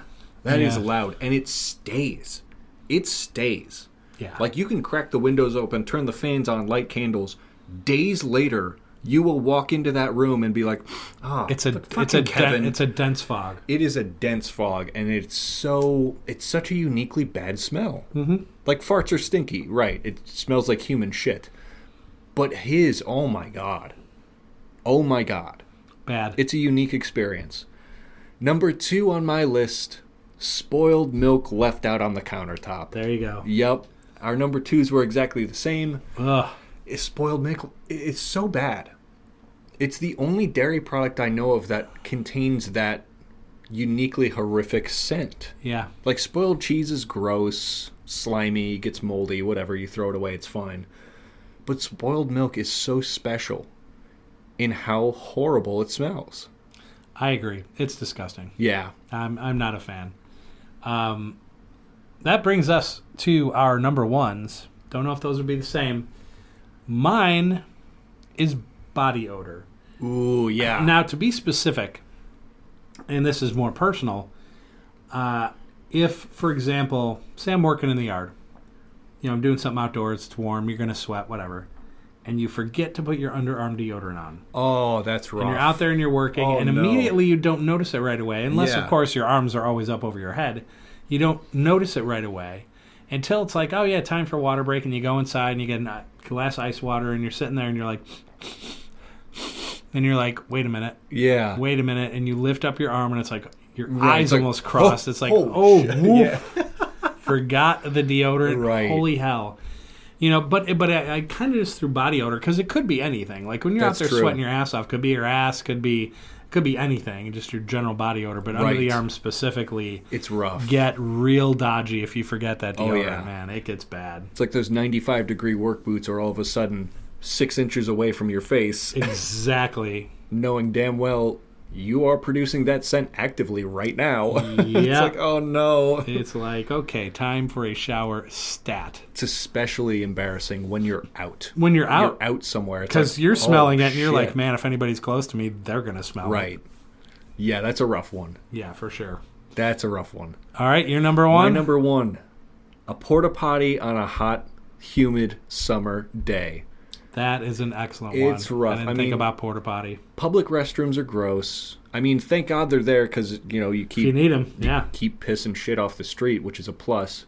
C: That is loud. And it stays. It stays.
B: Yeah.
C: Like, you can crack the windows open, turn the fans on, light candles. Days later, you will walk into that room and be like,
B: it's a dense fog.
C: It is a dense fog, and it's such a uniquely bad smell.
B: Mm-hmm.
C: Like, farts are stinky, right? It smells like human shit. But his, oh my god. Oh my god.
B: Bad.
C: It's a unique experience. Number 2 on my list, spoiled milk left out on the countertop.
B: There you go.
C: Yep. Our number 2s were exactly the same.
B: Ugh.
C: Spoiled milk, it's so bad. It's the only dairy product I know of that contains that uniquely horrific scent.
B: Yeah.
C: Like, spoiled cheese is gross, slimy, gets moldy, whatever, you throw it away, it's fine. But spoiled milk is so special in how horrible it smells.
B: I agree. It's disgusting.
C: Yeah.
B: I'm not a fan. That brings us to our number 1s. Don't know if those would be the same. Mine is body odor.
C: Ooh, yeah.
B: Now, to be specific, and this is more personal, if, for example, say I'm working in the yard, I'm doing something outdoors, it's warm, you're going to sweat, whatever, and you forget to put your underarm deodorant on.
C: Oh, that's rough.
B: And you're out there and you're working, and immediately you don't notice it right away, unless, of course, your arms are always up over your head. You don't notice it right away until it's like, oh, yeah, time for a water break, and you go inside and you get a glass of ice water, and you're sitting there and you're like, wait a minute.
C: Yeah.
B: Wait a minute, and you lift up your arm, and it's like your
C: right,
B: eyes
C: it's like,
B: almost crossed. It's like, forgot the deodorant.
C: Right.
B: Holy hell. But I kind of just threw body odor because it could be anything. Like when you're out there sweating your ass off, could be your ass, could be anything, just your general body odor. But under the arm specifically,
C: it's rough.
B: Get real dodgy if you forget that deodorant, man. It gets bad.
C: It's like those 95-degree work boots are all of a sudden 6 inches away from your face.
B: Exactly.
C: Knowing damn well you are producing that scent actively right now.
B: Yeah.
C: It's like, oh no.
B: It's like, okay, time for a shower stat.
C: It's especially embarrassing when you're out.
B: When you're out.
C: You're out somewhere.
B: Because you're smelling it and you're like, man, if anybody's close to me, they're going to smell it.
C: Right. Yeah, that's a rough one.
B: Yeah, for sure.
C: That's a rough one.
B: All right, your number 1?
C: My number 1, a porta potty on a hot, humid summer day.
B: That is an excellent one.
C: It's rough.
B: I didn't think about porta potty.
C: Public restrooms are gross. I mean, thank God they're there because, you keep...
B: If you need them, yeah.
C: Keep pissing shit off the street, which is a plus.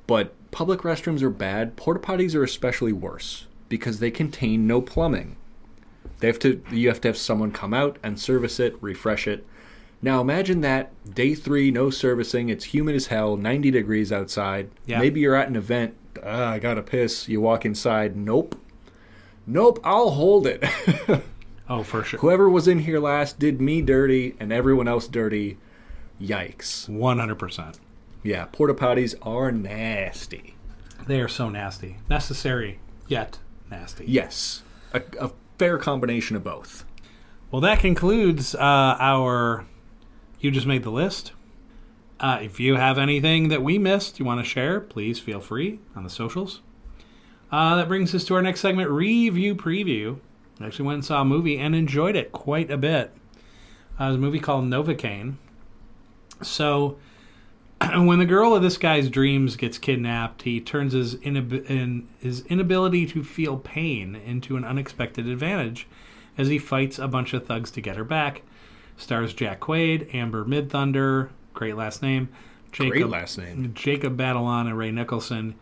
C: But public restrooms are bad. Porta potties are especially worse because they contain no plumbing. You have to have someone come out and service it, refresh it. Now imagine that, day 3, no servicing, it's humid as hell, 90 degrees outside.
B: Yeah.
C: Maybe you're at an event, I gotta piss, you walk inside, nope, I'll hold it.
B: Oh, for sure.
C: Whoever was in here last did me dirty and everyone else dirty. Yikes.
B: 100%.
C: Yeah, porta potties are nasty.
B: They are so nasty. Necessary, yet nasty.
C: Yes. A fair combination of both.
B: Well, that concludes our You Just Made the List. If you have anything that we missed you want to share, please feel free on the socials. That brings us to our next segment, Review Preview. I actually went and saw a movie and enjoyed it quite a bit. It was a movie called Novocaine. So, when the girl of this guy's dreams gets kidnapped, he turns his inability to feel pain into an unexpected advantage as he fights a bunch of thugs to get her back. Stars Jack Quaid, Amber Midthunder, great last name. Jacob Batalon and Ray Nicholson.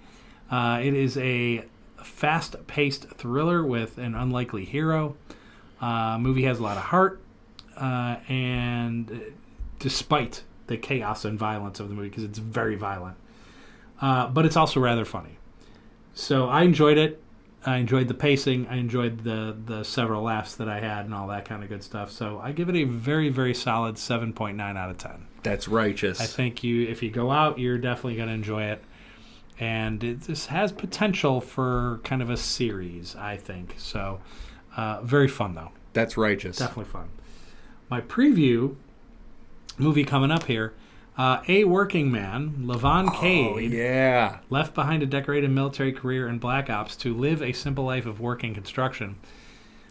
B: It is a fast-paced thriller with an unlikely hero. Movie has a lot of heart, and despite the chaos and violence of the movie, because it's very violent, but it's also rather funny. So I enjoyed it. I enjoyed the pacing. I enjoyed the several laughs that I had and all that kind of good stuff. So I give it a very, very solid 7.9 out of 10.
C: That's righteous.
B: I think if you go out, you're definitely going to enjoy it. And this has potential for kind of a series, I think. So very fun, though.
C: That's righteous.
B: Definitely fun. my preview movie coming up here, A Working Man, Levon Cade,
C: yeah.
B: left behind a decorated military career in Black Ops to live a simple life of working construction.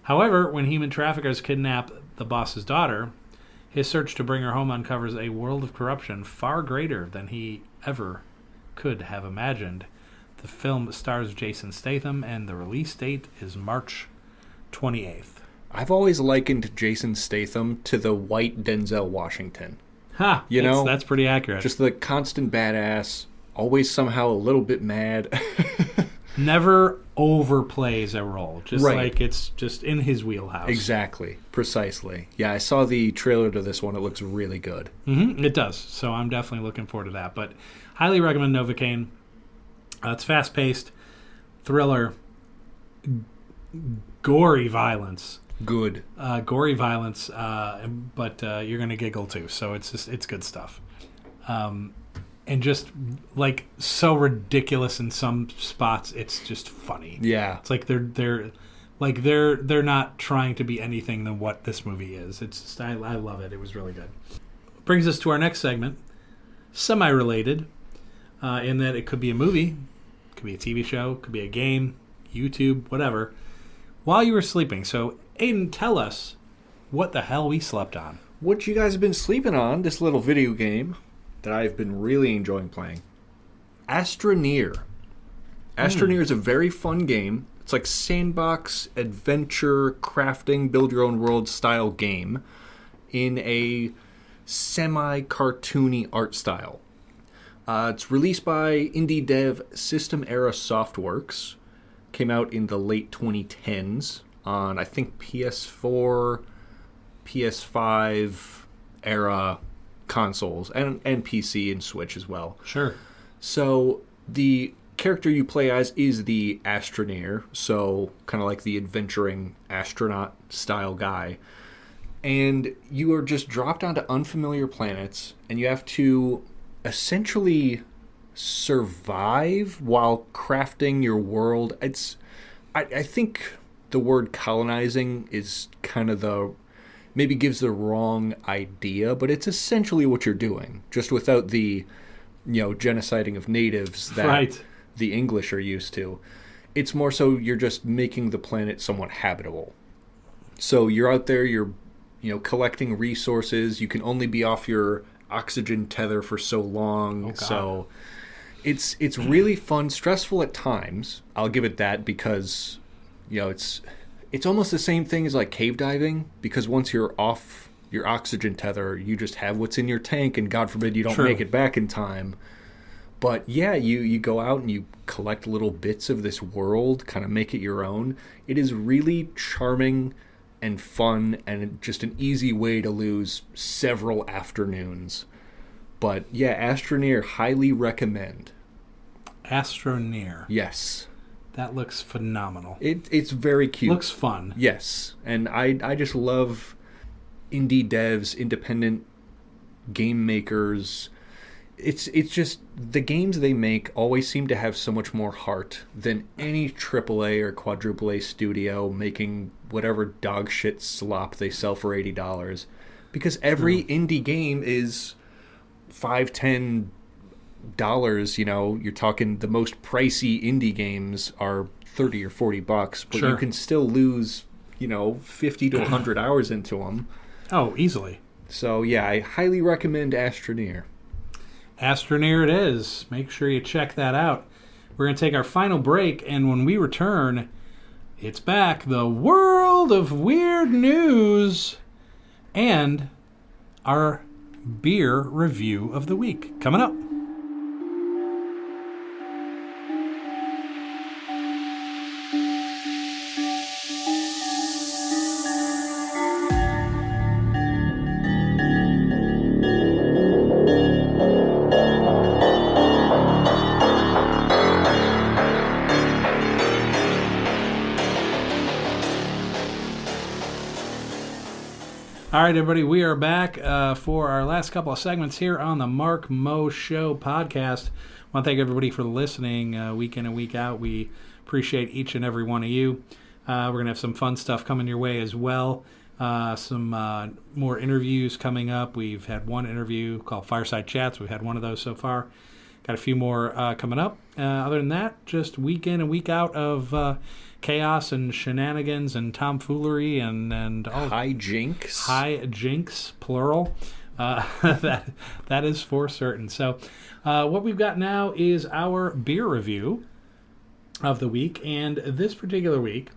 B: However, when human traffickers kidnap the boss's daughter, his search to bring her home uncovers a world of corruption far greater than he ever could have imagined. The film stars Jason Statham, and the release date is March 28th.
C: I've always likened Jason Statham to the white Denzel Washington.
B: Ha!
C: You know?
B: That's pretty accurate.
C: Just the constant badass, always somehow a little bit mad.
B: Never overplays a role. Just
C: Right.
B: like it's just in his wheelhouse.
C: Exactly. Precisely. Yeah, I saw the trailer to this one. It looks really good.
B: It does. So I'm definitely looking forward to that. But highly recommend Novocaine. It's fast-paced, thriller, gory violence.
C: Good.
B: Gory violence, but you're going to giggle too. So it's good stuff. And just like so ridiculous in some spots, it's just funny.
C: Yeah.
B: It's like they're not trying to be anything than what this movie is. It's just, I love it. It was really good. Brings us to our next segment, semi-related, in that it could be a movie, it could be a TV show, it could be a game, YouTube, whatever, while you were sleeping. So, Aiden, tell us what the hell we slept on.
C: What you guys have been sleeping on, this little video game that I've been really enjoying playing. Astroneer. Astroneer is a very fun game. It's like sandbox, adventure, crafting, build your own world style game in a semi-cartoony art style. It's released by indie dev System Era Softworks. Came out in the late 2010s on, I think, PS4, PS5 era consoles, and PC and Switch as well.
B: Sure.
C: So the character you play as is the Astroneer, so kind of like the adventuring astronaut style guy. And you are just dropped onto unfamiliar planets, and you have to essentially survive while crafting your world. I think the word colonizing is kind of maybe gives the wrong idea, but it's essentially what you're doing, just without the, genociding of natives that
B: Right.
C: the English are used to. It's more so you're just making the planet somewhat habitable. So you're out there, you're, collecting resources. You can only be off your oxygen tether for so long.
B: Oh, God.
C: So it's really fun, stressful at times. I'll give it that because, it's almost the same thing as like cave diving, because once you're off your oxygen tether, you just have what's in your tank, and God forbid you don't
B: True.
C: make it back in time. But yeah, you go out and you collect little bits of this world, kind of make it your own. It is really charming and fun, and just an easy way to lose several afternoons. But yeah, Astroneer, highly recommend.
B: Astroneer.
C: Yes.
B: That looks phenomenal.
C: It's very cute.
B: Looks fun.
C: Yes, and I just love indie devs, independent game makers. It's just the games they make always seem to have so much more heart than any AAA or quadruple A studio making whatever dog shit slop they sell for $80. Because every indie game is $5-10. You're talking the most pricey indie games are $30 or $40, but
B: Sure.
C: you can still lose 50 to 100 hours into them.
B: Oh, easily.
C: So yeah, I highly recommend Astroneer.
B: Astroneer it is. Make sure you check that out. We're going to take our final break, and when we return, it's back. The world of weird news and our beer review of the week. Coming up. All right, everybody, we are back for our last couple of segments here on the Mark Mo Show podcast. I want to thank everybody for listening week in and week out. We appreciate each and every one of you. We're going to have some fun stuff coming your way as well. Some more interviews coming up. We've had one interview called Fireside Chats. We've had one of those so far. Got a few more coming up. Other than that, just week in and week out of chaos and shenanigans and tomfoolery and
C: hijinks.
B: Hijinks, plural. That is for certain. So what we've got now is our beer review of the week. And this particular week,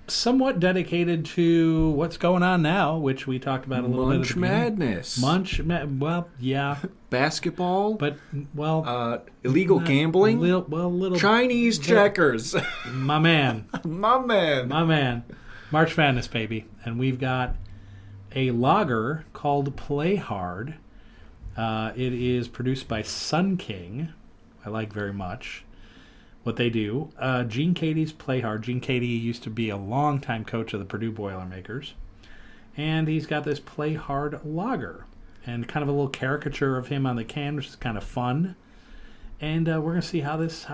B: somewhat dedicated to what's going on now, which we talked about a little bit.
C: Munch Madness.
B: Well, yeah.
C: Basketball.
B: But, well...
C: illegal gambling.
B: Little
C: Chinese checkers.
B: My man.
C: My man.
B: March Madness, baby. And we've got a lager called Play Hard. It is produced by Sun King. I like very much what they do. Gene Katie's Play Hard. Gene Katie used to be a longtime coach of the Purdue Boilermakers. And he's got this Play Hard lager. And kind of a little caricature of him on the can, which is kind of fun. And we're going to see how this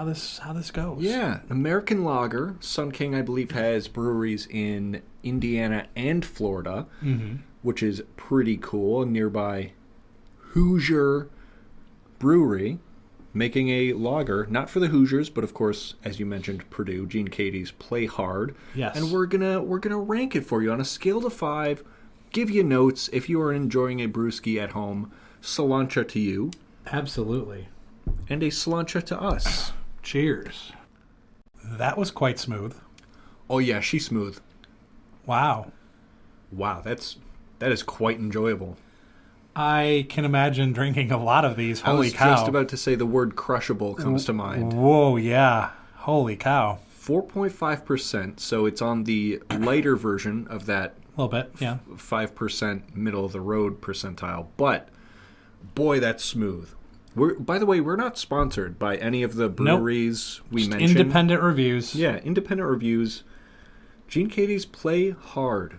B: goes.
C: Yeah, American lager. Sun King, I believe, has breweries in Indiana and Florida, which is pretty cool. A nearby Hoosier brewery making a lager, not for the Hoosiers, but of course, as you mentioned, Purdue, Gene Katie's Play Hard.
B: Yes.
C: And we're gonna rank it for you on a scale to 5. Give you notes if you are enjoying a brewski at home. Cilantro to you.
B: Absolutely.
C: And a cilantro to us.
B: Cheers. That was quite smooth.
C: Oh yeah, she's smooth.
B: Wow.
C: Wow, that is quite enjoyable.
B: I can imagine drinking a lot of these. Holy cow.
C: I was just about to say the word crushable comes to mind.
B: Whoa, yeah. Holy cow.
C: 4.5%, so it's on the lighter version of that.
B: A little bit, yeah.
C: 5% middle of the road percentile. But, boy, that's smooth. By the way, we're not sponsored by any of the breweries we
B: just
C: mentioned.
B: Independent reviews.
C: Yeah, independent reviews. Gene Katie's Play Hard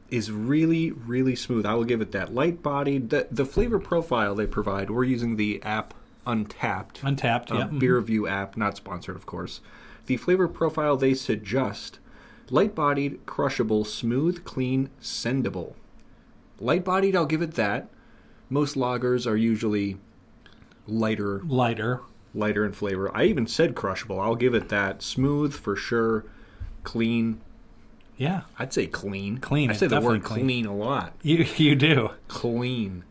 C: is really, really smooth. I will give it that. Light-bodied. The flavor profile they provide, we're using the app Untapped.
B: Untapped, yeah.
C: Beer review app, not sponsored, of course. The flavor profile they suggest: light-bodied, crushable, smooth, clean, sendable. Light-bodied, I'll give it that. Most lagers are usually lighter in flavor. I even said crushable. I'll give it that. Smooth for sure. Clean.
B: Yeah.
C: I'd say clean.
B: Clean.
C: I say the word
B: clean.
C: clean a lot.
B: You do.
C: Clean.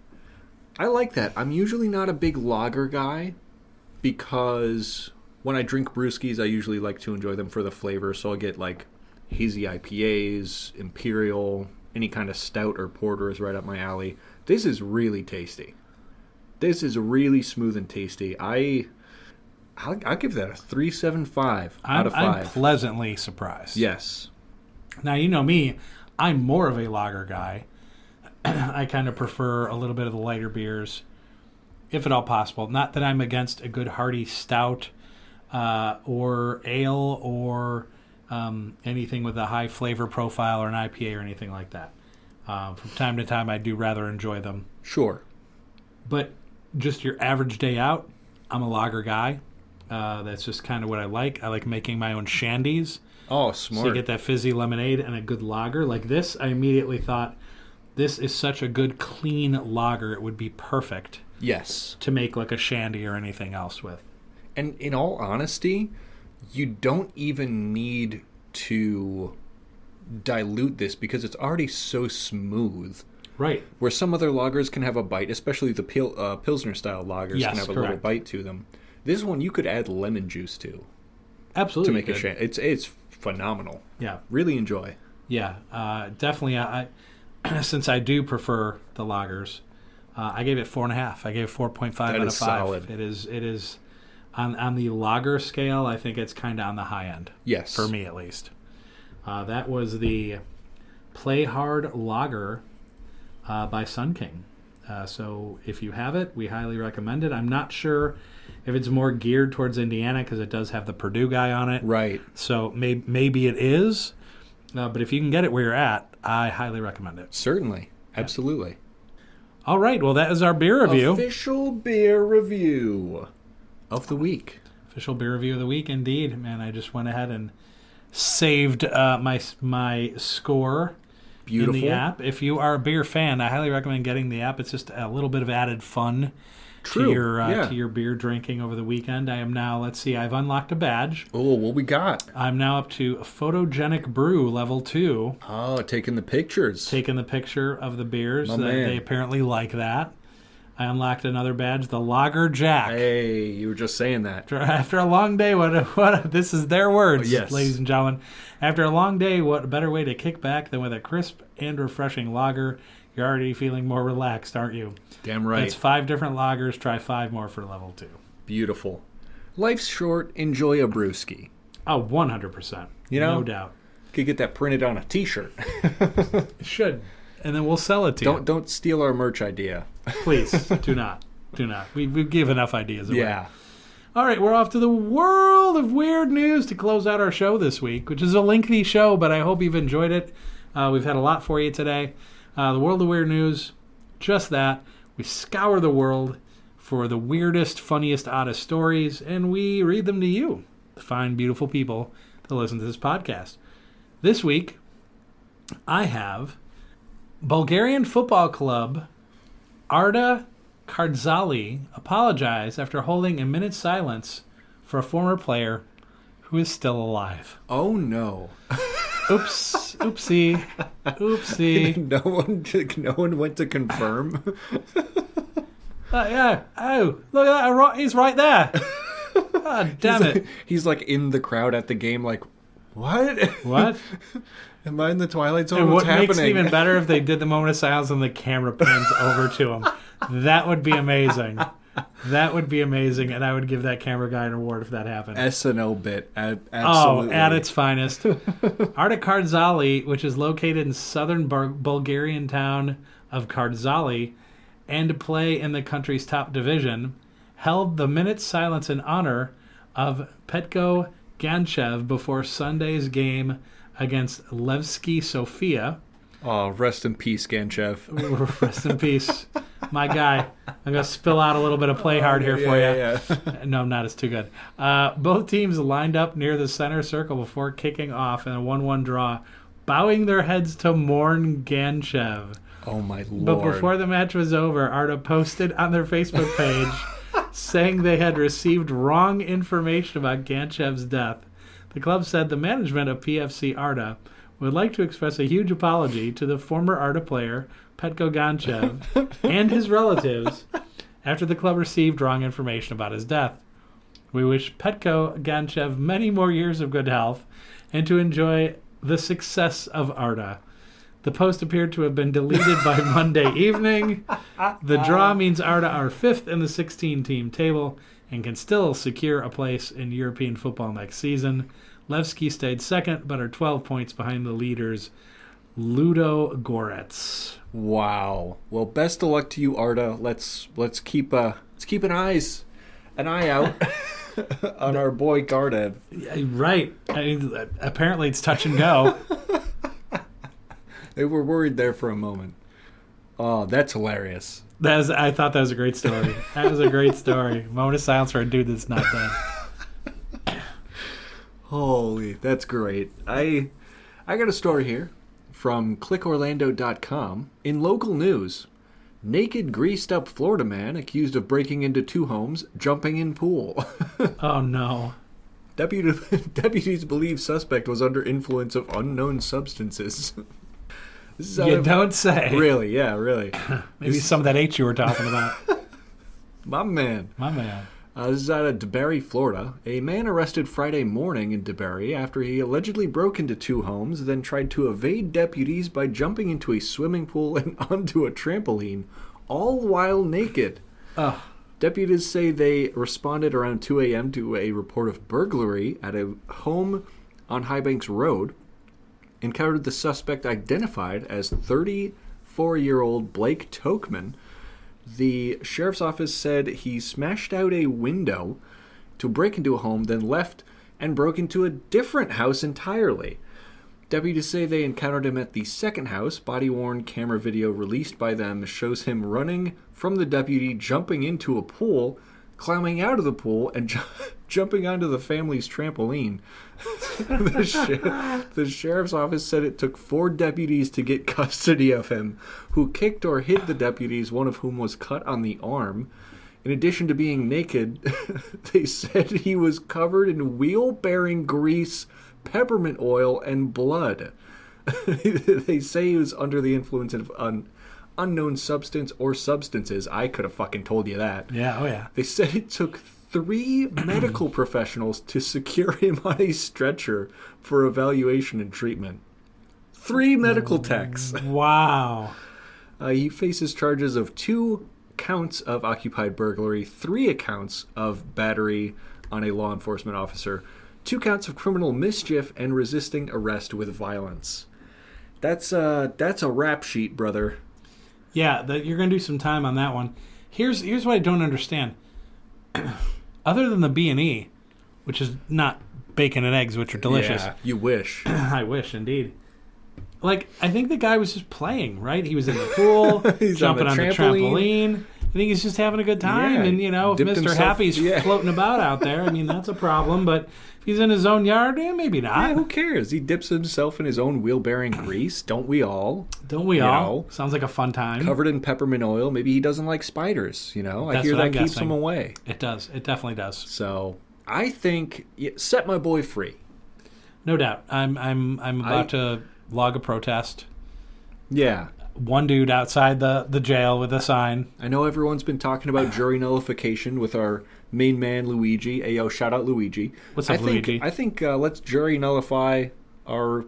C: I like that. I'm usually not a big lager guy because when I drink brewskis, I usually like to enjoy them for the flavor. So I'll get like hazy IPAs, Imperial, any kind of stout or porter is right up my alley. This is really tasty. This is really smooth and tasty. I'll give that a 3.75 out of 5.
B: I'm pleasantly surprised.
C: Yes.
B: Now, you know me, I'm more of a lager guy. I kind of prefer a little bit of the lighter beers, if at all possible. Not that I'm against a good hearty stout or ale or anything with a high flavor profile or an IPA or anything like that. From time to time, I do rather enjoy them.
C: Sure.
B: But just your average day out, I'm a lager guy. That's just kind of what I like. I like making my own shandies.
C: Oh, smart.
B: So you get that fizzy lemonade and a good lager. Like this, I immediately thought, this is such a good, clean lager. It would be perfect.
C: Yes.
B: To make like a shandy or anything else with.
C: And in all honesty, you don't even need to dilute this because it's already so smooth.
B: Right.
C: Where some other lagers can have a bite, especially the Pilsner-style lagers can have a little bite to them. This one you could add lemon juice to.
B: Absolutely.
C: To make a shandy. It's phenomenal.
B: Yeah.
C: Really enjoy.
B: Yeah. Definitely. I since I do prefer the lagers, I gave it 4.5. I gave it 4.5 out of 5.
C: Solid.
B: It is on the lager scale. I think it's kind of on the high end.
C: Yes.
B: For me at least. That was the Play Hard Lager by Sun King. So if you have it, we highly recommend it. I'm not sure if it's more geared towards Indiana because it does have the Purdue guy on it.
C: Right.
B: So maybe it is. But if you can get it where you're at, I highly recommend it.
C: Certainly. Absolutely.
B: Yeah. All right. Well, that is our beer review.
C: Official beer review of the week.
B: Official beer review of the week, indeed. Man, I just went ahead and saved my score
C: Beautiful.
B: in the app. If you are a beer fan, I highly recommend getting the app. It's just a little bit of added fun
C: True.
B: to your beer drinking over the weekend. I am now, let's see, I've unlocked a badge.
C: Oh, what we got?
B: I'm now up to Photogenic Brew level 2.
C: Oh, taking the pictures.
B: Taking the picture of the beers.
C: My man.
B: They apparently like that. I unlocked another badge, the Lager Jack.
C: Hey, you were just saying that.
B: After a long day, what this is their words,
C: yes.
B: ladies and gentlemen. After a long day, what better way to kick back than with a crisp and refreshing lager? You're already feeling more relaxed, aren't you?
C: Damn right.
B: It's 5 different lagers. Try 5 more for level 2.
C: Beautiful. Life's short. Enjoy a brewski.
B: Oh, 100%.
C: You know?
B: No doubt.
C: Could get that printed on a T-shirt.
B: It should. And then we'll sell it to you.
C: Don't steal our merch idea.
B: Please, do not. Do not. We give enough ideas away.
C: Yeah.
B: All right, we're off to the world of weird news to close out our show this week, which is a lengthy show, but I hope you've enjoyed it. We've had a lot for you today. The world of weird news, just that. We scour the world for the weirdest, funniest, oddest stories, and we read them to you, the fine, beautiful people that listen to this podcast. This week, I have Bulgarian football club Arda Kardzali apologize after holding a minute's silence for a former player who is still alive.
C: Oh, no.
B: Oops. Oopsie.
C: No one went to confirm.
B: Yeah. Oh, look at that. He's right there. God damn it.
C: He's like in the crowd at the game like, what?
B: What?
C: Am I in the Twilight Zone?
B: And
C: What's
B: what
C: happening?
B: makes it even better if they did the moment of silence and the camera pans over to him. That would be amazing. That would be amazing, and I would give that camera guy an award if that happened.
C: SNL bit. Absolutely.
B: Oh, at its finest. Arda Kardzali, which is located in southern Bulgarian town of Kardzali, and to play in the country's top division, held the minute's silence in honor of Petko Ganchev before Sunday's game against Levski Sofia.
C: Oh, rest in peace, Ganchev.
B: Rest in peace, my guy. I'm going to spill out a little bit of play hard here for you.
C: Yeah.
B: No, I'm not. It's too good. Both teams lined up near the center circle before kicking off in a 1-1 draw, bowing their heads to mourn Ganchev.
C: Oh, my Lord.
B: But before the match was over, Arda posted on their Facebook page saying they had received wrong information about Ganchev's death. The club said the management of PFC Arda would like to express a huge apology to the former Arda player, Petko Ganchev, and his relatives after the club received wrong information about his death. We wish Petko Ganchev many more years of good health and to enjoy the success of Arda. The post appeared to have been deleted by Monday evening. The draw means Arda are 5th in the 16-team table and can still secure a place in European football next season. Levski stayed second, but are 12 points behind the leaders, Ludo Goretz.
C: Wow. Well, best of luck to you, Arda. Let's keep an eye out on our boy Gardev.
B: Yeah, right. I mean, apparently it's touch and go.
C: They were worried there for a moment. Oh, that's hilarious.
B: I thought that was a great story. That was a great story. Moment of silence for a dude that's not dead.
C: Holy, that's great. I got a story here from clickorlando.com. In local news, naked greased-up Florida man accused of breaking into 2 homes, jumping in pool.
B: Oh, no.
C: Deputies believe suspect was under influence of unknown substances. This is
B: You don't say.
C: Really, yeah, really.
B: Maybe some of that H you were talking about.
C: My man.
B: My man.
C: This is out of DeBerry, Florida. A man arrested Friday morning in DeBerry after he allegedly broke into 2 homes, then tried to evade deputies by jumping into a swimming pool and onto a trampoline, all while naked.
B: Ugh.
C: Deputies say they responded around 2 a.m. to a report of burglary at a home on Highbanks Road, encountered the suspect identified as 34-year-old Blake Tokman. The sheriff's office said he smashed out a window to break into a home, then left and broke into a different house entirely. Deputies say they encountered him at the second house. Body-worn camera video released by them shows him running from the deputy, jumping into a pool, climbing out of the pool and jumping onto the family's trampoline. The sheriff's office said it took 4 deputies to get custody of him, who kicked or hit the deputies, one of whom was cut on the arm. In addition to being naked, they said he was covered in wheel-bearing grease, peppermint oil, and blood. They say he was under the influence of an unknown substance or substances. I could have fucking told you that.
B: Yeah, oh yeah.
C: They said it took 3 medical professionals to secure him on a stretcher for evaluation and treatment. 3 medical techs.
B: Wow.
C: He faces charges of 2 counts of occupied burglary, 3 accounts of battery on a law enforcement officer, 2 counts of criminal mischief, and resisting arrest with violence. That's a rap sheet, brother.
B: Yeah, you're going to do some time on that one. Here's what I don't understand. Other than the B&E, which is not bacon and eggs, which are delicious.
C: Yeah, you wish.
B: I wish, indeed. Like, I think the guy was just playing, right? He was in the pool, jumping on the trampoline. I think he's just having a good time.
C: Yeah,
B: and, if Mr. Happy's floating about out there, I mean, that's a problem. But if he's in his own yard, maybe not.
C: Yeah, who cares? He dips himself in his own wheel-bearing grease. Don't we all?
B: Don't we all? Sounds like a fun time.
C: Covered in peppermint oil. Maybe he doesn't like spiders, I hear that keeps him away.
B: It does. It definitely does.
C: So, I think, set my boy free.
B: No doubt. I'm about to log a protest.
C: Yeah.
B: One dude outside the jail with a sign.
C: I know everyone's been talking about jury nullification with our main man, Luigi. Hey, yo, shout out Luigi.
B: What's up, Luigi?
C: I think let's jury nullify our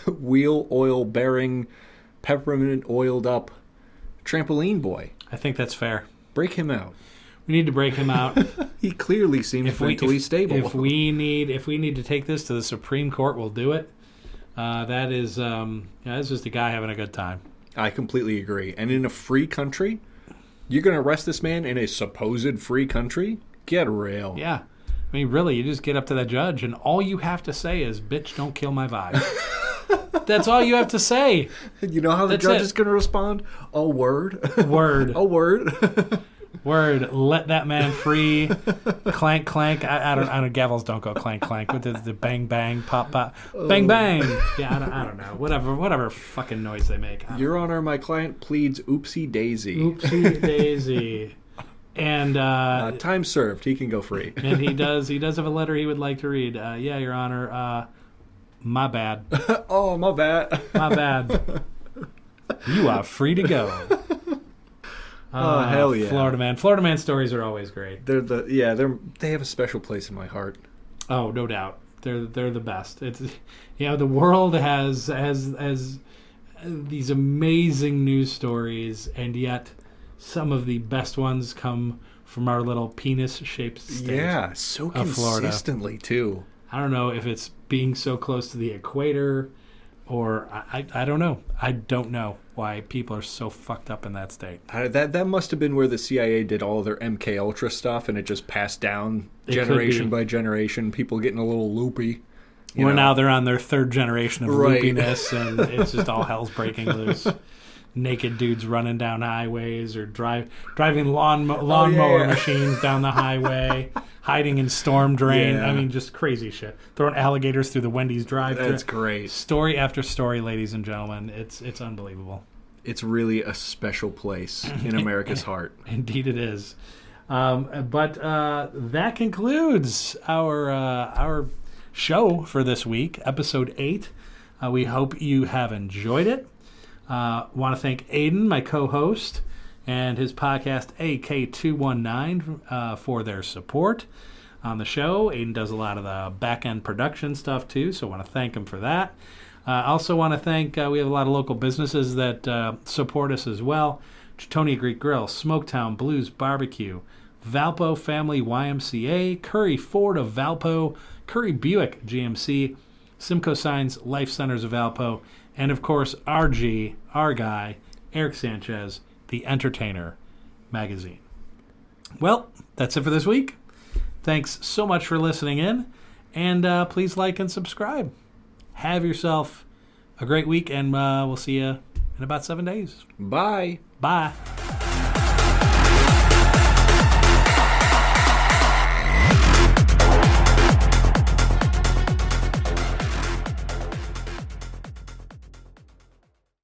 C: wheel oil bearing, peppermint oiled up trampoline boy.
B: I think that's fair.
C: Break him out.
B: We need to break him out.
C: He clearly seems mentally stable.
B: If we need to take this to the Supreme Court, we'll do it. That's just a guy having a good time.
C: I completely agree. And in a free country, you're going to arrest this man in a supposed free country? Get real.
B: Yeah. I mean, really, you just get up to that judge, and all you have to say is, bitch, don't kill my vibe. That's all you have to say.
C: You know how the judge is going to respond? A word.
B: Word.
C: A word.
B: Word. Let that man free. Clank, clank. I don't. Gavels don't go clank, clank. What the bang, bang, pop, pop, bang, bang. Yeah, I don't know. Whatever fucking noise they make.
C: Your Honor, my client pleads oopsie daisy.
B: Oopsie daisy. And
C: time served. He can go free.
B: And he does have a letter he would like to read. Yeah, Your Honor. My bad.
C: Oh, my bad.
B: My bad. You are free to go.
C: Oh, hell yeah.
B: Florida man stories are always great.
C: They have a special place in my heart.
B: Oh, no doubt. They're the best. It's the world has these amazing news stories, and yet some of the best ones come from our little penis-shaped state.
C: Yeah, so consistently
B: Florida.
C: Too.
B: I don't know if it's being so close to the equator, or I don't know. I don't know why people are so fucked up in that state.
C: That must have been where the CIA did all of their MK Ultra stuff, and it just passed down generation by generation. People getting a little loopy.
B: Now they're on their 3rd generation of loopiness, and it's just all hell's breaking loose. Naked dudes running down highways, or driving lawnmower machines down the highway, hiding in storm drain.
C: Yeah.
B: I mean, just crazy shit. Throwing alligators through the Wendy's drive-thru.
C: That's great.
B: Story after story, ladies and gentlemen. It's unbelievable.
C: It's really a special place in America's heart.
B: Indeed it is. But that concludes our show for this week, episode 8. We hope you have enjoyed it. Want to thank Aiden, my co-host, and his podcast AK219 for their support on the show. Aiden does a lot of the back-end production stuff too, so I want to thank him for that. I also want to thank, we have a lot of local businesses that support us as well. Geitonia Greek Grill, Smoketown Blues Barbecue, Valpo Family YMCA, Currie Ford of Valpo, Currie Buick GMC, Simko Signs Life Centers of Valpo, and of course RG, our guy, Eric Sanchez, The Entertainer magazine. Well, that's it for this week. Thanks so much for listening in, and please like and subscribe. Have yourself a great week, and we'll see you in about 7 days.
C: Bye.
B: Bye.